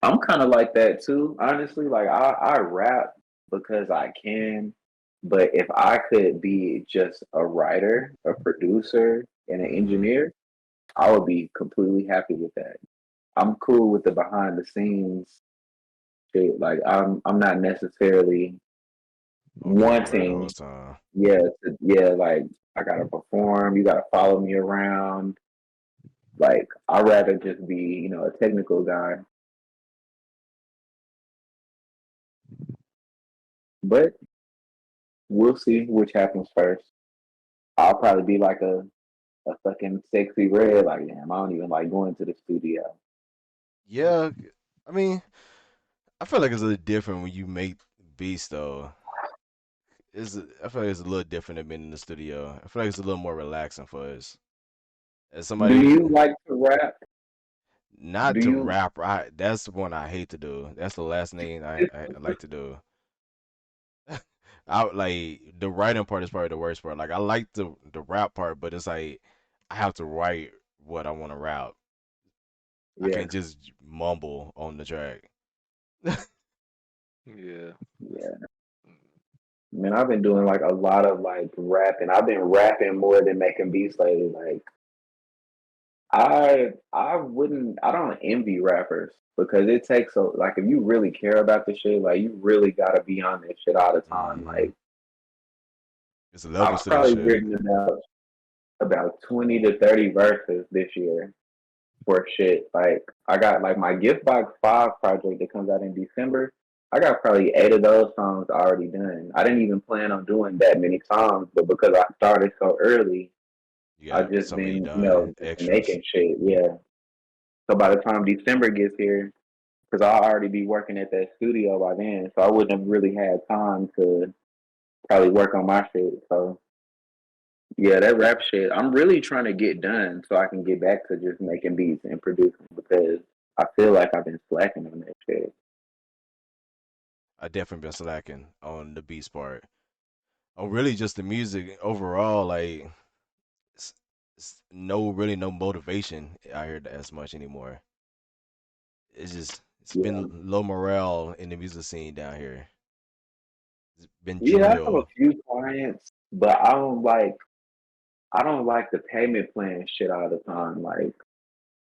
I'm kind of like that too, honestly. Like I rap because I can, but if I could be just a writer, a producer, and an Hmm. engineer, I would be completely happy with that. I'm cool with the behind the scenes shit. Like I'm not necessarily On camera the whole wanting, time. yeah, like I gotta perform. You gotta follow me around. Like I'd rather just be, a technical guy. But we'll see which happens first. I'll probably be like a fucking sexy red. Like, damn, I don't even like going to the studio. Yeah, I mean, I feel like it's a little different when you make beats though. I feel like it's a little different than being in the studio. I feel like it's a little more relaxing for us. As Do somebody who's you like to rap? not Do to you? rap, that's the one I hate to do. That's the last thing I like to do. I like the writing part is probably the worst part. Like I like the rap part, but it's like I have to write what I want to rap. I Yeah, can't just mumble on the track. Yeah. yeah. Mm. Man, I've been doing like a lot of like rapping. I've been rapping more than making beats lately. Like I don't envy rappers because it takes a like if you really care about the shit, like you really gotta be on this shit all the time. Hmm. Like It's levels I've to this probably shit. written about 20 to 30 verses this year for shit. Like I got like my Gift Box 5 project that comes out in December. I got probably 8 of those songs already done. I didn't even plan on doing that many songs, but because I started so early, You I got just so many been, done just extras. making shit. Yeah. So by the time December gets here, because I'll already be working at that studio by then, so I wouldn't have really had time to probably work on my shit. So yeah, that rap shit, I'm really trying to get done so I can get back to just making beats and producing because I feel like I've been slacking on that shit. I definitely been slacking on the beats part. Oh, really? Just the music overall, like it's, it's no motivation out here as much anymore. It's Yeah. been low morale in the music scene down here. It's been Yeah, I have a drill. few clients, but I don't like the payment plan shit all the time. Like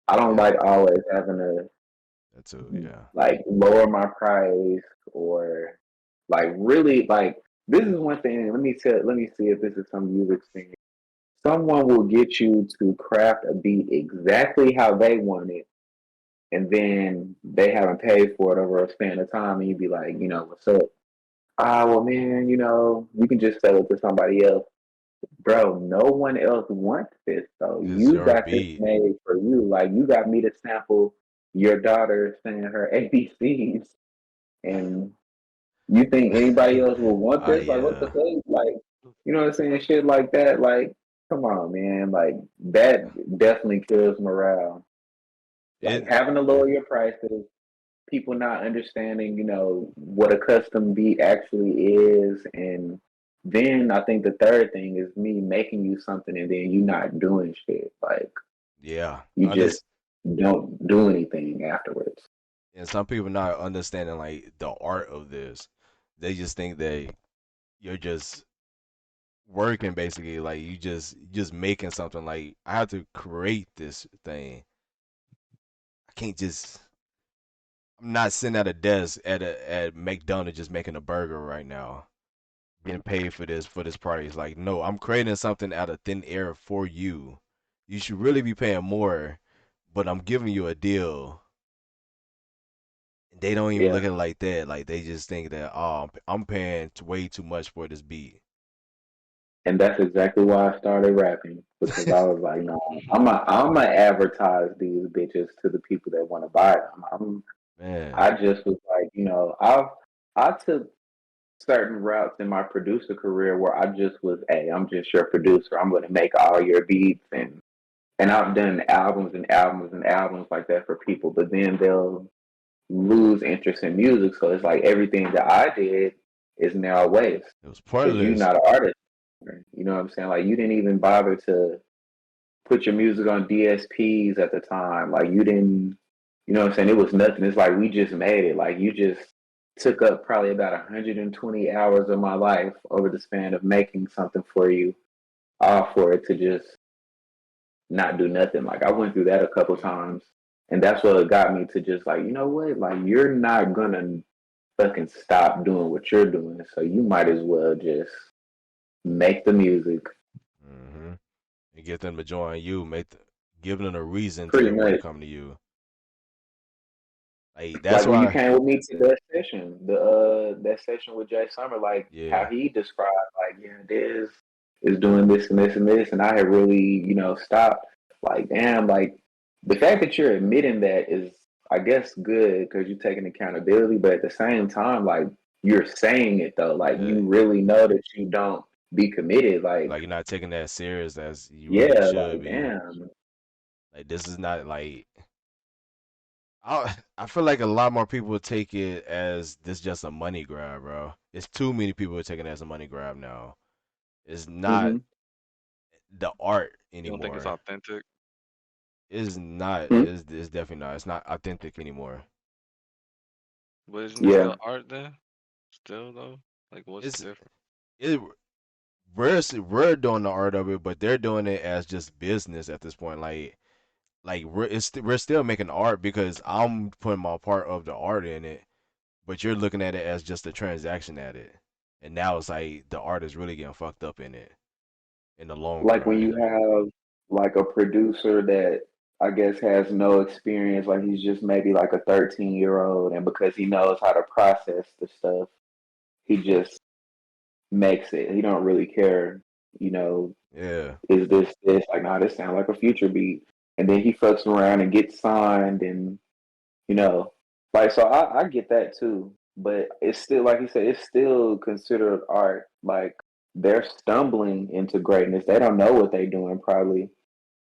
I don't Yeah, like always having to that too. Yeah, like lower my price or like really like this is one thing. Let me see if this is some music thing. Someone will get you to craft a beat exactly how they want it, and then they haven't paid for it over a span of time, and you'd be like, what's up? Ah, well, man, you can just sell it to somebody else. Bro, no one else wants this, though. it's You your got this beat. made for you. Like, you got me to sample your daughter saying her ABCs, and you think anybody else will want this? Like, what the Yeah, fuck? Like, you know what I'm saying? Shit like that. Like, come on, man. Like, that definitely kills morale. Like, it. having to lower your prices, people not understanding, what a custom beat actually is. And then I think the third thing is me making you something and then you not doing shit. Like, Yeah, you just don't do anything afterwards. and some people not understanding like the art of this. They just think that you're just working basically, like you just making something. Like I have to create this thing. I can't just. I'm not sitting at a desk at McDonald's just making a burger right now, getting paid for this price. Like no, I'm creating something out of thin air for you. You should really be paying more, but I'm giving you a deal. They don't even Yeah. look at it like that. Like they just think that oh, I'm paying way too much for this beat. And that's exactly why I started rapping because I was like, no, I'm gonna advertise these bitches to the people that want to buy them. I Man, just was like, I took certain routes in my producer career where I just was, hey, I'm just your producer. I'm gonna make all your beats and I've done albums and albums and albums like that for people, but then they'll lose interest in music. So it's like everything that I did is now a waste it was because you're pointless. not an artist. You know what I'm saying? Like you didn't even bother to put your music on DSPs at the time. Like you didn't, you know what I'm saying? It was nothing. It's like we just made it. Like you just took up probably about 120 hours of my life over the span of making something for you, all for it to just not do nothing. Like I went through that a couple times, and that's what got me to just like, you know what? Like you're not gonna fucking stop doing what you're doing, so you might as well just make the music. Hmm. And get them to join you, give them a reason Pretty to want to much. come to you. Like Like that's when you why. came with me to that session, that session with Jay Summer, like how Yeah, he described, like yeah, Diz is doing this and this and this, and I had really, stopped. Like damn, like the fact that you're admitting that is, I guess, good because you're taking accountability, but at the same time, like you're saying it though, like yeah. you really know that you don't be committed, like Like you're not taking that serious as you really yeah, should like be. damn, Like this is not like I feel like a lot more people take it as this just a money grab, bro. It's too many people taking it as a money grab now. It's not mm-hmm. the art You don't think it's anymore. authentic? It's not. Mm-hmm. It's definitely not. It's not authentic anymore. But isn't it Yeah, still art then? Still though? Like what's the It's difference? it. We're doing the art of it, but they're doing it as just business at this point. Like we're still making art because I'm putting my part of the art in it, but you're looking at it as just a transaction at it. And now it's like the art is really getting fucked up in it in the long like when run. you have like a producer that I guess has no experience, like he's just maybe like a 13-year-old, and because he knows how to process the stuff, he just makes it. He don't really care, you know, Yeah, is this like nah, this sound like a future beat, and then he fucks around and gets signed, and you know, like so I get that too, but it's still like you said, it's still considered art. Like they're stumbling into greatness. They don't know what they're doing probably.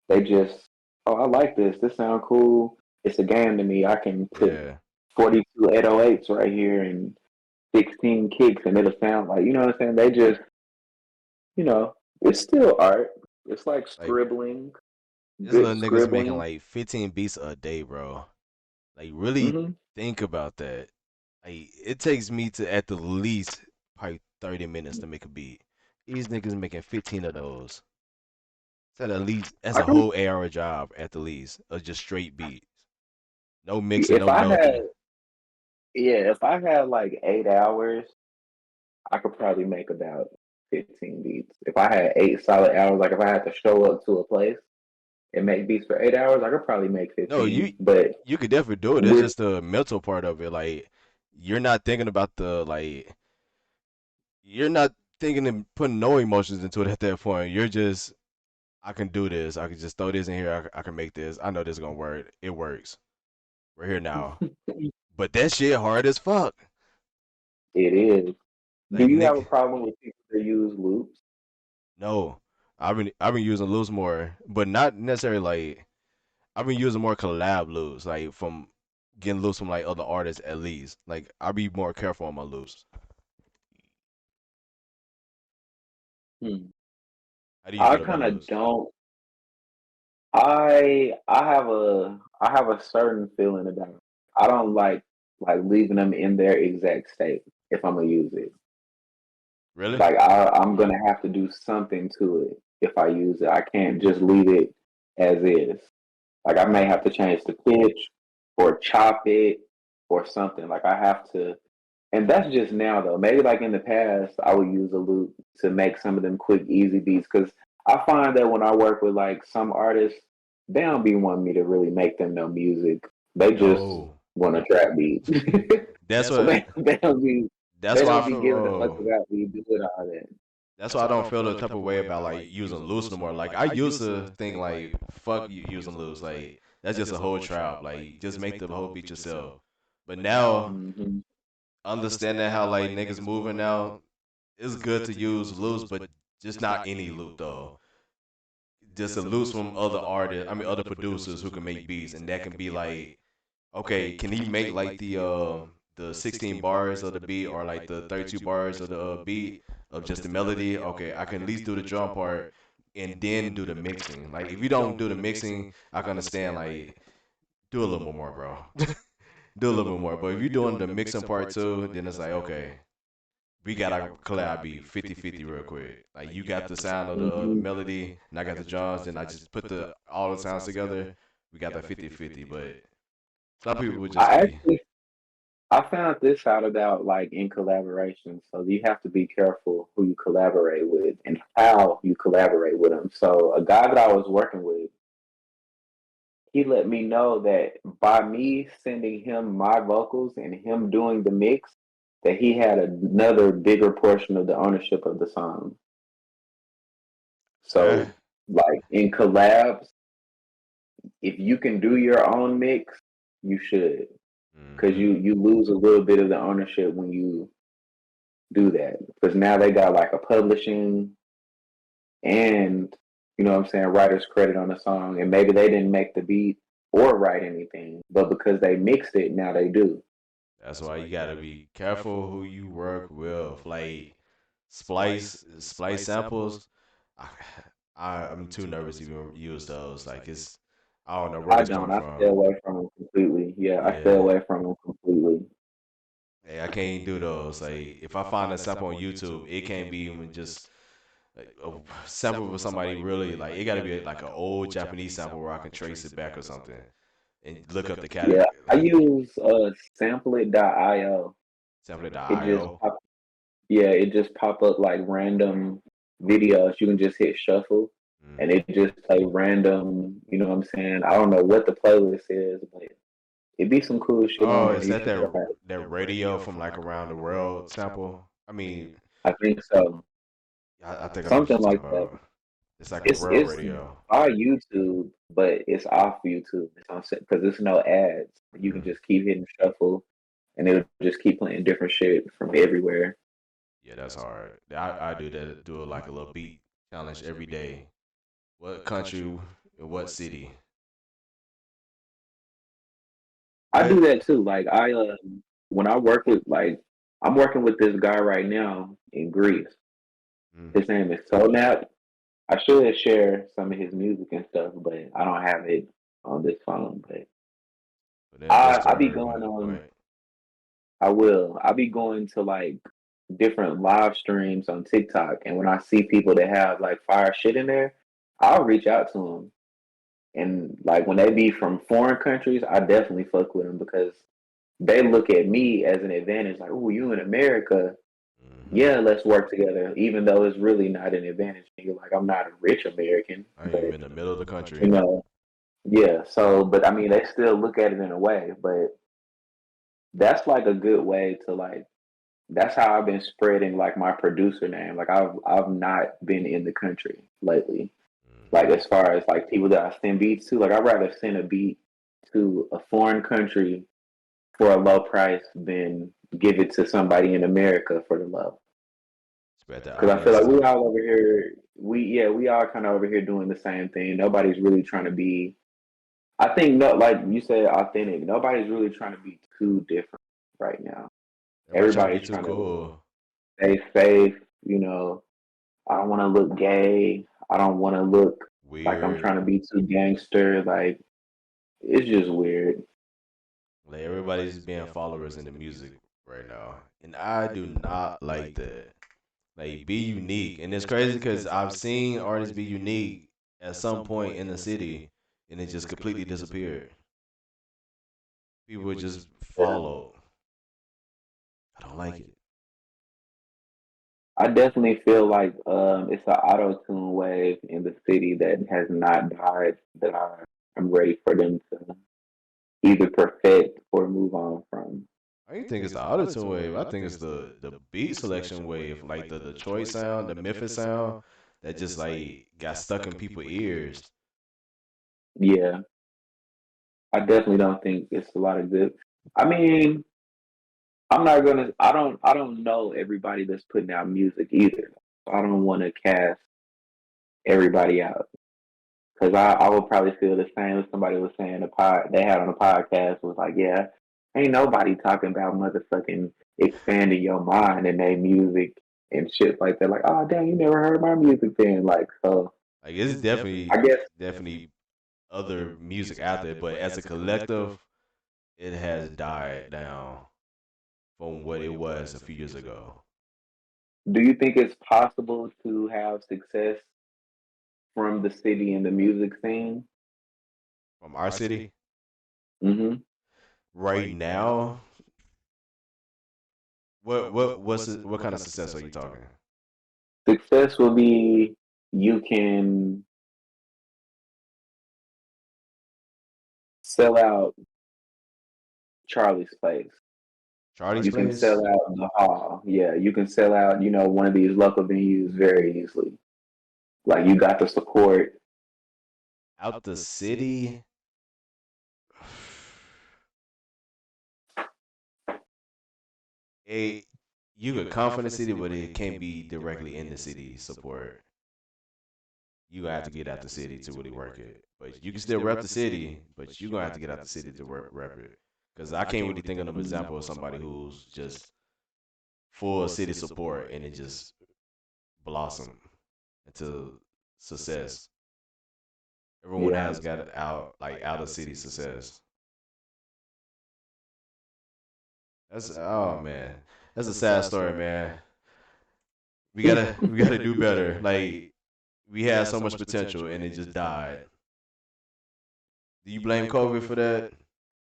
They just, oh, I like this. This sound cool. It's a game to me. I can put yeah. 42 808s right here and 16 kicks and it'll sound like, you know what I'm saying? They just, you know, it's still art. It's like Like scribbling, this good little niggas making scribbling. like 15 beats a day, bro. Like really Hmm. think about that. Like it takes me to at the least probably 30 minutes to make a beat. These niggas making 15 of those. At least that's I a can, whole 8 hour job at the least of just straight beats. No mixing, if no I had, melody. yeah, if I had like 8 hours, I could probably make about 15 beats. If I had 8 solid hours, like if I had to show up to a place and make beats for 8 hours, I could probably make No, 15. But you could definitely do it. It's with just the mental part of it. Like you're not thinking about the you're not thinking and putting no emotions into it at that point. You're just I can do this. I can just throw this in here. I can make this. I know this is gonna work. It works. We're here now. But that shit hard as fuck. it is. Do Like you have a Nick, problem with people that use loops? no. I've been using loops more, but not necessarily like I've been using more collab loops, like from getting loops from like other artists at least. Like I'll be more careful on my loops. Hmm. How do you I feel about kind of loops? don't. I have a certain feeling about it. I don't like leaving them in their exact state if I'm gonna use it. Really? Like I'm gonna have to do something to it if I use it. I can't just leave it as is. Like I may have to change the pitch or chop it or something. Like I have to, and that's just now though. Maybe like in the past, I would use a loop to make some of them quick, easy beats. Because I find that when I work with like some artists, they don't be wanting me to really make them no music. They just No. want a trap beat. That's So what. they don't be That's they why I don't be feel. giving a fuck about me doing all that. That's why I don't feel the type of way about like using loops no more. Like I used to think like fuck you using loops. Like that's just a whole trap. Like just make the whole beat yourself. But now Hmm. understanding how like niggas moving now, it's good to use loops, but just not any loop though. Just a loops from other artists, I mean other producers who can make beats, and that can be like, okay, can he make like the 16 bars of the beat or like the 32 bars of the beat of just the melody? Okay, I can at least do the drum part and then do the mixing. Like if you don't do the mixing, I can understand like do a little bit more, bro. Do a little bit more. But if you're doing the mixing part too, then it's like okay, we gotta collab be 50-50 real quick. Like you got the sound of the Hmm. melody and I got the drums, then I just put the all the sounds together. We got that 50-50. But some people would just I be actually I found this out about like in collaboration. So you have to be careful who you collaborate with and how you collaborate with them. So a guy that I was working with, he let me know that by me sending him my vocals and him doing the mix, that he had another bigger portion of the ownership of the song. Eh. So, like in collabs, if you can do your own mix, you should, because Mm-hmm. you lose a little bit of the ownership when you do that. Because now they got like a publishing and you know what I'm saying, writer's credit on the song, and maybe they didn't make the beat or write anything, but because they mixed it, now they do. That's why you gotta be careful who you work with. Like splice samples. I, I'm too nervous to even use those. Like it's I don't know where I it's don't. coming I stay from. away from them completely. Yeah, I stay Yeah. away from them completely. Hey, I can't do those. Like if I find a sample on YouTube, it can't be even just like a sample of somebody really like it gotta be like an old Japanese sample where I can trace it back or something and look up the Yeah, category I use samplet.io. It just sample.io. pop, yeah, it just pop up like random videos. You can just hit shuffle, and Mm-hmm. it just play random. You know what I'm saying? I don't know what the playlist is, but it be some cool shit on Oh, there. is You that should check out. that radio from like around the world sample? I mean, I think so, I think I know what something you're talking like that. about. It's like a world It's radio. by YouTube, but it's off YouTube. It's on because there's no ads. You can Mm. just keep hitting shuffle, and it'll just keep playing different shit from everywhere. Yeah, that's hard. I do that. Do like a little beat challenge every day. What country? What city? I What? do that too. Like when I work with I'm working with this guy right now in Greece. Mm. His name is Sonap. I should share some of his music and stuff, but I don't have it on this phone. But But then I Discord be everybody. going Go on. ahead. I will. I be going to like different live streams on TikTok, and when I see people that have like fire shit in there, I'll reach out to them. And like when they be from foreign countries, I definitely fuck with them because they look at me as an advantage. Like, oh, you in America? Mm-hmm. Yeah, let's work together. Even though it's really not an advantage. You're like, I'm not a rich American, I am but in the middle of the you country. know, yeah. So, but I mean, they still look at it in a way. But that's like a good way to like. That's how I've been spreading like my producer name. Like I've not been in the country lately. Like Mm-hmm. as far as like people that I send beats to, like I'd rather send a beat to a foreign country for a low price than give it to somebody in America for the low. Spread the Because I feel audience like we out. all over here, we all kind of over here doing the same thing. Nobody's really trying to be. I think no, like you said, authentic. Nobody's really trying to be too different right now. Everybody trying to be Everybody's too trying to cool. stay safe. You know, I don't want to look gay. I don't want to look like I'm Weird. trying to be too gangster. Like it's just weird. Like everybody's being followers in the music right now, and I do not like that. Like be unique, and it's crazy because I've seen artists be unique at some point in the city, and it just completely disappeared. People would just Yeah. follow. I don't like it. I definitely feel like it's an auto tune wave in the city that has not died. That I'm ready for them to either perfect or move on from. I don't think it's the autotune wave. I think it's the beat selection wave, like the Detroit sound, the Memphis sound, that just like got stuck in people's ears. Yeah, I definitely don't think it's a lot of good. I mean, I'm not gonna. I don't know everybody that's putting out music either. I don't want to cast everybody out because I would probably feel the same if somebody was saying the pod they had on a podcast was like, yeah, ain't nobody talking about motherfucking expanding your mind and their music and shit like that. Like, oh damn, you never heard my music then. Like, so Like it's I guess definitely other music out there, but as a collective, it has died down from what it was a few years ago. do you think it's possible to have success from the city and the music scene? From our city Hmm. right now, what kind of success are you talking? Success will be you can sell out Charlie's Place. Charlie's You can Place sell out the hall. Yeah, you can sell out, one of these local venues very easily. Like you got the support. out the city. It, you could come from the city, but it can't be directly in the city support. You gonna have to get out the city to really work it. But you can still rep the city, but you gonna have to get out the city to rep it. Because I can't really think of an example of somebody who's just full city support and it just blossom into success. Everyone Yeah, has got out like out of city success. That's oh man, that's a sad story, man. We gotta do better. Like we had so much potential and it just died. Do you blame COVID for that?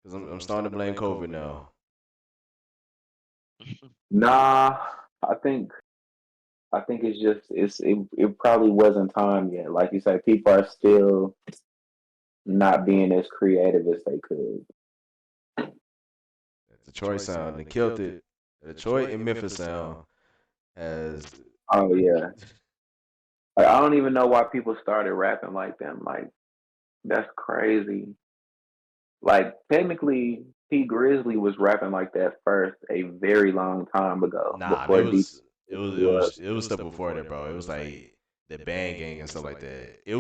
Because I'm starting to blame COVID now. nah. I think I think it's just it probably wasn't time yet. Like you say, people are still not being as creative as they could. Detroit sound and killed it. Detroit and Memphis sound has Oh yeah, like, I don't even know why people started rapping like them. Like that's crazy. Like technically, T Grizzly was rapping like that first a very long time ago nah. before Deep It was stuff before that, bro. It was like the Bang Gang and stuff like that. It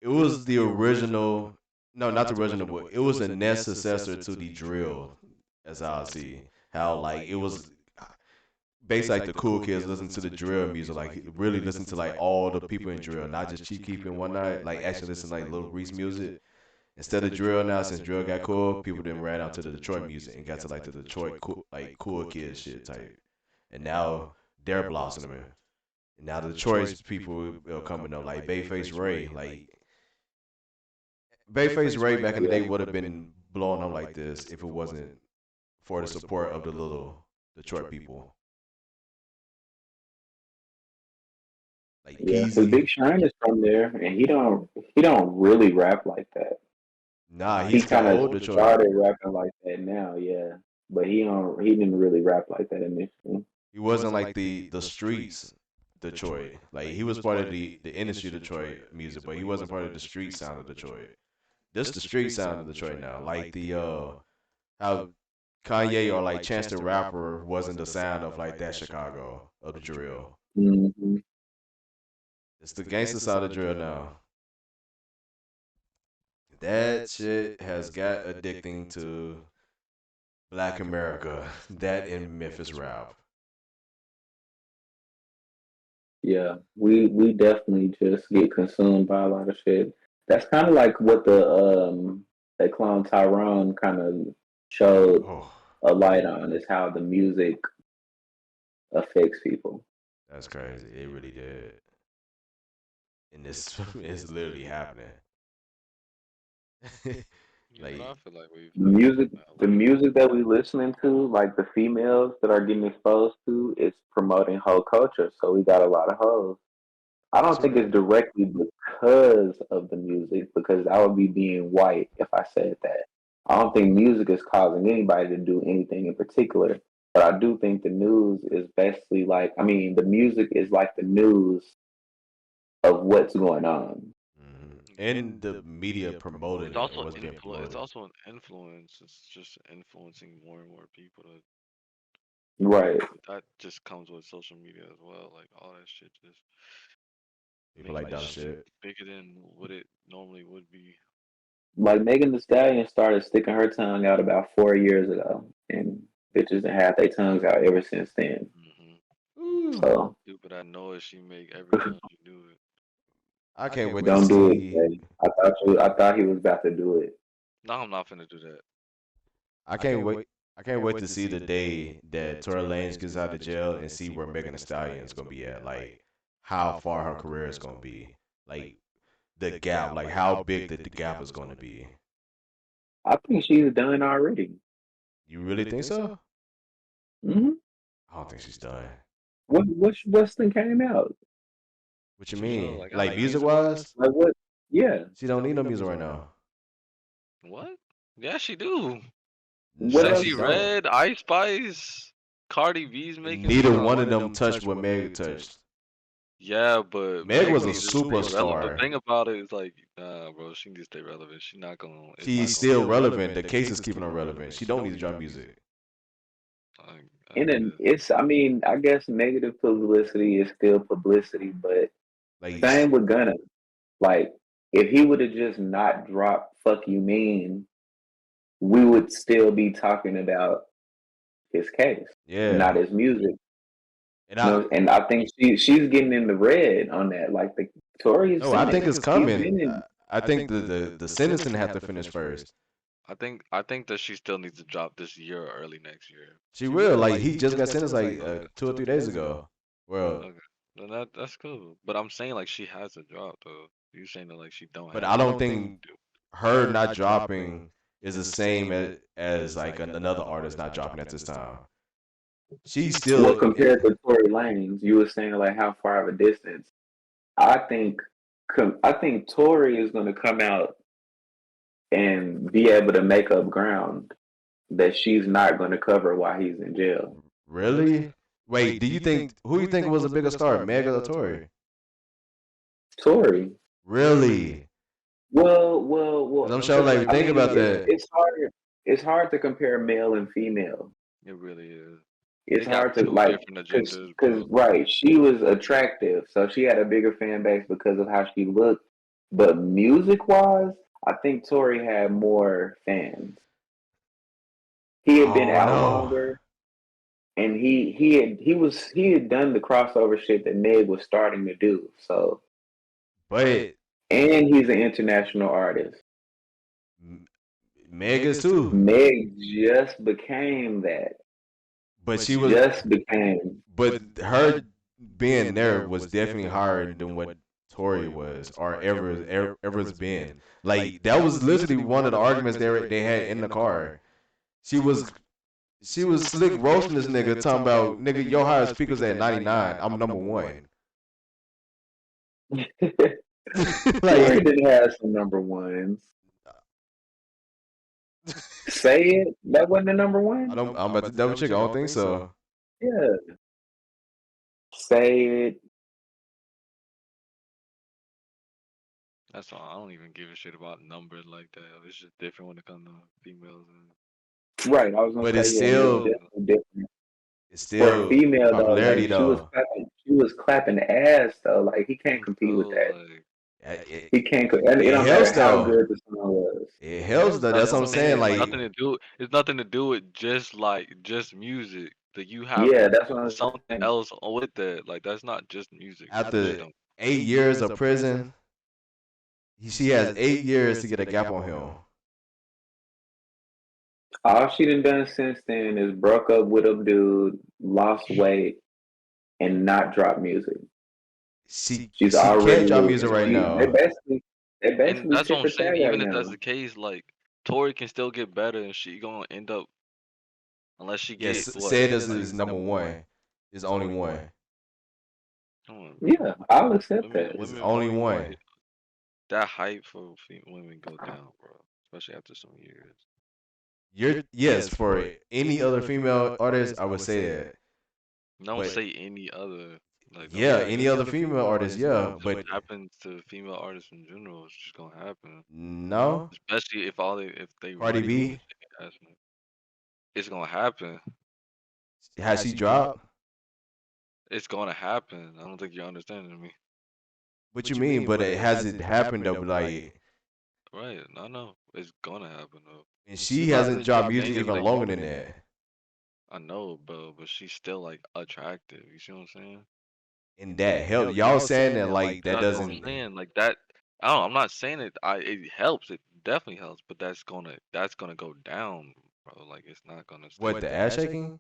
was the original. No, not the original, but it was the next successor to the drill, as I see. How like it was basically like the cool kids listen to the drill music, like really listen to like all the people in drill, not just Chief Keef and whatnot. Like actually listen to like Lil Reese music instead of drill. Now since drill got cool, people then ran out to the Detroit music and got to like the Detroit cool, like cool kids shit type. And now they're blossoming. And now the Detroit's people are coming up like Bayface Ray, like Bayface Ray back in the day would have been blowing up like this if it wasn't for the support of the little Detroit people. Like Yeah, because Peasy. Big Sean is from there, and he don't really rap like that. Nah, He he's from kind of old Detroit. started rapping like that now, yeah. But he didn't really rap like that initially. He wasn't like the streets Detroit. Like he was part of the industry Detroit music, but he wasn't part of the street sound of Detroit. This the street sound of Detroit now. Like the how Kanye or like Chance the Rapper wasn't the sound of like that Chicago of the drill. Hmm. It's the gangster side of drill now. That shit has got addicting to Black America. That in Memphis rap. Yeah, we definitely just get consumed by a lot of shit. That's kind of like what the that clown Tyrone kind of showed Oh, a light on is how the music affects people. that's crazy. It really did. And this is literally happening. Yeah, but Like, I feel like we've The like music, at the least music that we listening to, like the females that are getting exposed to, it's promoting hoe culture. So we got a lot of hoes. I that's don't think it's right. directly because of the music, because I would be being white if I said that. I don't think music is causing anybody to do anything in particular. But I do think the news is basically like, I mean, the music is like the news of what's going on. And the media promoting it's it or also what's being it's promoted. also an influence. It's just influencing more and more people to Right. that just comes with social media as well. Like all that shit just People like making dumb shit shit. bigger than what it normally would be. Like Megan Thee Stallion started sticking her tongue out about 4 years ago, and bitches have had their tongues out ever since then. Hmm. Ooh. So Stupid, I know it. She make every time she do it. I can't wait to don't do it, see. Jay. I thought he was about to do it. No, I'm not finna do that. I can't wait. I can't wait to see the day that Tory Lanez gets out of jail and see where Megan Thee Stallion is gonna be at. Like how far her career is gonna be. Like the gap. Like how big the gap is gonna be. I think she's done already. You really think so? Hmm. I don't think she's done. What's thing came out? What you For sure. mean? Like I Like think music wise? Like what? Yeah. She don't need no music right now. What? Yeah, she do. What No, else? she Sexy don't. Red, Ice Spice, Cardi B's making Neither music. one of them touched what Meg touched. Yeah, but Meg Meg was a needs to stay relevant. The superstar. thing about it is like, nah, bro, she needs to stay relevant. She not gonna. It's She's not gonna still happen. relevant. The case is keeping her relevant. She don't need to drop music. I And then guess. it's, I mean, I guess negative publicity is still publicity, but Like, same with Gunna. Like, if he would have just not dropped "Fuck You Mean," we would still be talking about his case, not yeah. his music. And No, and I think she's getting in the red on that. Like the Tory's no, I think sentenced. it's He's coming. been in. I think the sentencing have to finish first. I think that she still needs to drop this year or early next year. She will. Like, he just got sentenced like 2 or 3 days ago. Well, Okay, then that's cool. But I'm saying like she has a drop though. You saying that like she don't but have I it? don't think her not dropping is the same as like another artist not dropping at this time. She's Well, still compared to Tory Lanez, you were saying like how far of a distance. I think I think Tory is going to come out and be able to make up ground that she's not going to cover while he's in jail. really. Wait, do you think who you think was a bigger star, Meg or Tory? Tory. Really? Well. Because I'm sure, Because like, I think mean, about that. it's hard. It's hard to compare male and female. It really is. It's They got hard to two like different because agendas, bro. right, she was attractive, so she had a bigger fan base because of how she looked. But music wise, I think Tory had more fans. He I had been don't out know, longer, and he had done the crossover shit that Meg was starting to do. So, but and he's an international artist. M- Meg is too. Meg just became that. But she was, Just became. but her being there was definitely higher than what Tory was or ever's been. Like, that was literally one of the arguments they had in the car. She was she was slick roasting this nigga, talking about, nigga, your higher speakers at 99. I'm number one. Tory Like, didn't have some number ones. Say it. That wasn't the number one. I'm about to double check. I don't think so. Yeah. Say it. That's all. I don't even give a shit about numbers like that. It's just different when it comes to females Right. I was gonna But say it's yeah. It's still definitely different it's for a still female though. popularity Like she was though. clapping. She was clapping ass though. Like he can't compete with bro. that. Like He can't. And it It don't helps matter how though. good the song was. It helps though. that's That's what what I'm I'm saying. saying. It's Like, nothing to do. It's nothing to do with just like just music. That you have Yeah, that's what I'm something saying. else with that. Like that's not just music. That shit after don't. 8 years of prison, she has 8 years to get a gap on him. All she done since then is broke up with a dude, lost weight, and not drop music. She's She can't already drop music losing. right They now. basically they And basically that's what tit I'm for saying. tat right Even if that's now. the case, like Tori can still get better, and she gonna end up unless she Yes, get what? said this is number one. Is only one. Come on, bro. Yeah, I'll accept Women, that. Is women, only one. that hype for women go down, bro. Especially after some years. You're yes, for any other female artist, I would say that. Don't But say any other. Like, don't yeah, say any other female artist, yeah. because But what happens to female artists in general is just gonna happen. no, Especially if they Cardi really doing B, this shit investment. It's gonna happen. has she dropped? It's gonna happen. I don't think you're understanding me. What you mean? But it hasn't happened though. But like, Right? I know. It's gonna happen though. and she But hasn't dropped the music thing is even like longer than that. I know, bro, but she's still like attractive. You see what I'm saying? And that help. Y'all saying that like that That's what I'm doesn't. saying. Like that. I don't. I'm not saying it. It helps. It definitely helps. But that's gonna go down, bro. Like it's not gonna stay What, the the same. ass shaking?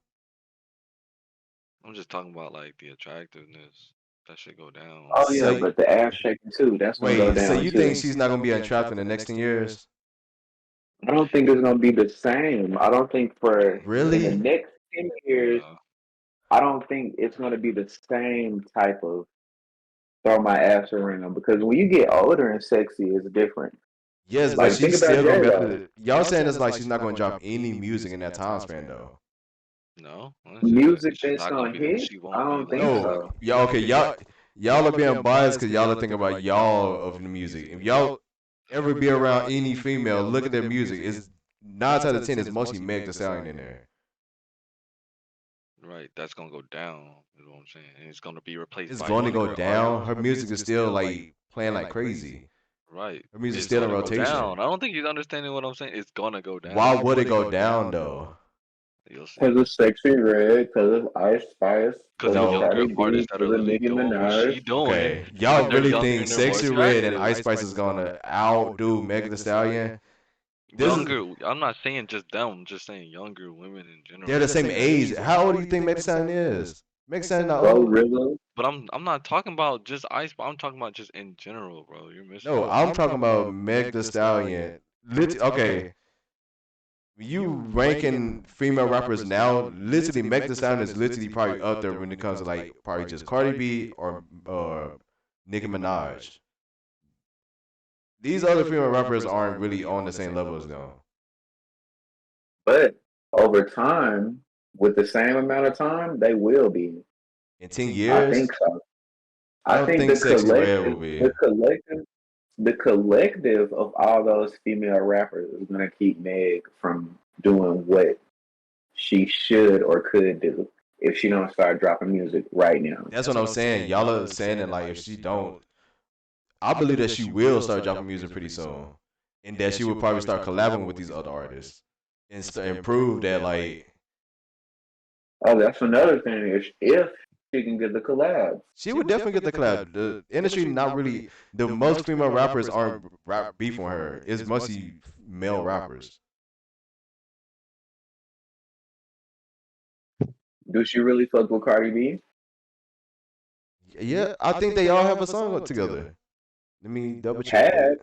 I'm just talking about like the attractiveness. That should go down. Oh So yeah, but the ass shaking too. That's gonna go wait, so down you think too. she's not gonna be untrapped in the next 10 years? I don't think it's gonna be the same. I don't think for in the Really? next 10 years, No. I don't think it's gonna be the same type of throw my ass around because when you get older and sexy, it's different. Yes, but Like think she's about still gonna J be Lo. after. Y'all saying it's like she's not gonna drop any music in that time span though. No, it's just that Music she's that's not gonna gonna be. hit? She I won't be don't think like. No, so. y'all okay? Y'all are being biased because y'all are thinking about y'all of the music. If y'all ever be around any female, look at their music. It's 9 out of 10 is mostly Meg Thee Stallion in there. Right, that's gonna go down. Is what I'm saying, and it's gonna be replaced It's by going to go younger down. artists. Her music is still like playing like crazy. Right, Her music's it's still in gonna go rotation. down. I don't think you're understanding what I'm saying. It's gonna go Why down. would it go down though? You'll see. Cause of Sexy Red, cause of Ice Spice, Because cause of of No. younger Cardi B, artists that cause are of literally Nicki doing what Minaj. she doing, Okay. Y'all and they're really younger think and they're more Sexy Red and attractive. Ice Spice is gonna outdo Meg Thee Stallion? This is Younger. I'm not saying just them. I'm just saying younger women in they're general. the same age. How old do you think Meg Thee Stallion is? Meg Thee Stallion's not Bro, old. RZA. But I'm not talking about just Ice. I'm talking about just in general, bro. You're missing No, it. I'm talking about Meg Thee Stallion. Okay, you ranking female rappers now. Literally, Meg Thee Stallion is literally probably up there when it comes to like probably just Cardi B or Nicki Minaj. These other female rappers aren't really on the same level as them. But over time, with the same amount of time, they will be. In 10 I years, think so. I I don't think think Sexy Red will be. the collective of all those female rappers is gonna keep Meg from doing what she should or could do if she don't start dropping music right now. That's what I'm saying. Y'all are saying that like if she don't, I believe that she will start dropping music pretty soon, and that she will probably start collabing with these other artists and prove that like Oh, that's another thing. If she can get the collabs. she would definitely get the collab. The industry not really the most female rappers aren't rap beefing her. It's mostly male rappers. Do she really fuck with Cardi B? Yeah, I think they all have a song together. Let me double check Had that.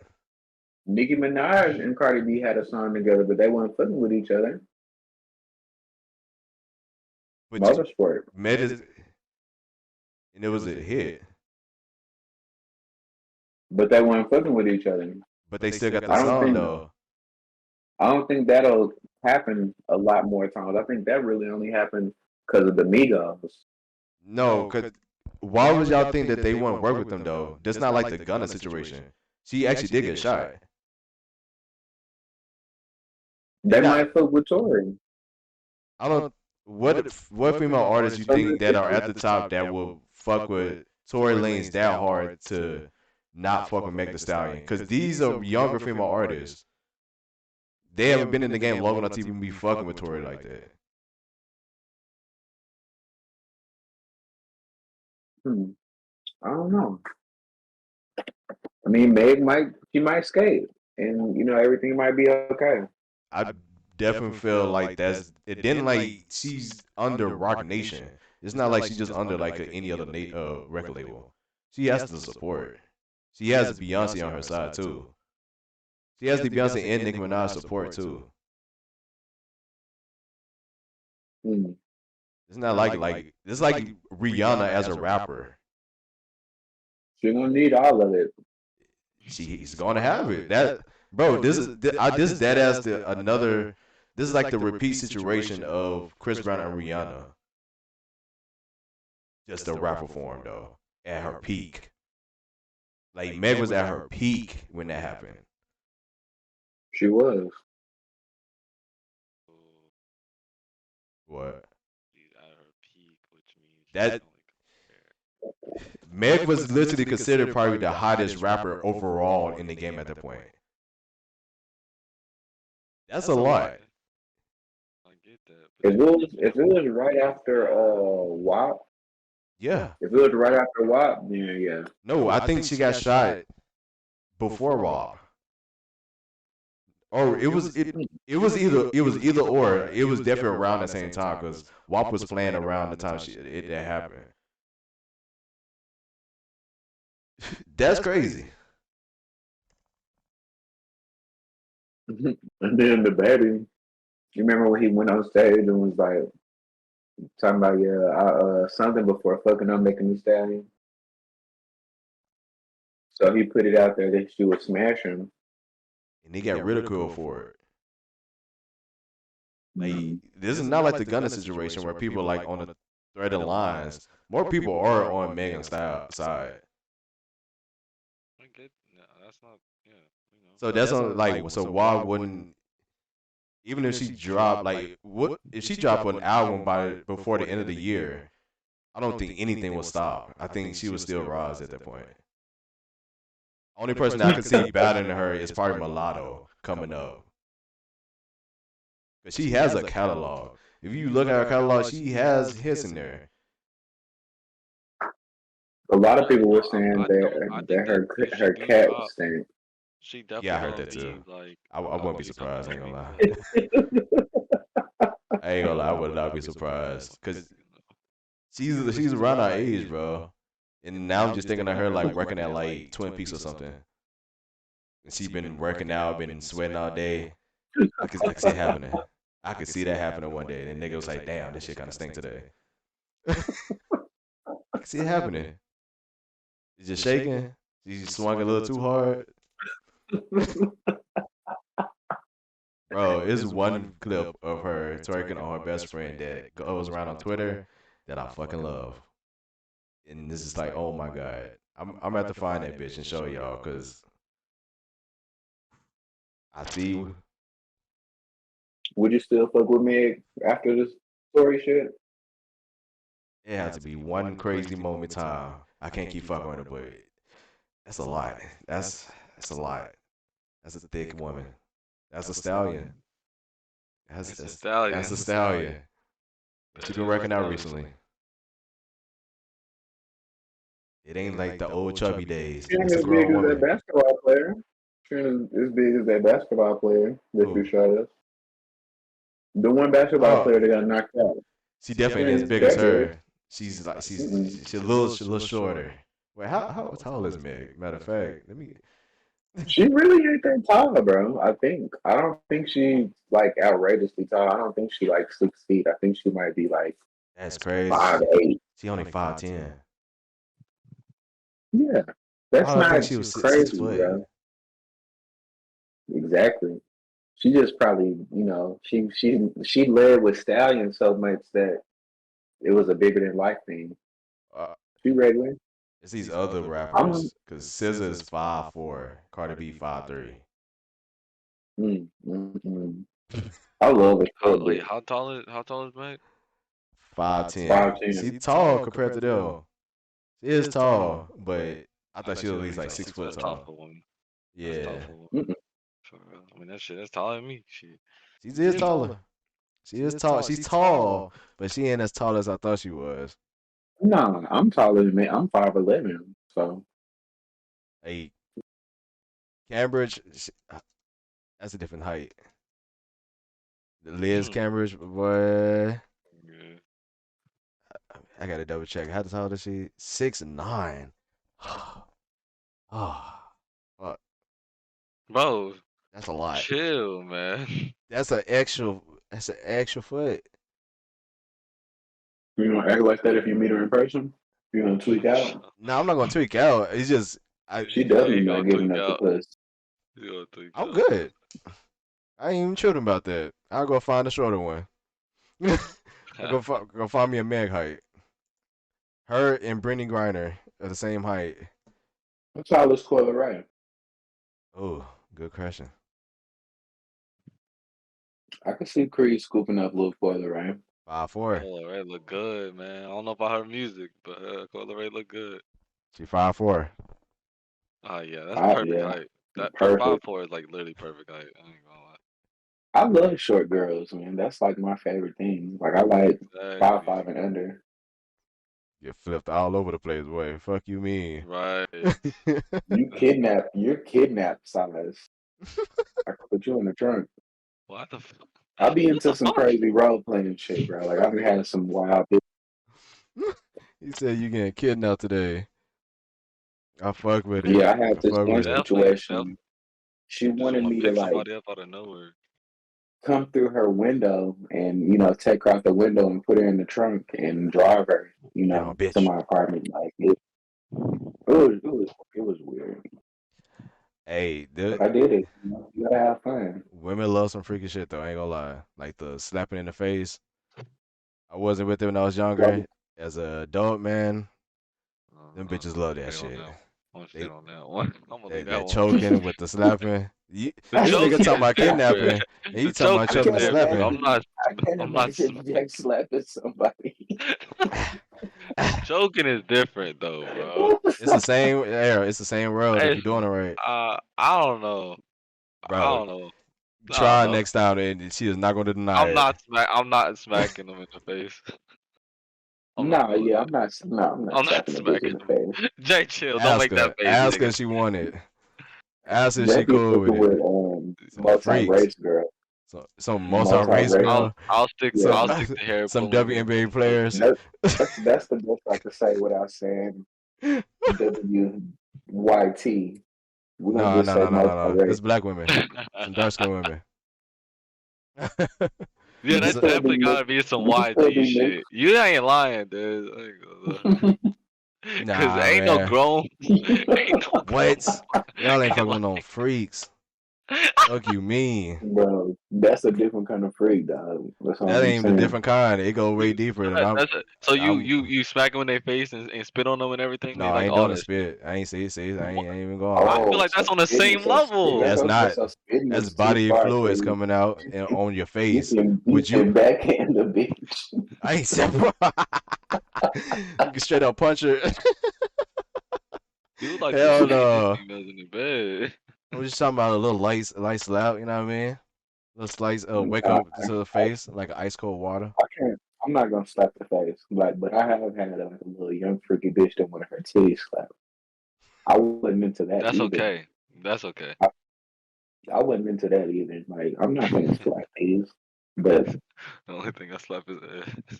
Nicki Minaj and Cardi B had a song together, but they weren't fucking with each other. But Motorsport. Med is, and it was a hit, But they weren't fucking with each other. but they still got the I don't song think though. I don't think that'll happen a lot more times. I think that really only happened because of the Migos. No, cause why would y'all think that they wouldn't work with them though? That's not like the Gunna situation. She actually did get shot. They They not. might fuck with Tory. I don't. What female artists you So think that are at the top that will fuck with Tory Lanez that hard to not fuck with Meg Thee Stallion? Because these are younger female artists. They haven't been in the game long enough to even be fucking with Tory like that. I don't know. I mean, she might skate, and everything might be okay. I definitely feel like that's it. Then like she's under Rock Nation. It's not like she's just under like any other record label. She has the support. She has Beyonce on her side too. She has the Beyonce and Nicki Minaj support too. Hmm. It's not like it's like Rihanna as a rapper. She gonna need all of it. She's gonna have it. That bro, this dead ass the another. This is like the repeat situation of Chris Brown and Rihanna. Just the rapper form though, at her peak. Like Meg was at her peak when that happened. She was. What? She's at her peak, which means she That can only compare. Meg was literally considered probably the hottest rapper overall in the game at that point. That's a lot. I get that, but If it was right after WAP, Yeah. if it was right after WAP, then yeah. No, I think she got shot before Raw. Or it was either or. It was definitely around the same time because WAP was playing around the time that happened. That's crazy. And then the baby, you remember when he went on stage and was like talking about something before fucking up making the stallion. So he put it out there that she would smash him. and he got ridiculed for it. Like, Mm. this is not like the Gunna situation where people are like on the threaded lines. More people are on Megan's side. I get. No, that's not. Yeah, you know. So that's on like, so why wouldn't, even if she dropped, like, what if she dropped an album by before the end of the year? I don't think anything will stop. I think she would still rise at that point. Only person I could see battling her is probably Mulatto coming up. Because she has a catalog. If you look at her catalog, she has hits in there. A lot of people were I, saying I don't. I that think that if she her do cat drop, stank. she Yeah, I definitely heard gonna that too. be like I wouldn't be at least on surprised. I ain't gonna Megan lie. too. I ain't gonna lie. I would not be surprised. Because she's around our age, bro. And now I'm just thinking of her like working at like Twin Peaks or something. And she been working out, been sweating all day. I could see it happening. I could see that happening one day. And the nigga was like, damn, this shit kind of stink today. I could see it happening. She's just shaking. She swung a little too hard. Bro, it's one clip of her twerking on her best friend that goes around on Twitter that I fucking love. And this is like, oh my god. I'm gonna have to find that bitch and show y'all, because I see Would you still fuck with Meg after this story shit? it has to be one crazy moment in time. I can't keep fucking with her, but that's a lot. That's a lot. That's a thick woman. That's a stallion. It's a stallion. That's a stallion. She been working out recently. It ain't like the old chubby days. She ain't It's a as big grown as that woman. basketball player. She ain't as big as that basketball player that you Who? showed us. The one basketball Oh, player that got knocked out. she definitely ain't as big as her. She's like Mm-mm. she's a little shorter. Wait, how tall is Meg? Matter of fact, let me. She really ain't that tall, bro. I think. I don't think she's like outrageously tall. I don't think she like 6 feet. I think she might be like That's crazy. 5'8". She only 5'10". Yeah, Why that's do I think not she was 6 crazy, foot? bro. Exactly. She just probably, she led with Stallion so much that it was a bigger than life thing. Uh, She regular. it's these other I'm. rappers. Cause SZA is 5'4", Cardi B 5'3". Mm. I love it. How wait? How tall is Meg? 5'10". 5'10". She tall compared to them. She is tall, but I thought she was at least like 6 foot That's tall tall. for a woman. That's tall Yeah, for a woman. Mm-mm. For real. I mean that shit. That's taller than me. Shit. she is taller. She is tall. She's tall, but she ain't as tall as I thought she was. No, I'm taller than me. I'm 5'11". So Hey, Cambridge, that's a different height. Liz Cambridge, boy, Yeah. I gotta double check. How tall is she? 6'9". Oh, fuck, Bro, that's a lot. chill, man. That's an extra. That's an extra foot. you gonna act like that if you meet her in person? You gonna tweak out? No, I'm not gonna tweak out. It's just I. She Yeah, definitely you not gonna giving tweak up the out. puss. You gonna tweak I'm out. good. I ain't even tripping about that. I'll go find a shorter one. I go find me a Meg height. Her and Brittany Griner are the same height. How tall is Coyle Ray? Oh, good question. I can see Creed scooping up little Coyle Ray. 5'4". Coyle Ray look good, man. I don't know about her music, but Coyle Ray look good. She 5'4". Oh yeah, that's perfect Yeah, height. That the perfect. 5'4" is like literally perfect height. I ain't gonna lie. I love short girls, man. That's like my favorite thing. Like I like five Exactly. five and under. Get flipped all over the place, boy. Fuck you mean? Right. You're kidnapped size. I could put you in the trunk. What the fuck? I'll be What into the some fuck? crazy role playing shit, bro. Like I've been having some wild. He said you getting kidnapped today. I fuck with it. Yeah, I had I this fuck one with it. Definitely. situation. She Just wanted wanna me to pick like somebody up out of nowhere. come through her window and take her out the window and put her in the trunk and drive her, Get on, to bitch. my apartment. Like it was weird. Hey, I did it. You gotta have fun. women love some freaky shit though. I ain't gonna lie. Like the slapping in the face. I wasn't with it when I was Like, younger. As a adult, man, them bitches I'm love gonna that stay on shit. that. I'm gonna stay They on that one. I'm gonna leave that that one alone. choking with the slapping. The This nigga choking talking is about different. kidnapping, and you The talking about choking I is choking and can't different, bro. slapping. I'm imagine. not. I can't I'm not. imagine Jack slapping somebody. Choking is different though, bro. It's the same era. It's the same world if It's, you're doing it right, I don't know. I bro. don't know. I don't Try know. next time, and she is not going to deny it. I'm not smacking them in the face. I'm not No, doing yeah, that. I'm not. No, I'm not I'm not slapping a bitch in smacking the them. face. Jay, chill. Don't make that face, Ask her nigga. if she want it. Ask her if she Jackie cool with fucking it. with Some freaks, multi-race girl. some multi-race Multi-race. girl, Yeah, I'll some stick to hair some pulling and WNBA players. that, that's the best I could say without saying WYT. We're gonna No, just no, say no, no, no, no. multi-race. It's black women, some dark skinned women. Yeah, You can that's It's- still be definitely gotta mixed. be some You can still YT be mixed. shit. You ain't lying, dude. I ain't gonna lie. Cause nah, ain't no man. grown, ain't no grown, What? Y'all ain't ain't fucking with no freaks. Fuck you mean? Bro, that's a different kind of freak, dog. That's all That I'm ain't even a saying. different kind. It go way deeper than That's it. So I'm. you smack them in their face and spit on them and everything. No, They I like ain't all doing the that shit. spit. I ain't see. I ain't even go all I that. feel Oh, like so that's on the spitting, same so spitting, level. That's not. so spitting That's is too body far for fluids you. coming out on your face. You Would you? can backhand the bitch. I ain't said. You can straight up punch her. You like to Hell see no. females in the bed. I'm just talking about a little light slap. You know what I mean? Little slice. Wake I, up to the face like ice cold water. I can't. I'm not gonna slap the face, like, but I have had like a little young freaky bitch that wanted her titties slapped. I wasn't into that That's either. okay. That's okay. I wasn't into that either. Like, I'm not gonna slap titties, but The only thing I slap is ass.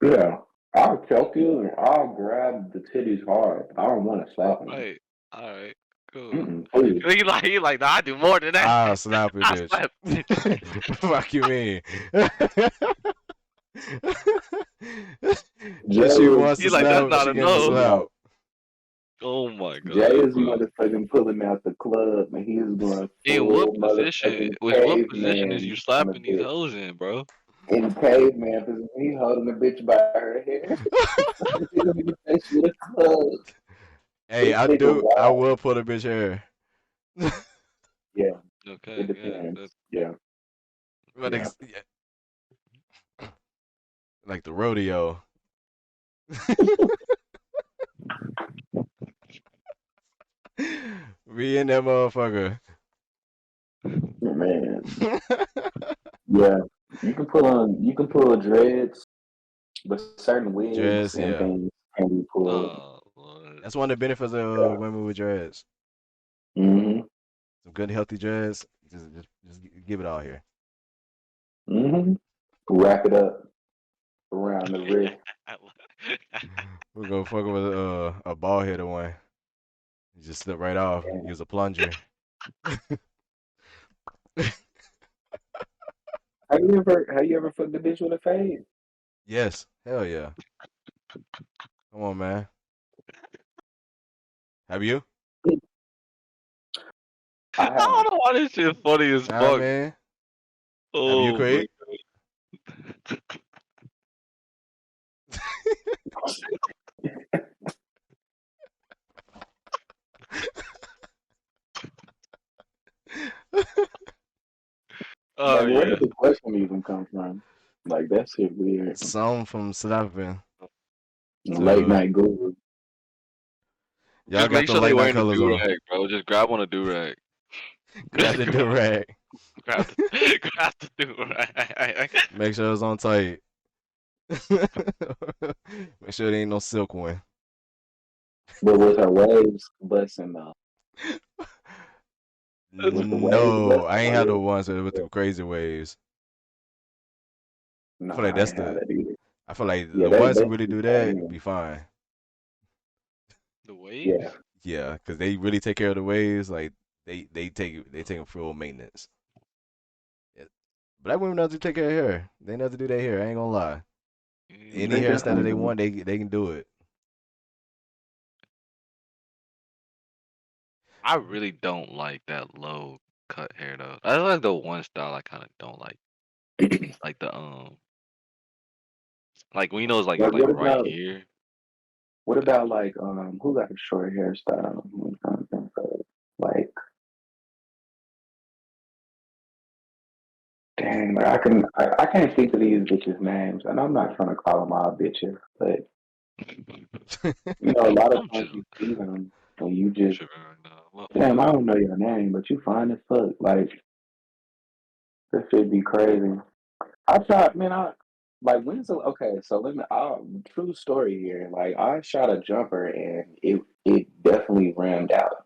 yeah, I'll choke you and I'll grab the titties hard. I don't want to slap them. Right. All right. Cool. Please. He like, nah, I do more than that. Ah, slap it, I bitch. slap bitch. Fuck you mean? Jay If she is wants He to like, that's slap, not she a getting the no. pulling slap. out. Oh my Jay god, is bro. motherfucking pulling out the club, and he is going In what full position? motherfucking What position is caveman you on a slapping these bitch. hoes in, bro? In caveman position, he holding the bitch by her hair. With a club. Hey, This I nigga do. I wild. will put a bitch hair. Yeah, it Okay, yeah. depends. Yeah, But yeah. like the rodeo. Me and that motherfucker. Man, yeah. You can pull dreads, but certain wigs Dress, and yeah. things can be pulled. Oh, Lord. That's one of the benefits of Yeah. women with dreads. Mm-hmm. Some good healthy dreads. Just give it all here. Mm-hmm. Wrap it up around the wrist. We'll go fuck with a bald headed one. You just slip right off. Use a plunger. Have you ever fucked a bitch with a fade? Yes. Hell yeah. Come on, man. Have you? I I have. don't know why this shit funny as Nah, fuck. man. Have you, Oh my Craig? Oh Like, where yeah. did the question even come from? Like, that shit weird. Some from slapping Late to night guru. y'all Just got make the sure they late night wearing the colors do on. rag, bro. Just grab on a do rag. Grab the do rag. grab grab the do rag. Make sure it's on tight. Make sure it ain't no silk one. But with her waves busting though. With the waves No, I busting ain't on had the you. ones with Yeah. the crazy waves. I No, feel like I that's ain't have the. that either. I feel like Yeah, the ones who they really keep do cutting that in. be fine. The waves? Yeah. Yeah, because they really take care of the waves. Like they take them full maintenance. Yeah. Black women know how to take care of hair. They know how to do their hair. I ain't gonna lie. Any They Mm, hairstyle that definitely they do. want, they can do it. I really don't like that low cut hair though. I like the one style I kind of don't like the like when you know it's like What right about here. what That about like who got a short hairstyle? I'm trying to think of, like, dang, like I can't think of these bitches' names, and I'm not trying to call them all bitches, but a lot of I'm times just you see them and you just, tripping right now. What damn, I up? don't know your name, but you fine as fuck. Like, this should be crazy. I tried, man. I like when's the okay? So let me. True story here. Like I shot a jumper and it definitely rammed out.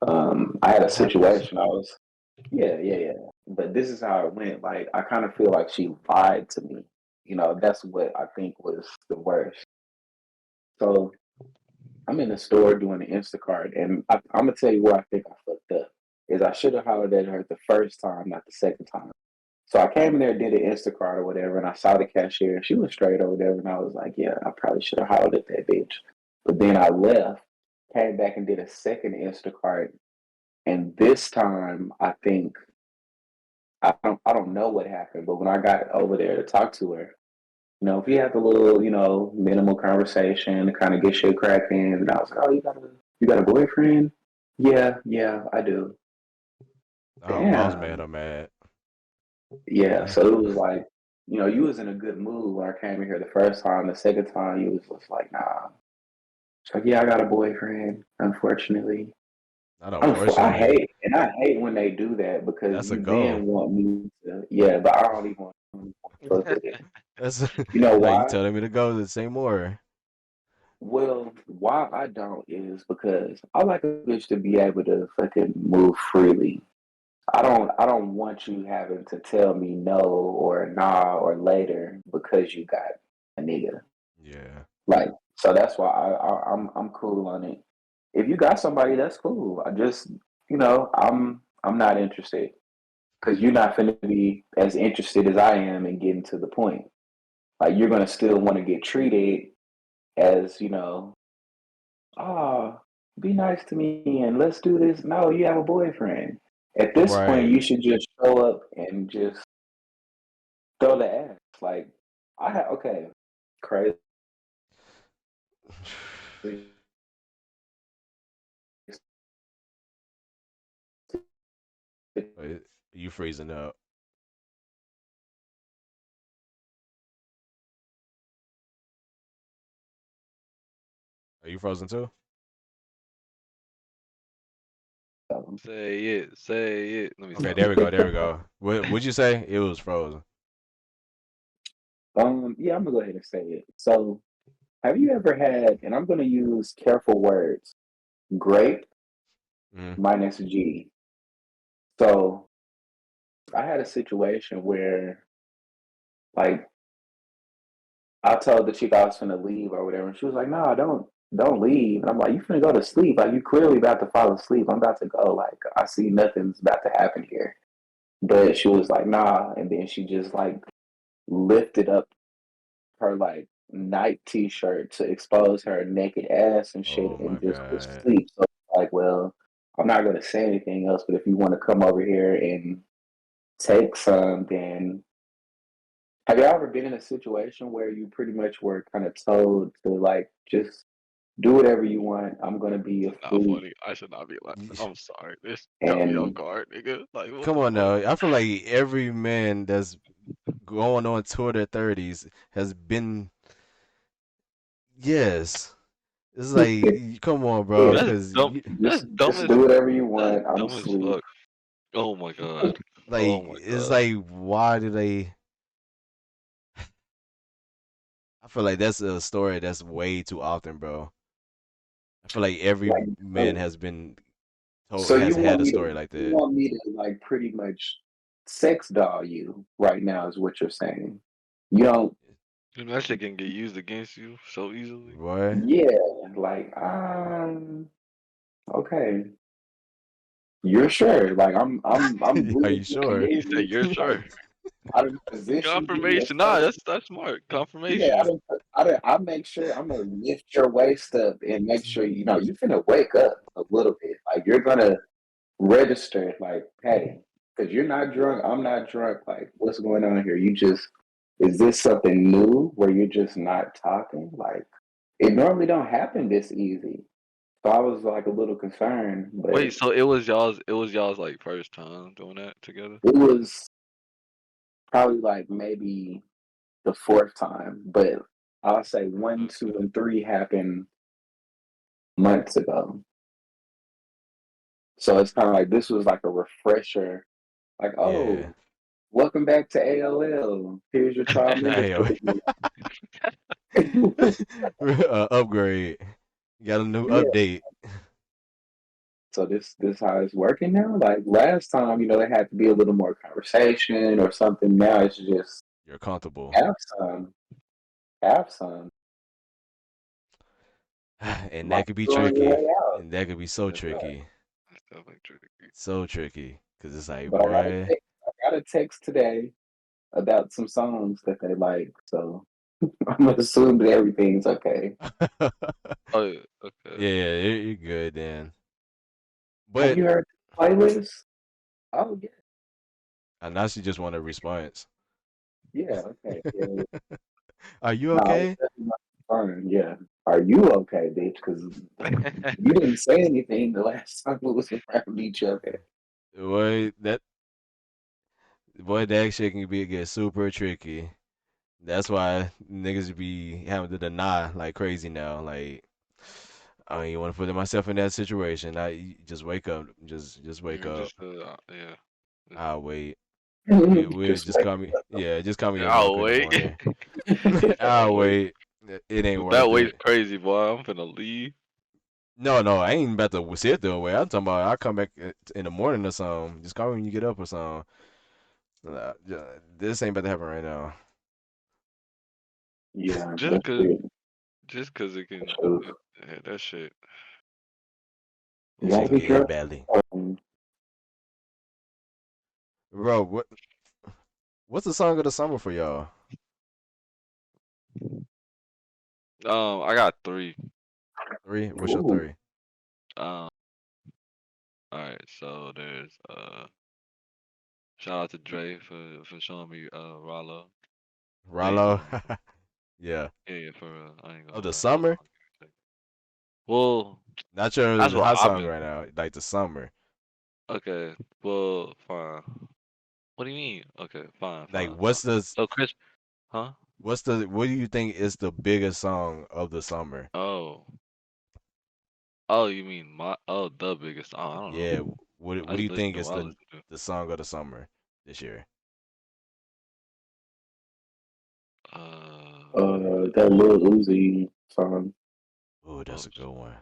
I had a That happens. situation. I was yeah. But this is how it went. Like I kind of feel like she lied to me. That's what I think was the worst. So I'm in the store doing the Instacart, and I'm gonna tell you where I think I fucked up. Is I should have hollered at her the first time, not the second time. So I came in there, did an Instacart or whatever, and I saw the cashier. She was straight or whatever, and I was like, yeah, I probably should have hollered at that bitch. But then I left, came back and did a second Instacart, and this time I think I don't know what happened, but when I got over there to talk to her, if you have a little, minimal conversation to kind of get shit cracking, and I was like, oh, you got a boyfriend? Yeah, I do. Oh, boss man, Damn. I'm mad. Yeah, so it was like, you was in a good mood when I came in here the first time. The second time, you was just like, nah. It's like, yeah, I got a boyfriend, unfortunately. Not I unfortunately. hate when they do that because That's a you go. then want me to, yeah, but I don't even want to fuck with it. That's You know like you why? telling me to go to say more. Well, why I don't is because I like a bitch to be able to fucking move freely. I don't want you having to tell me no or nah or later because you got a nigga. Yeah. Like, so that's why I'm cool on it. If you got somebody, that's cool. I just, I'm not interested because you're not finna be as interested as I am in getting to the point. Like, you're gonna still want to get treated as, ah, be nice to me and let's do this. No, you have a boyfriend. At this point, Right. you should just show up and just throw the ass. Like, okay, crazy. Wait, you freezing up. Are you frozen too? Say it, say it. Let me Okay, stop. there we go. There we go. What would you say? It was frozen. Yeah, I'm gonna go ahead and say it. So, have you ever had, and I'm gonna use careful words, grape Mm. minus G. So, I had a situation where, like, I told the chick I was gonna leave or whatever, and she was like, "No, don't leave." And I'm like, "You finna go to sleep? Like, you clearly about to fall asleep. I'm about to go. Like, I see nothing's about to happen here." But she was like, "Nah," and then she just like lifted up her like night t-shirt to expose her naked ass and shit Oh my and just was god. asleep. So like, well, I'm not gonna say anything else, but if you want to come over here and take some, then have you ever been in a situation where you pretty much were kind of told to like just do whatever you want? I'm gonna be It's not asleep funny. I should not be laughing. Y- I'm sorry. This got me off and guard, nigga. Like, what Come the on fuck? now. I feel like every man that's going on toward their 30s has been yes. It's like come on, bro, yeah, That's cuz dumb. That's dumb just as do whatever you that's want. I'm dumb as asleep. fuck. Oh my god. like Oh my it's god. like why do they I feel like that's a story that's way too often, bro. I feel like every Like, man so has been told so has you had want a me to story like you that. want me to like pretty much sex doll you right now is what you're saying. You don't You know, that shit can get used against you so easily. Boy, yeah, like okay. You're sure. Like I'm are really you trying to sure? He move said, you "You're to like sure." I done positioned you as Confirmation. Nah, certain that's smart. yeah, Confirmation. I make sure I'm gonna lift your waist up and make sure you finna wake up a little bit. Like you're gonna register, like, hey, because you're not drunk, I'm not drunk. Like, what's going on here? Is this something new where you're just not talking? Like, it normally don't happen this easy. So I was like a little concerned, but Wait, so it was y'all's like first time doing that together? it was probably like maybe the fourth time. But I'll say one, two, Okay. and three happened months ago. So it's kind of like this was like a refresher. Like, Yeah. oh, welcome back to AOL. Here's your trial Hey, membership. upgrade. Got a new Yeah. update. So this how it's working now. Like last time, there had to be a little more conversation or something. Now it's just You're comfortable. have some, have some. And Might that could be be on your tricky. way out. And that could be so That's tricky. that's definitely tricky. So tricky. Cause it's like, But boy. I got a text today about some songs that they like. So I'm gonna assume that everything's okay. Oh, yeah, okay. Yeah, you're good then. Have But you heard the playlist? Oh yeah, now she just want a response. yeah, okay, yeah. Are you No, I was okay? definitely not confirmed. Yeah. Are you okay, bitch? Because you didn't say anything the last time we was around each other. Boy, that shit can get super tricky. That's why niggas be having to deny like crazy now. Like, I don't even want to put myself in that situation. Just wake up. Just wake You up. just yeah. I'll wait. We Just just wait. call me. Yeah, just call me a I'll milk in the wait. morning. I'll I'll wait. wait. It ain't That worth wait's it. crazy, boy. I'm finna leave. No, I ain't about to sit there and wait. I'm talking about I'll come back in the morning or something. Just call me when you get up or something. This ain't about to happen right now. Yeah, Just that's cause, it. just cause it That's can, true. yeah, that shit. You This shit gotta can be get hit careful. badly. Bro, what's the song of the summer for y'all? I got three. Three? What's your Ooh, three? Um, all right. So there's shout out to Dre for showing me Rollo. Waiting Rollo? on him. Yeah. Yeah, yeah, for real. I ain't Of gonna the lie, that was summer? on. Well, Not your that's what hot I've song been. right now. Like the summer. Okay, well, fine. What do you mean? Okay, fine, Like fine, fine. So Chris, huh? what do you think is the biggest song of the summer? Oh, you mean the biggest? Oh, I don't know. Yeah. What I do just you listen think to is what I listen to. the song of the summer this year? that little Uzi song. Oh, Oh, that's a good one.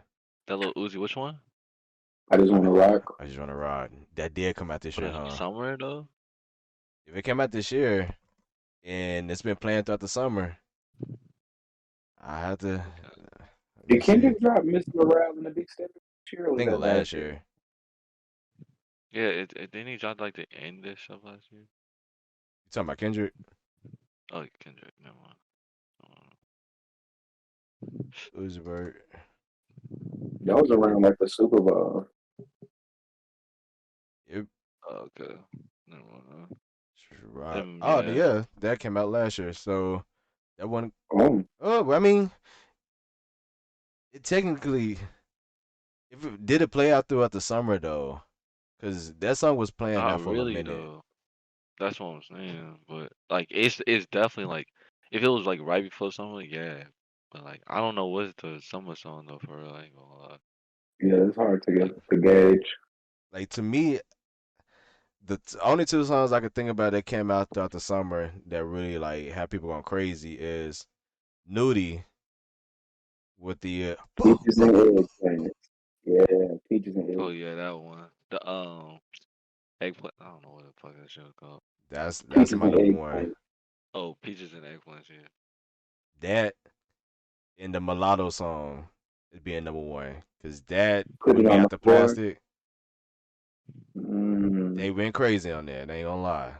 that little Uzi, which one? I just want to rock. I just want to ride. That did come out this But year, in the huh? summer though? If it came out this year and it's been playing throughout the summer, I have to. Okay. Let me Did see. Kendrick drop Mr. Morale in the Big Step this year, or I was think that last last year? year. Yeah, it didn't he drop like the end of stuff last year? You talking about Kendrick? Oh, Kendrick, never mind. Uzi Vert. That was around like the Super Bowl. It, Okay, never mind. right. Then Oh, yeah. yeah, that came out last year. So that one. Oh, Oh, I mean, it technically, if it did it play out throughout the summer though, because that song was playing now Not for a really minute. though. That's what I'm saying. But like it's definitely like if it was like right before summer, yeah. But like I don't know what's the summer song though for real. I ain't gonna lie. yeah, it's hard to Like get to gauge. Like to me, only two songs I could think about that came out throughout the summer that really like had people going crazy is Nudie with the boom Peaches and boom. eggplant. Yeah, peaches and oh egg. yeah, that one. The eggplant. I don't know what the fuck that shit was called. That's Peaches my and number one. eggplant. Oh, peaches and eggplants. Yeah. That and the Mulatto song is being number one because that Put with it me on the after floor. plastic, they Mm. went crazy on that. They ain't gonna lie,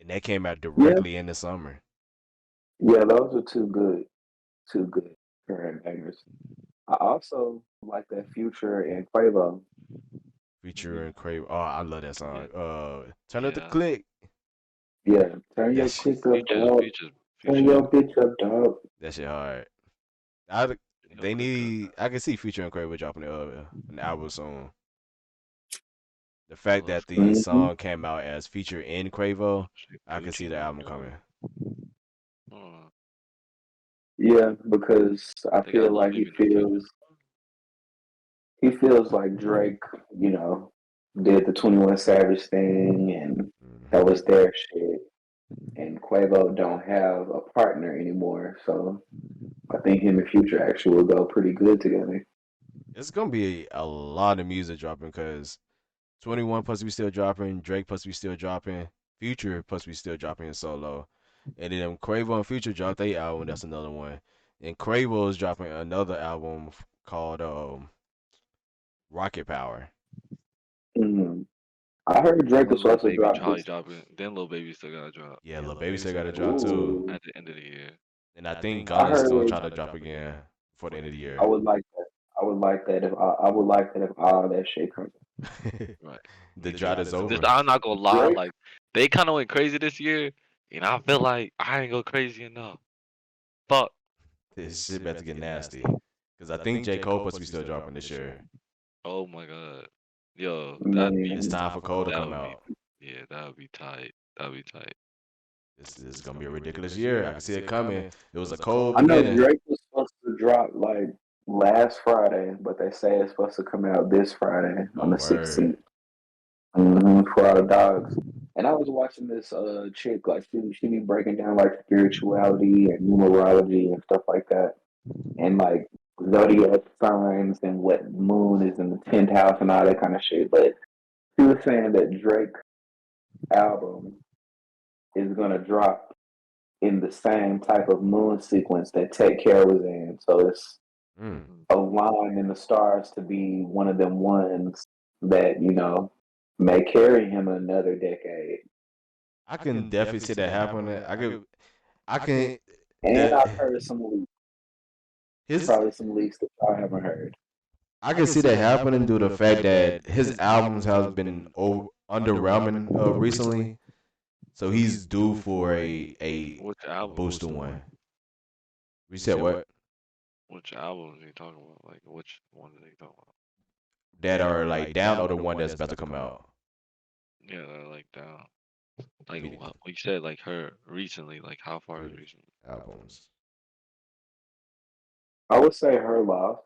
and that came out Yeah, directly in the summer. Yeah, those are two good current bangers. I also like that Future and Quavo. Future and Crave. Oh, I love that Yeah, song. Turn up the yeah. click. Yeah, turn That your shit, click up, Future, dog. future, Turn future. your bitch up, dog. that shit hard. I Yo, they quick, need. I can see Future and Crave dropping an album soon. The yo, fact let's that the go. Hmm. song came out as Feature in Quavo, Shit, I can see Gucci the album Mane. coming. Oh, Yeah, because I they got feel Lil like Baby no feature. he feels like Drake, you know, did the 21 Savage thing, and that Hmm. was their shit. And Quavo don't have a partner anymore, so I think him and Future actually will go pretty good together. It's gonna be a lot of music dropping because 21 plus we still dropping, Drake plus we still dropping, Future plus we still dropping in solo, and then Quavo and Future dropped their album. That's another one, and Quavo is dropping another album called Rocket Power. Hmm. I heard And Drake then was Lil supposed to Baby drop probably this. dropping. Then Lil Baby still gotta drop Yeah, Lil Baby still got to drop too, Ooh, at the end of the year. and I think I Gunna's gonna heard. try to drop again before the end of the I year. would like that. I would like that if all that shit comes. Right. The drought is This over. I'm not gonna lie, Drake. like they kind of went crazy this year, and I feel like I ain't go crazy enough. Fuck. This shit about to get nasty. Cause I think J. Cole supposed to be still dropping this year. Oh my god. Yo, that'd It's be Man, time for Cole to that come would be out. yeah, that would be tight. That'd be tight. This is gonna be a ridiculous year. I can see it coming. It was a cold I know beginning. Drake was supposed to drop like last Friday, but they say it's supposed to come out this Friday on Oh the word. 16th. For all the dogs. And I was watching this chick like she be breaking down like spirituality and numerology and stuff like that, and like zodiac signs and what moon is in the 10th house and all that kind of shit. But she was saying that Drake album is gonna drop in the same type of moon sequence that Take Care was in. So it's Mm. Hmm. aligned in the stars to be one of them ones that, may carry him another decade. I can definitely see that happening. I can And the I've heard some leaks, his probably some leaks that y'all haven't heard. I can see that happening due to the fact that his albums has been underwhelming recently. So he's due for Which a albums? booster one. We said what? Which albums are you talking about? Like which ones are you talking about? That are like down or the one that's about to come out. Yeah, they're like down. Like The what you said, like her recently. Like how far is three recent? albums. I would say Her Loss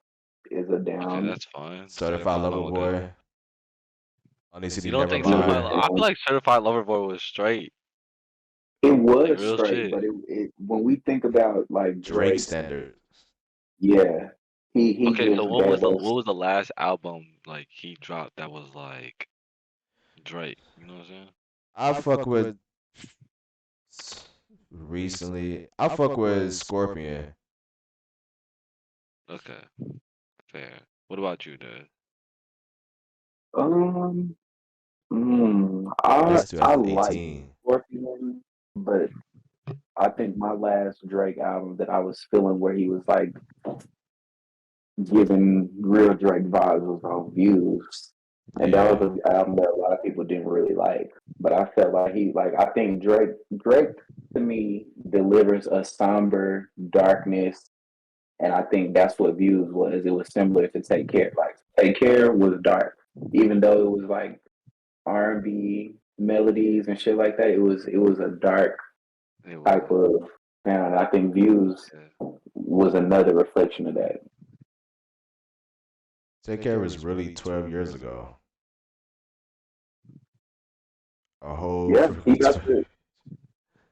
is a Okay, down. that's fine. Certified I'm Lover down with that. Boy. Only You City don't Never think It was Certified? Mind. I feel down. like Certified Lover Boy was straight, It like was real straight, shit. but when we think about like Drake Drake, standard. yeah, he Okay, so just gave us. what was the last album like he dropped that was like Drake? You know what I'm saying? I fuck with recently. I fuck with Scorpion. Okay, fair. What about you, dude? Um, That's I like 2018. Scorpion, but I think my last Drake album that I was feeling where he was like giving real Drake vibes was on Views. And that Yeah. was an album that a lot of people didn't really like. But I felt like I think Drake to me delivers a somber darkness. And I think that's what Views was. It was similar to Take Care. Like Take Care was dark. Even though it was like R&B melodies and shit like that, it was a dark It type was. of sound. I think Views Yeah. was another reflection of that. Take Care was really 12 years ago. A whole Yeah, he freaking got 12. the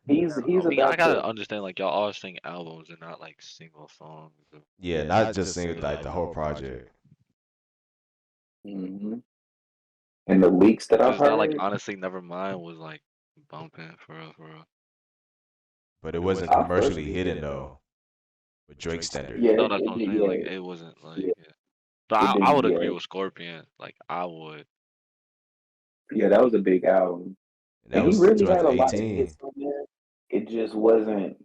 I he's mean, I about gotta to. understand like y'all all sing albums and not like single songs. Yeah, not just singing like the whole project. Hmm. And the leaks that I've Cause not like heard, honestly, Nevermind was like bumping for real, for real. But it wasn't I fuck commercially with it. hidden though, with Drake standard. Yeah, No, that's what I'm saying. Like yeah, it wasn't like yeah, yeah. But it I didn't. would agree Yeah, with Scorpion. Like I would. yeah, that was a big album, And and that he was really had a lot of 2018. hits on there. It just wasn't.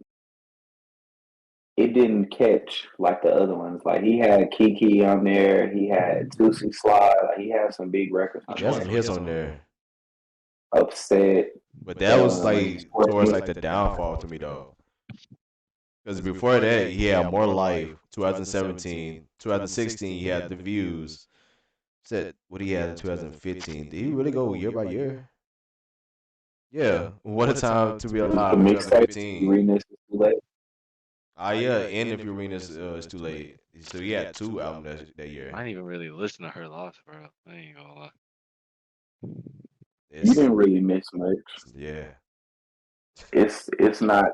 it didn't catch like the other ones. Like he had Kiki on there, he had Tusi Slide, like he had some big records on He has there. some hits on there, Upset, but that was like towards like Scorpion. the downfall to me though. Because before that, he had More Life, 2017, 2016, he had The Views. Said what he had in 2015. Did he really go year by year? Yeah, What a Time to Be The Alive in mixtape 2015. Remix is too late. Ah, yeah, and If You Read This, It's Too Late. So he had two albums that I year. didn't even really listen to her loss, bro. I ain't gonna lie. You It's didn't really miss much. yeah. It's not.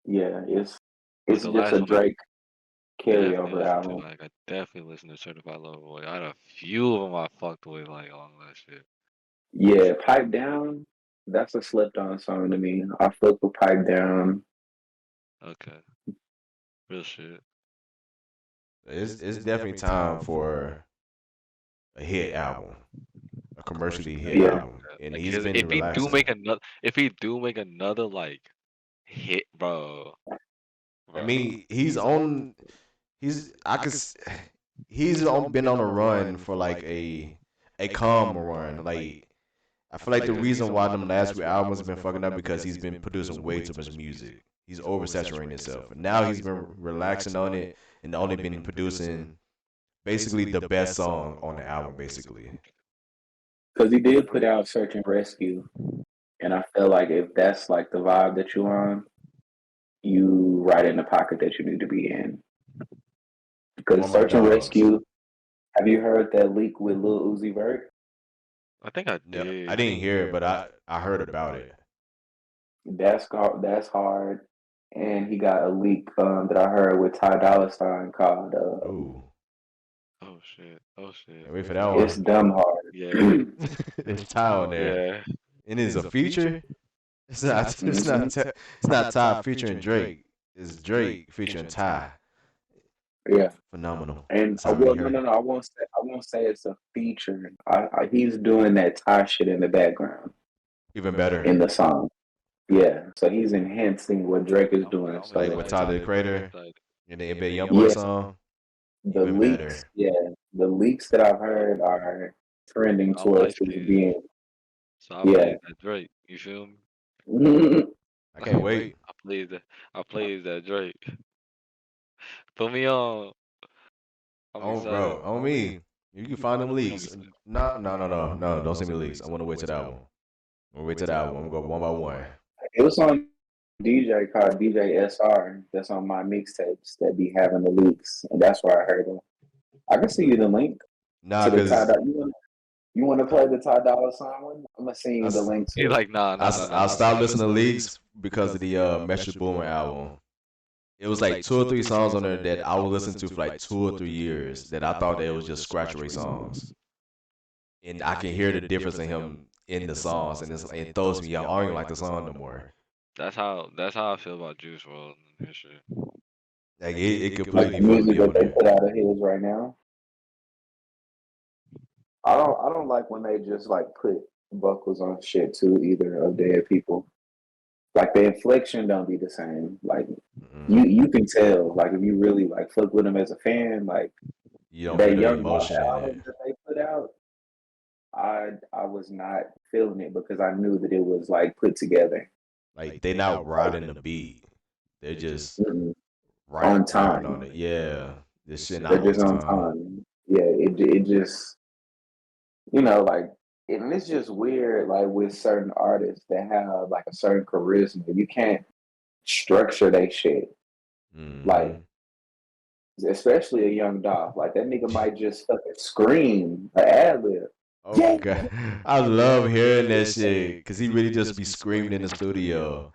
Yeah, But it's the just a last one I Drake definitely carryover listened to, album. like I definitely listened to Certified Lover Boy. I had a few of them I fucked with, like on that shit. Yeah, Pipe Down. That's a slept on song to me. I fuck with Pipe Down. Okay, real shit. It's definitely time for a hit album, a commercially hit Yeah, album, and Like he's his, been relaxing. if he do make another like hit, bro, I bro. mean, he's on. He's I could. He's been on a run for like a calm run. Like I feel like the reason why them last few albums have been fucking up because he's been producing way too much music. He's oversaturating himself. And now he's been relaxing on it and only been producing basically the best song on the album, basically. because he did put out Search and Rescue, and I feel like if that's like the vibe that you on, you right in the pocket that you need to be in. One Because of my Search and dogs. Rescue, have you heard that leak with Lil Uzi Vert? I think I Yeah, I did. didn't hear it, but I heard about it. That's hard. And he got a leak that I heard with Ty Dolla $ign called Ooh, Oh shit. Oh shit. can't wait for that "It's one. Dumb Hard." Yeah. There's Ty on there, Yeah. and it's a feature. It's not. It's Mhm. not. It's not Ty featuring Drake. It's Drake featuring Ty. Yeah, Phenomenal. and That's already well, no, no, heard. no. I won't say it's a feature. He's doing that Ty shit in the background Even better. in the song. Yeah, so he's enhancing what Drake is doing. I'm Like So with excited. Tyler the I'm Creator excited. and the NBA YoungBoy yeah, song. the Even leaks, better. the leaks that I've heard are trending I'm light towards his skinned, being. so I Yeah. plays that Drake. You feel me? I can't wait. I plays that. I plays that Drake. Put me on. I'm Oh, bro, excited. on me. You can find them leaks. No, no, no, no, no. Don't send me leaks. I want to wait to the album. I'm gonna wait to the album. I'm gonna go one by one. It was on DJ called DJ SR that's on my mixtapes that be having the leaks, and that's where I heard it. I can see you the link Nah, to the cause You want to play the Ty Dolla $ign one? I'm gonna send I, you the s- link He to it. like, nah, I, nah, s- nah, I nah, stopped nah. listening to leaks because of the Metro Boomin album. It was like two or three songs on there that I would listen to for like 2 or 3 years that I thought that it was just scratch rate songs, and I can hear the difference in him in the songs, and it throws me off. I don't even like the song no more. That's how I feel about Juice WRLD and his shit. Like it Like completely the fucked music me up that on they there. put out of his right now. I don't like when they just like put vocals on shit too either of dead people. Like the inflection don't be the same. Like Mm-mm. you can tell. Like if you really like fuck with them as a fan, like You don't feel that the Young Monster emotion in it. album that they put out, I was not feeling it because I knew that it was like put together. Like they not riding the beat. They're just Mm-mm. On rapping on time. it. Yeah, this shit They're not on just on time. time. Yeah, it just like and it's just weird like with certain artists that have like a certain charisma. You can't structure they shit. Like Hmm. especially a Young Dolph. Like that nigga might just fucking scream an ad lib. Oh Yeah. god, I love hearing that shit because he really just be screaming in the studio.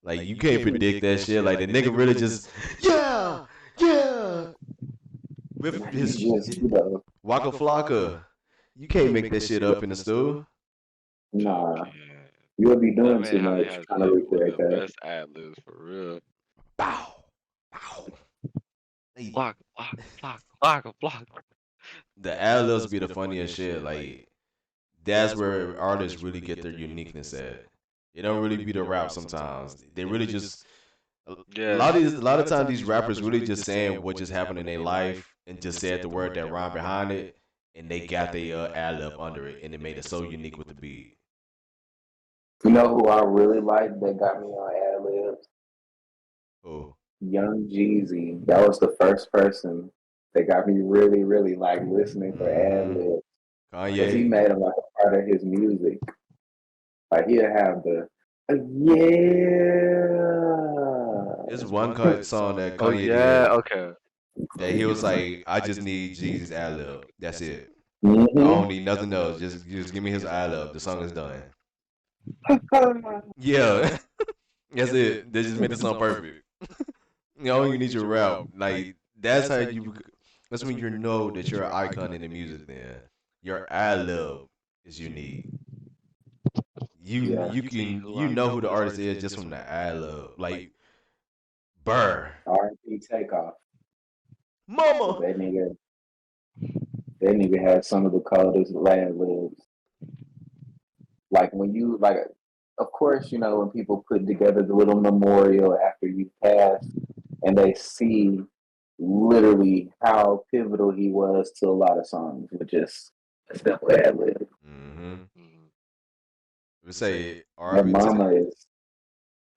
Like you can't predict that shit. Like the nigga really just yeah, yeah with He his just, you know, Waka Flocka. You can't make that shit up in the stew. nah. Yeah. You'll be That doing man too much has trying to like one of recreate the that. best ad libs for real. Bow, bow. Hey, Block, block, block, block, block. the ad libs be the funniest shit. Like that's where artists really get their uniqueness at. It don't really be the rap sometimes. They really just Yeah. A lot of times these rappers really just saying what just happened in their life and just said the word that rhyme behind it, and they got their ad lib under it, and it made it so unique with the beat. You know who I really like that got me on ad libs? Oh, Young Jeezy. That was the first person that got me really, really like listening for ad mm-hmm. libs because he Kanye. made them like a part of his music. Like he'll have the yeah. There's one cut song that Oh Kanye yeah. did Okay. that he was like, "I just need Jeezy's ad lib. That's it. I Mm-hmm. don't need nothing else. Just give me his ad lib. The song is done." Yeah, that's it. They just made the song perfect. You know, you need your rap. Like that's how you. That's when you know that you're an icon in the music. Then your ad lib is unique. Yeah. You can know who the artist is just from the ad lib. Like Burr, R&B Takeoff. Mama. That nigga had some of the coldest ad libs. Like when you like, of course, you know when people put together the little memorial after you pass, and they see literally how pivotal he was to a lot of songs with just a simple ad lib. Mm-hmm. Mhm. We say That RP. mama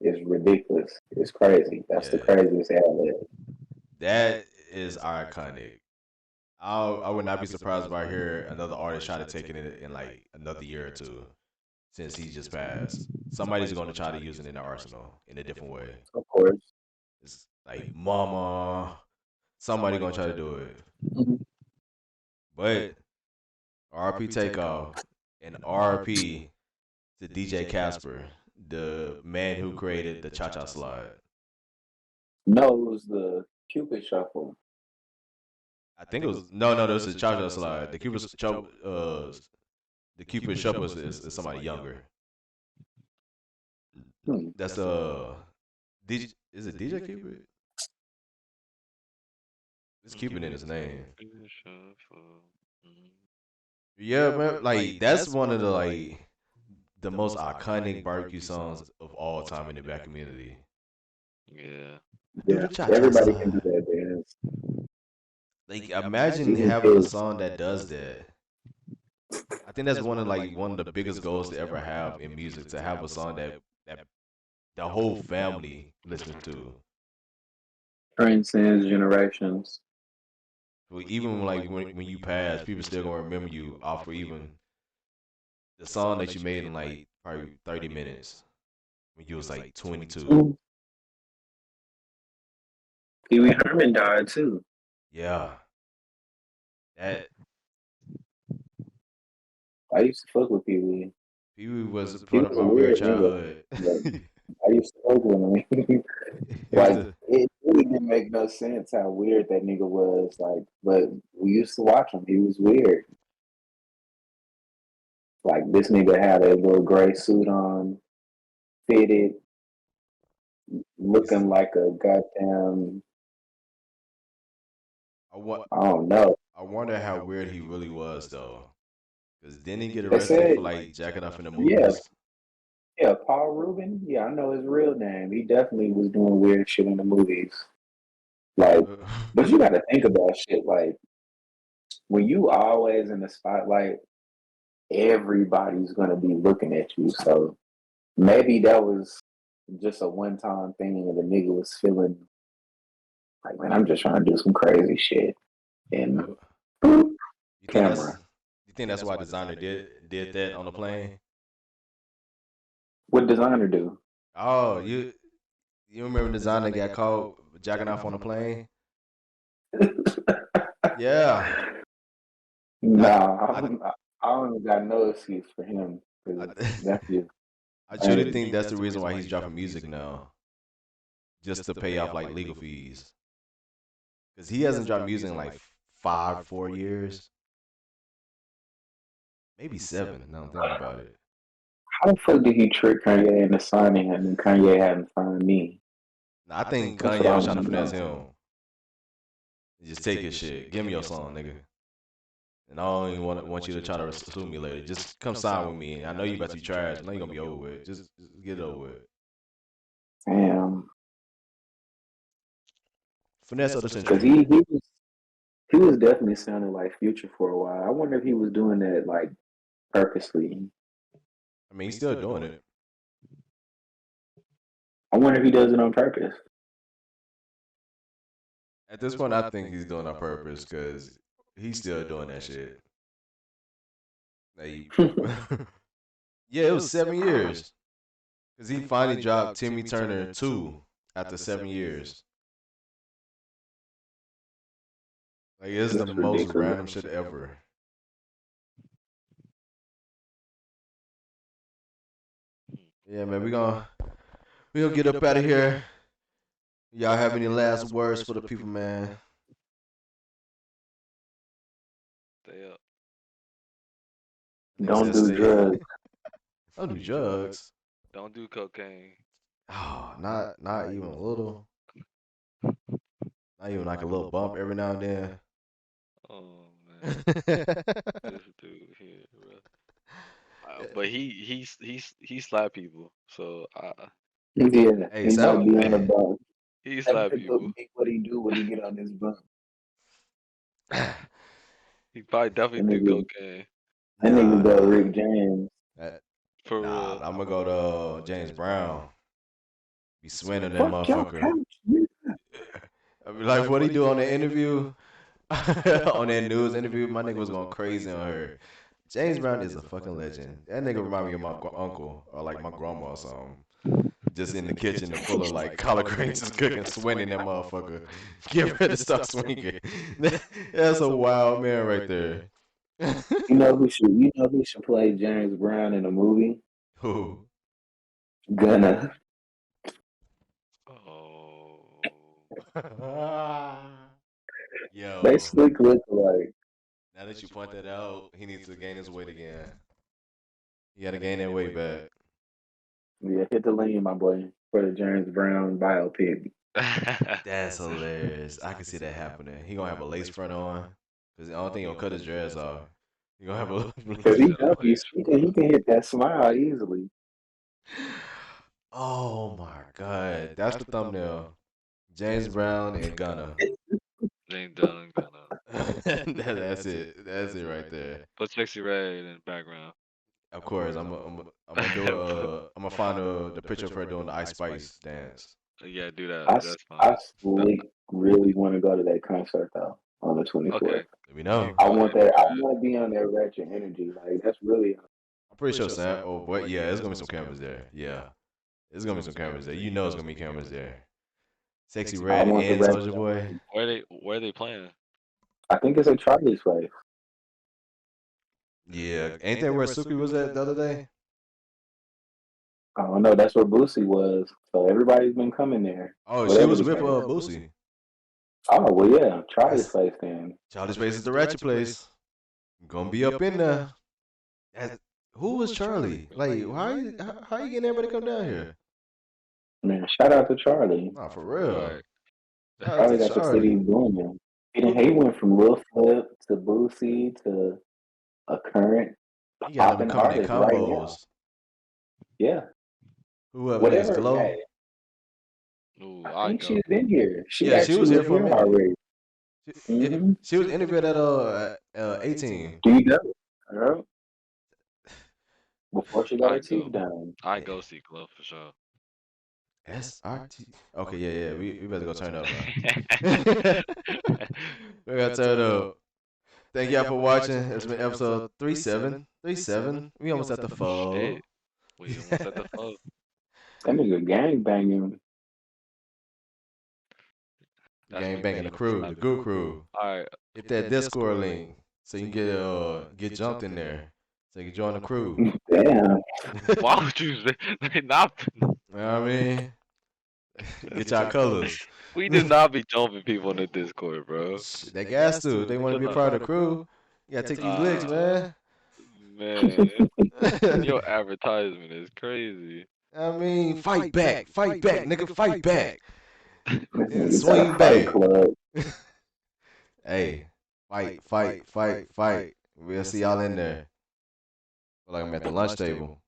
is ridiculous. It's crazy. That's the Yeah, craziest ad lib. that is iconic. I would not be surprised if I hear another artist try to take it in like another year or two since he just passed. Somebody's going to try to use it in the arsenal in a different way. Of course. It's like Mama. Somebody gonna try to do it, but RP Takeoff and RP to DJ Casper, the man who created the Cha Cha Slide. No, it was the Cupid Shuffle. I think it was no, this is Cha Cha Slide. The Cupid Shuffle is somebody younger. Hmm. That's DJ, is it DJ Cupid? It's Cupid in his name. Mhm. Yeah, man. Like that's one of the the most iconic barbecue songs of all time in the black community. Yeah. Do Yeah, the Cha Cha everybody can do Slide. that dance. Like imagine Even having a kids. song that does that. I think that's one of the biggest goals to ever have in music to have a song that the whole family listens to. Transcends generations. So even like when you pass, people still gonna remember you off of even the song that you made in like probably 30 minutes when you was like 22. Ooh, Pee Wee Herman died too. Yeah, that I used to fuck with Pee Wee. Pee Wee was a He part of was a my weird weird nigga, childhood. but I used to fuck with him. He was Like the it really didn't make no sense how weird that nigga was. Like, but we used to watch him. He was weird. Like this nigga had a little gray suit on, fitted, he's, looking like a goddamn I want I don't know. I wonder how weird he really was though. Cause didn't he get They arrested said, for like jacking off in the yeah, movies? yeah, Paul Rubin. Yeah, I know his real name. He definitely was doing weird shit in the movies. Like, but you got to think about shit. Like when you always in the spotlight, everybody's gonna be looking at you. So maybe that was just a one time thing, and the nigga was feeling like, man, I'm just trying to do some crazy shit. And Uh, boop, you think camera. that's why designer did that on the plane? What designer do? Oh, you remember designer got caught jacking off on the plane? Yeah. I Nah, I I don't got no excuse for him I, because that's just I truly crazy. think that's the reason why he's dropping music now, just to pay off like legal fees. Cause he hasn't dropped music in like 4 years, maybe 7. Now I'm thinking about it. How the fuck did he trick Kanye into signing him and Kanye hadn't signed me? Now, I think That's what Kanye I was want trying to to finesse know. him. Just take his shit. Give me your song, nigga. And I don't even want you to try to sue me later. Just come sign with me. I know you about to be trash. I know you're gonna be over with. Just get it over with. Damn. Finesse of the Because century. he was definitely sounding like Future for a while. I wonder if he was doing that like purposely. I mean, he's still doing it. I wonder if he does it on purpose. At this point, I think he's doing it on purpose because he's still doing that shit. Like, yeah, it was 7 years. Because he finally dropped Timmy Turner 2 after 7 years. Like, it's the That's most ridiculous. random shit ever. Yeah, man, we gonna get up out of here. Y'all have any last words for the people, man? Stay up. Don't do drugs. Don't do drugs. Don't do cocaine. Oh, not even a little. Not even like a little bump every now and then. Oh man, this dude here, bro. But he slap people, so Yeah, Hey, he might Sal. be on a bump. he That slap pick up people. big what he do when he get on his bump. He probably That definitely do nigga, cocaine that nigga Nah, go nah. Rick James. for Nah, real. I'm gonna go to James Brown. Be swinging that Fuck your motherfucker. couch. Nigga. I mean, like what he do on the interview, on that news interview, my nigga was going crazy on her. James Brown is a fucking legend. That nigga remind me of my uncle or like my grandma or something. Just in the kitchen and full of like collard greens, just cooking, swinging that motherfucker. Get ready to start swinging. That's a wild man right there. You know who should play James Brown in a movie? Who? Gunna. Oh, They Yo, slick look like. now that you point that out, he needs to gain his weight again. He got to gain that weight back. Yeah, hit the lean, my boy, for the James Brown biopic. That's hilarious. I can see that happening. He gonna have a lace front on, cause I don't think he'll cut his dreads off. He gonna have a. Cause he said a lace. he can hit that smile easily. Oh my god, that's the thumbnail. James Brown and Gunna. James Dunn gonna That's it. That's it right there. put sexy red in the background. Of course, I'm gonna do I'm gonna find the picture of her doing the Ice Spice dance. Yeah, do I, that. s- That's fine. I slick really want to go to that concert though on the 24th. Okay, Let me you know. I go want ahead and that. do I that. want to be on that ratchet energy. Like that's really. I'm pretty sure Sam. Oh, but yeah, it's gonna be some cameras there. Yeah, it's gonna be some cameras there. You know, it's gonna be cameras there. Sexy I Red want the and ratchet. Soldier Boy. Where they playing? I think it's a Charlie's place. Yeah, ain't that where Suki was at the other day? I don't know. That's where Boosie was. So everybody's been coming there. Oh, she Whatever was the with case. Boosie. Oh well, yeah. Charlie's That's place then. Charlie's Place is the ratchet place. Gonna be up in there. That's, who was Charlie? Like, how you getting everybody to come down here? Man, shout out to Charlie. Nah, for real. Right. Shout out Charlie to got the city Charlie. booming. He went from Lil Flip to Boosie to a current He got them popping coming in artist right now. combos. Yeah. Who up next? Whatever. Glow? Hey, Ooh, I I think go. she's been here. She Yeah, she was actually here was for a here minute. already. She was interviewed at 18. Do you know? Girl, before she got I her go. teeth done. I go see Glow for sure. SRT. Okay, yeah. We better go turn up now. We gotta turn up. Thank y'all for watching. It's been episode 37. 37. We almost at the 4. Shit, we almost at the foe. That nigga gang banging. That's Gang me banging the being crew, the snapping. good crew. All right. Hit that Discord link so you can get jumped in there. So you can join the crew. Damn. Why would you say not? You know what I mean? Get y'all colors. We do not be jumping people in the Discord, bro. They gas to. If they want to be a part of the crew, you gotta take these licks, man. Man, your advertisement is crazy. I mean, fight back, nigga, fight back. This Yeah, nigga swing got a fight back. club. Hey, fight. We'll see y'all in there. Feel like I'm at the lunch table.